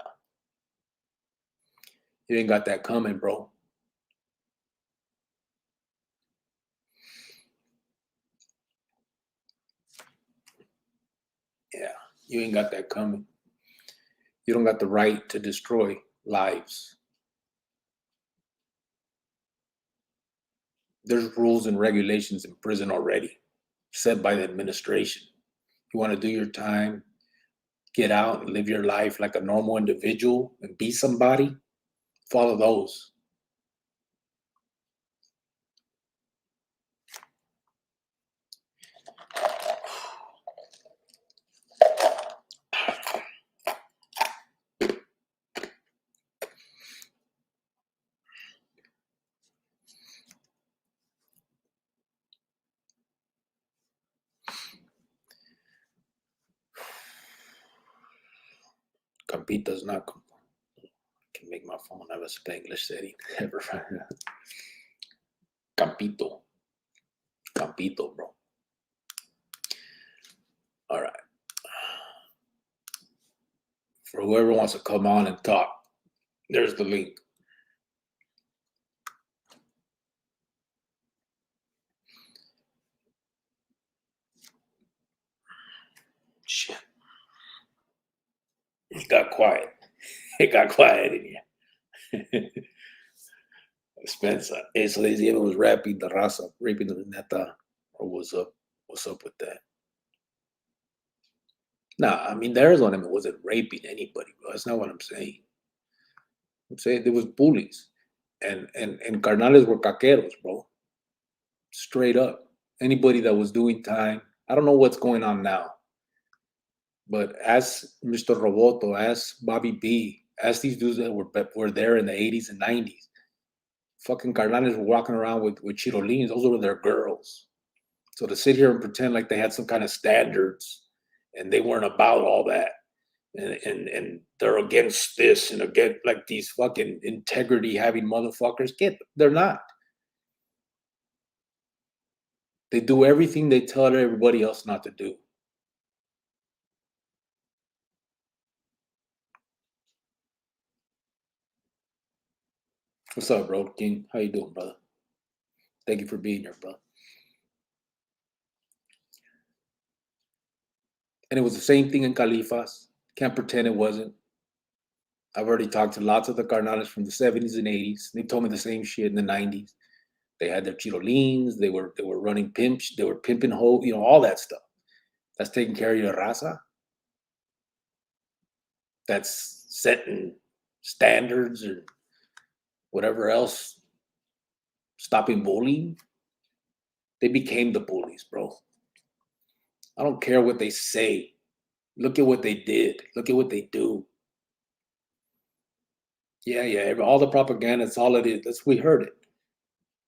B: you ain't got that coming, bro. Yeah, you ain't got that coming. You don't got the right to destroy lives. There's rules and regulations in prison already, set by the administration. You want to do your time, get out and live your life like a normal individual and be somebody, follow those. Campito's not. I can make my phone have a Spanglish setting. Campito. Campito, bro. All right. For whoever wants to come on and talk, there's the link. Shit. It got quiet. It got quiet in here. Spencer. So they even was raping the raza, raping the neta, or what's up? What's up with that? Nah, I mean, the Arizona wasn't raping anybody, bro. That's not what I'm saying. I'm saying there was bullies, and carnales were caqueros, bro. Straight up. Anybody that was doing time. I don't know what's going on now, but ask Mr. Roboto, ask Bobby B, ask these dudes that were there in the 80s and 90s. Fucking carnales were walking around with chirolines. Those were their girls. So to sit here and pretend like they had some kind of standards and they weren't about all that, and they're against this and against like these fucking integrity having motherfuckers, they're not. They do everything they tell everybody else not to do. What's up, bro? King, how you doing, brother? Thank you for being here, bro. And it was the same thing in Califas. Can't pretend it wasn't. I've already talked to lots of the carnales from the 70s and 80s. They told me the same shit in the 90s. They had their chirolines. They were running pimps. They were pimping all that stuff. That's taking care of your raza. That's setting standards or whatever else. Stopping bullying. They became the bullies, bro. I don't care what they say. Look at what they did. Look at what they do. Yeah. All the propaganda, that's all it is. We heard it.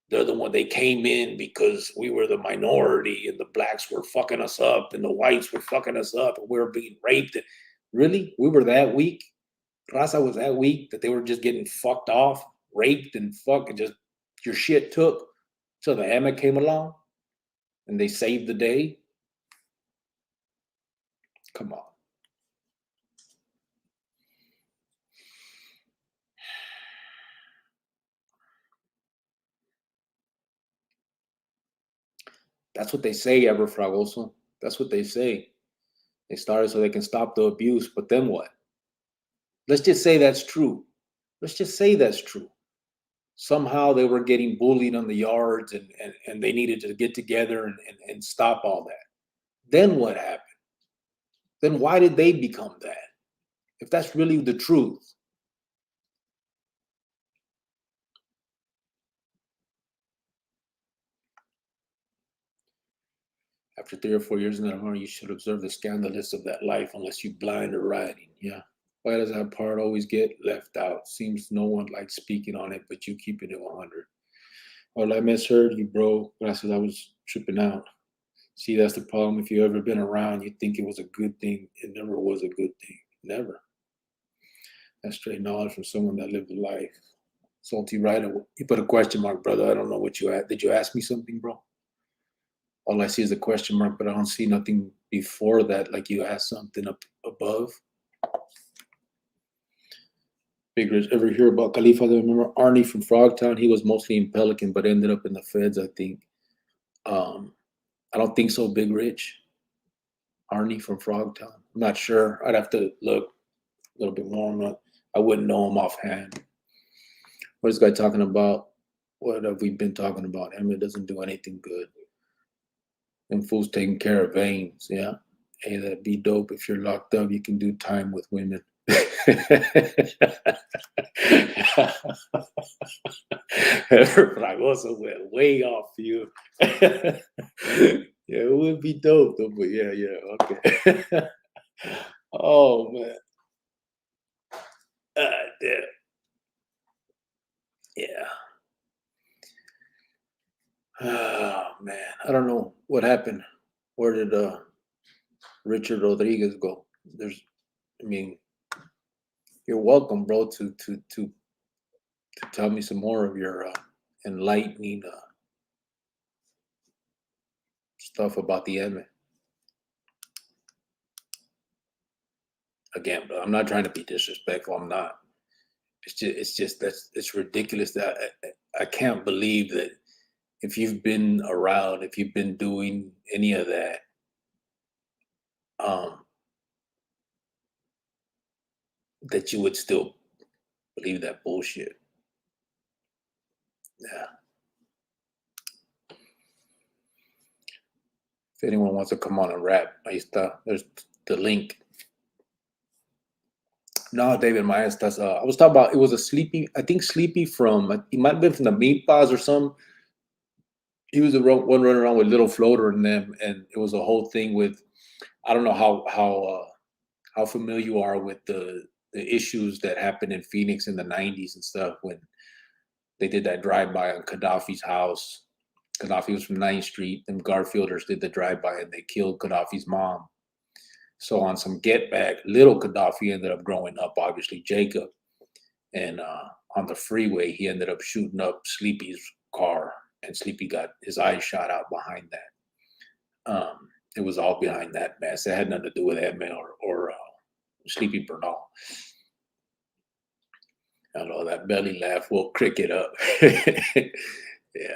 B: They're the one, they came in because we were the minority and the blacks were fucking us up and the whites were fucking us up and we were being raped. Really? We were that weak? Raza was that weak that they were just getting fucked off, raped and fucking just your shit took till the Emmett came along and they saved the day? Come on. That's what they say, Ever Fragoso. That's what they say. They started so they can stop the abuse, but then what? Let's just say that's true. Let's just say that's true. Somehow they were getting bullied on the yards and they needed to get together and stop all that. Then what happened? Then why did they become that? If that's really the truth. After 3 or 4 years in that army, you should observe the scandalous of that life unless you blind or riding. Yeah. Why does that part always get left out? Seems no one likes speaking on it, but you keeping it 100. Well, I misheard you, bro. Gracias, I was tripping out. See, that's the problem. If you've ever been around, you think it was a good thing. It never was a good thing. Never. That's straight knowledge from someone that lived a life. Salty Rider, you put a question mark, brother. I don't know what you asked. Did you ask me something, bro? All I see is a question mark, but I don't see nothing before that, like you asked something up above. Big Rich, ever hear about Khalifa? I remember Arnie from Frogtown. He was mostly in Pelican, but ended up in the feds, I think. I don't think so, Big Rich. Arnie from Frogtown. I'm not sure. I'd have to look a little bit more. I wouldn't know him offhand. What is this guy talking about? What have we been talking about? Emmett doesn't do anything good. And fools taking care of veins, yeah. Hey, that'd be dope. If you're locked up, you can do time with women. Fragoso went way off you. Yeah, it would be dope though, but yeah, okay. Oh man. Damn. Yeah. Oh man, I don't know what happened. Where did Richard Rodriguez go? You're welcome, bro, to tell me some more of your enlightening stuff about the Emmett. Again, but I'm not trying to be disrespectful. I'm not. It's ridiculous that I can't believe that if you've been around, if you've been doing any of that, that you would still believe that bullshit. Yeah. If anyone wants to come on and rap, there's the link. No, David Maestas. I was talking about, it was a Sleepy, I think Sleepy from, he might have been from the Meatballs or something. He was the one running around with Little Floater and them, and it was a whole thing with, I don't know how familiar you are with the issues that happened in Phoenix in the 90s and stuff when they did that drive-by on Gaddafi's house. Gaddafi was from 9th Street, and Garfielders did the drive-by and they killed Gaddafi's mom. So on some get back, little Gaddafi ended up growing up, obviously Jacob. And on the freeway, he ended up shooting up Sleepy's car, and Sleepy got his eyes shot out behind that. It was all behind that mess. It had nothing to do with Emmett or Sleepy Bernal. I know that belly laugh will crick it up. Yeah.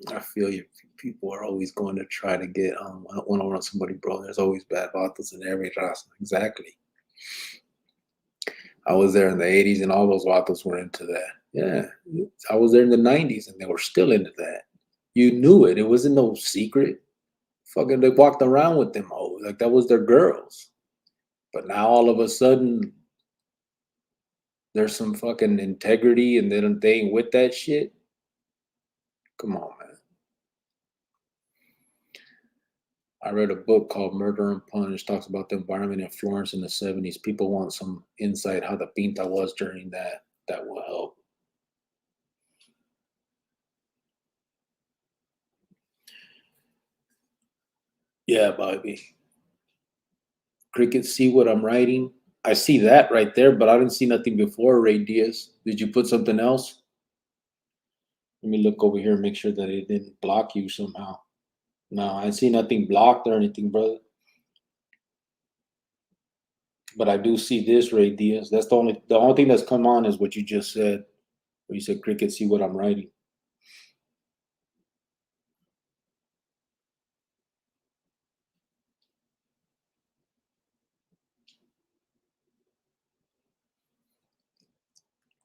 B: I feel you. People are always going to try to get one on somebody, bro. There's always bad vatos in every raza. Exactly. I was there in the 80s and all those vatos were into that. Yeah. I was there in the 90s and they were still into that. You knew it. It wasn't no secret. Fucking they walked around with them hoes. Like that was their girls. But now all of a sudden there's some fucking integrity and they ain't with that shit. Come on, man. I read a book called Murder and Punch. Talks about the environment in Florence in the 70s. People want some insight how the pinta was during that. That will help. Yeah, Bobby. Cricket, see what I'm writing? I see that right there, but I didn't see nothing before, Ray Diaz. Did you put something else? Let me look over here and make sure that it didn't block you somehow. No, I see nothing blocked or anything, brother. But I do see this, Ray Diaz. That's the only thing that's come on is what you just said. Where you said, Cricket, see what I'm writing.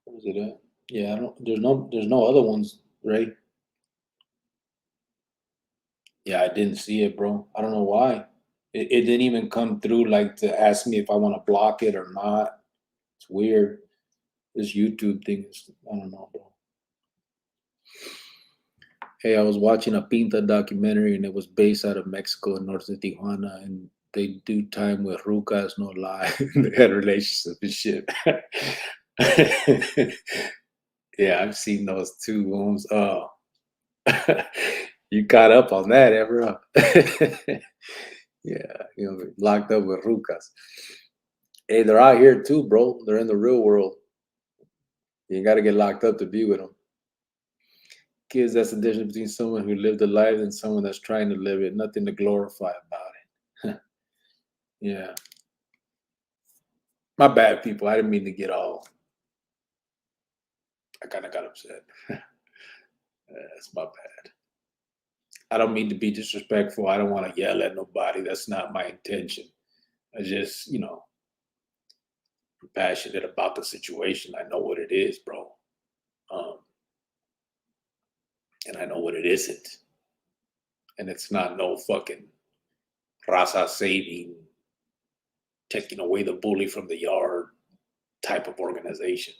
B: Where's it at? Yeah, there's no other ones, Ray. Yeah, I didn't see it, bro. I don't know why. It didn't even come through like to ask me if I want to block it or not. It's weird. This YouTube thing is, I don't know, bro. Hey, I was watching a Pinta documentary and it was based out of Mexico and north of Tijuana, and they do time with Rucas, no lie. They had relationships and shit. Yeah, I've seen those two wounds. Oh, you caught up on that, ever? Yeah, locked up with Rucas. Hey, they're out here too, bro. They're in the real world. You got to get locked up to be with them. Kids, that's the difference between someone who lived a life and someone that's trying to live it. Nothing to glorify about it. Yeah. My bad, people. I didn't mean to get all. I kind of got upset. That's my bad. I don't mean to be disrespectful. I don't want to yell at nobody. That's not my intention. I just, I'm passionate about the situation. I know what it is, bro. And I know what it isn't. And it's not no fucking raza saving, taking away the bully from the yard type of organization.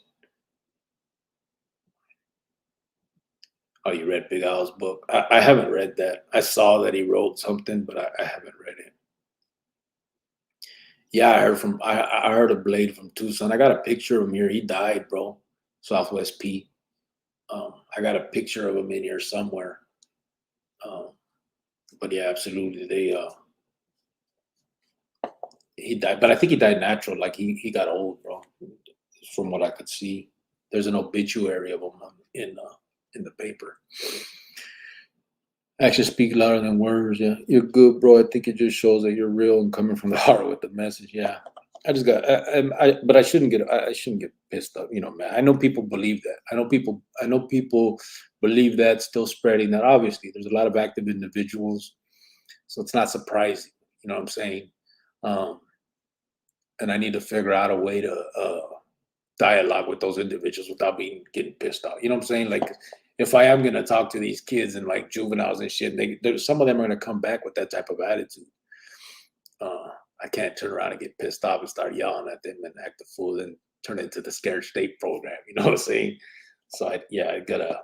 B: Oh, you read Big Al's book? I haven't read that. I saw that he wrote something, but I haven't read it. Yeah, I heard of Blade from Tucson. I got a picture of him here. He died, bro. Southwest P. I got a picture of him in here somewhere. But yeah, absolutely. He died, but I think he died natural. Like he got old, bro. From what I could see, there's an obituary of him in the paper. Actions speak louder than words. Yeah, you're good, bro. I think it just shows that you're real and coming from the heart with the message. Yeah, I just got, but I shouldn't get pissed off. Man, I know people believe that. I know people believe that, still spreading that. Obviously, there's a lot of active individuals, so it's not surprising. You know what I'm saying? And I need to figure out a way to dialogue with those individuals without getting pissed off. You know what I'm saying? Like, if I am gonna talk to these kids and like juveniles and shit, some of them are gonna come back with that type of attitude. I can't turn around and get pissed off and start yelling at them and act a fool and turn it into the scared state program. You know what I'm saying? So I gotta,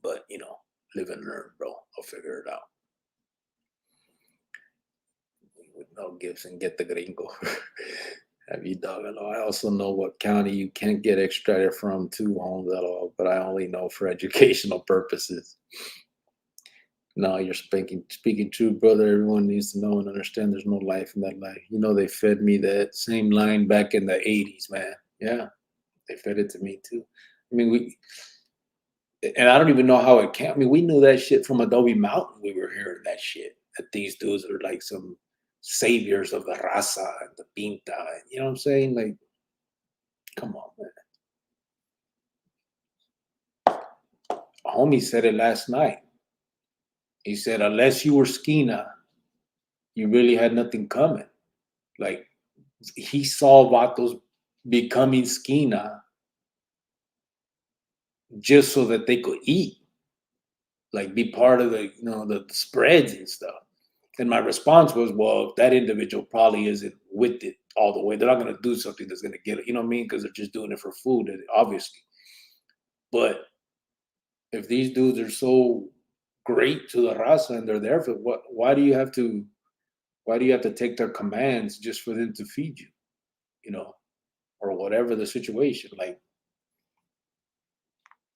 B: but live and learn, bro. I'll figure it out. With no gifts and get the gringo. Have you dog at all? I also know what county you can't get extradited from to homes at all, but I only know for educational purposes. No, you're speaking true, brother. Everyone needs to know and understand there's no life in that life. They fed me that same line back in the 80s, man. Yeah, they fed it to me too. I mean, and I don't even know how it came. I mean, we knew that shit from Adobe Mountain. We were hearing that shit, that these dudes are like some saviors of the raza and the pinta. You know what I'm saying? Like, come on, man. A homie said it last night. He said, unless you were Skeena, you really had nothing coming. Like, he saw Vatos becoming Skeena just so that they could eat, like be part of the spreads and stuff. And my response was, well, that individual probably isn't with it all the way. They're not going to do something that's going to get it. You know what I mean? Because they're just doing it for food, obviously. But if these dudes are so great to the raza and they're there for what? Why do you have to take their commands just for them to feed you? Or whatever the situation. Like,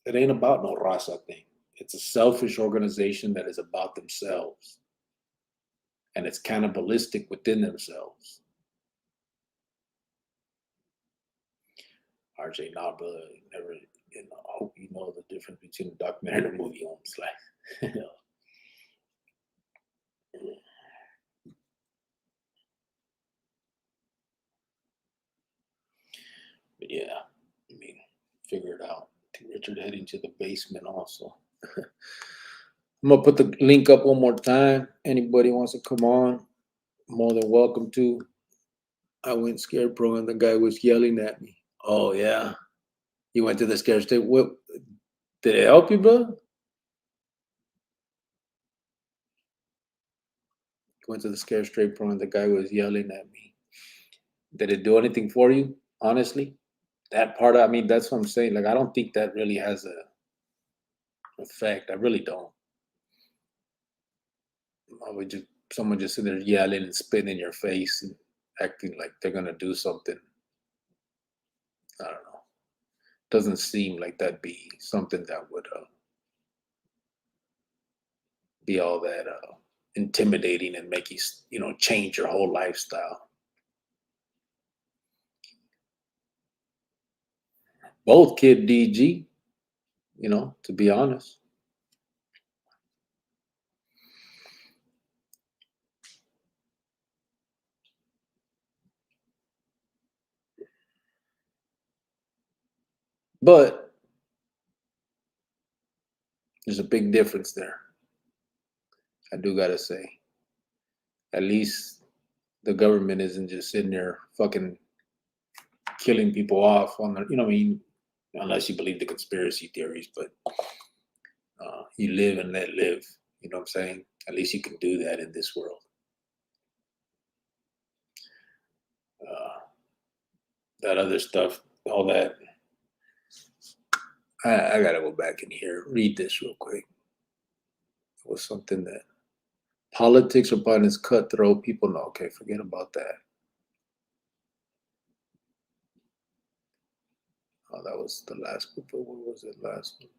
B: it ain't about no raza thing. It's a selfish organization that is about themselves. And it's cannibalistic within themselves. RJ, nah, brother, never. I hope you know the difference between a documentary and a movie. Almost like, But yeah, I mean, figure it out. I think Richard heading to the basement also. I'm gonna put the link up one more time. Anybody wants to come on, more than welcome to. I went scared pro and the guy was yelling at me. Oh yeah. You went to the scared state. What did it help you, bro? Went to the scared straight pro and the guy was yelling at me. Did it do anything for you? Honestly, that part, I mean, that's what I'm saying. Like, I don't think that really has a effect. I really don't. I would just someone just sitting there yelling and spitting in your face and acting like they're gonna do something. I don't know. Doesn't seem like that'd be something that would be all that intimidating and make you, change your whole lifestyle. Both Kid DG, to be honest. But there's a big difference there. I do gotta say. At least the government isn't just sitting there fucking killing people off on the, unless you believe the conspiracy theories, but you live and let live. You know what I'm saying? At least you can do that in this world. That other stuff, all that. I gotta go back in here, read this real quick. It was something that politics are about as cutthroat. People know. Okay, forget about that. Oh, that was the last book. What was it last one?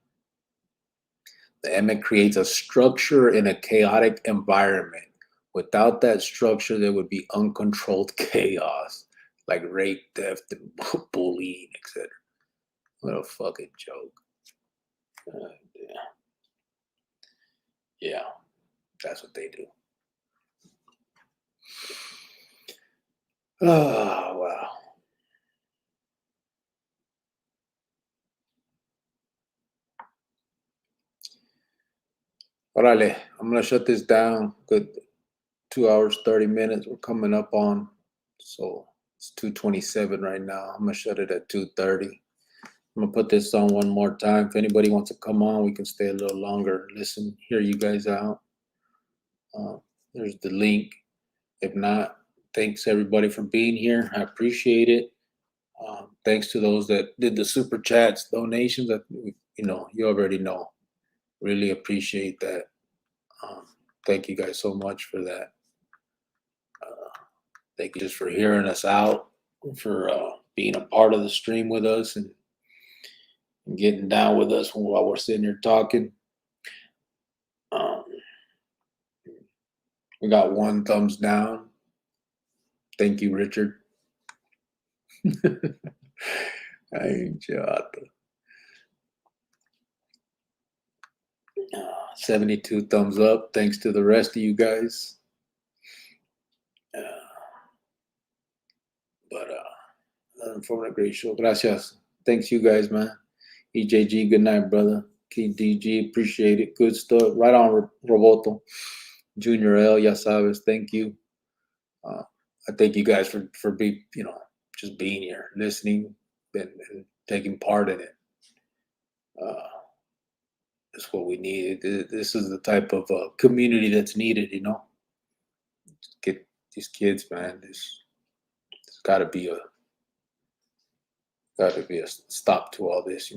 B: The Emmett creates a structure in a chaotic environment. Without that structure, there would be uncontrolled chaos, like rape, theft, and bullying, etc. What a fucking joke. Yeah, that's what they do. Oh, wow. Orale, I'm going to shut this down. Good 2 hours, 30 minutes. We're coming up on, so it's 2:27 right now. I'm going to shut it at 2:30. I'm going to put this on one more time. If anybody wants to come on, we can stay a little longer, listen, hear you guys out. There's the link. If not, thanks everybody for being here. I appreciate it. Thanks to those that did the super chats, donations. That you already know. Really appreciate that. Thank you guys so much for that. Thank you just for hearing us out, for being a part of the stream with us and getting down with us while we're sitting here talking. We got 1 thumbs down. Thank you, Richard. Ay, chato. 72 thumbs up. Thanks to the rest of you guys. But for a great show. Gracias. Thanks, you guys, man. EJG, good night, brother. KDG, appreciate it. Good stuff. Right on, Roboto. Junior L, ya sabes. Thank you. I thank you guys for being, just being here, listening, and taking part in it. That's what we need. This is the type of community that's needed, Get these kids, man. There's got to be a stop to all this,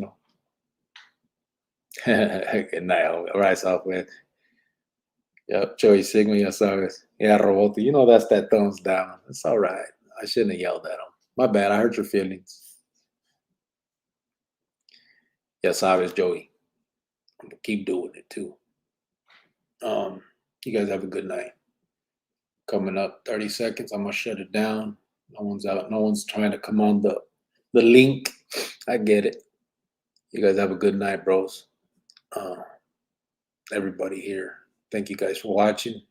B: Good night. All right, Southwest. Yep, Joey Sigma, ya sabes. Yeah, Roboto, that's that thumbs down. It's all right. I shouldn't have yelled at him. My bad. I hurt your feelings. Ya sabes, Joey. I'm going to keep doing it, too. You guys have a good night. Coming up 30 seconds. I'm going to shut it down. No one's out. No one's trying to come on the link. I get it. You guys have a good night, bros. Everybody here. Thank you guys for watching.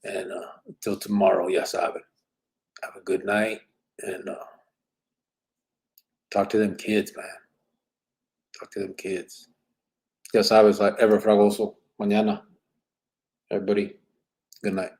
B: And until tomorrow, ya saben. Have a good night. And talk to them kids, man. Talk to them kids. Ya sabes, like ever fragoso. Mañana. Everybody, good night.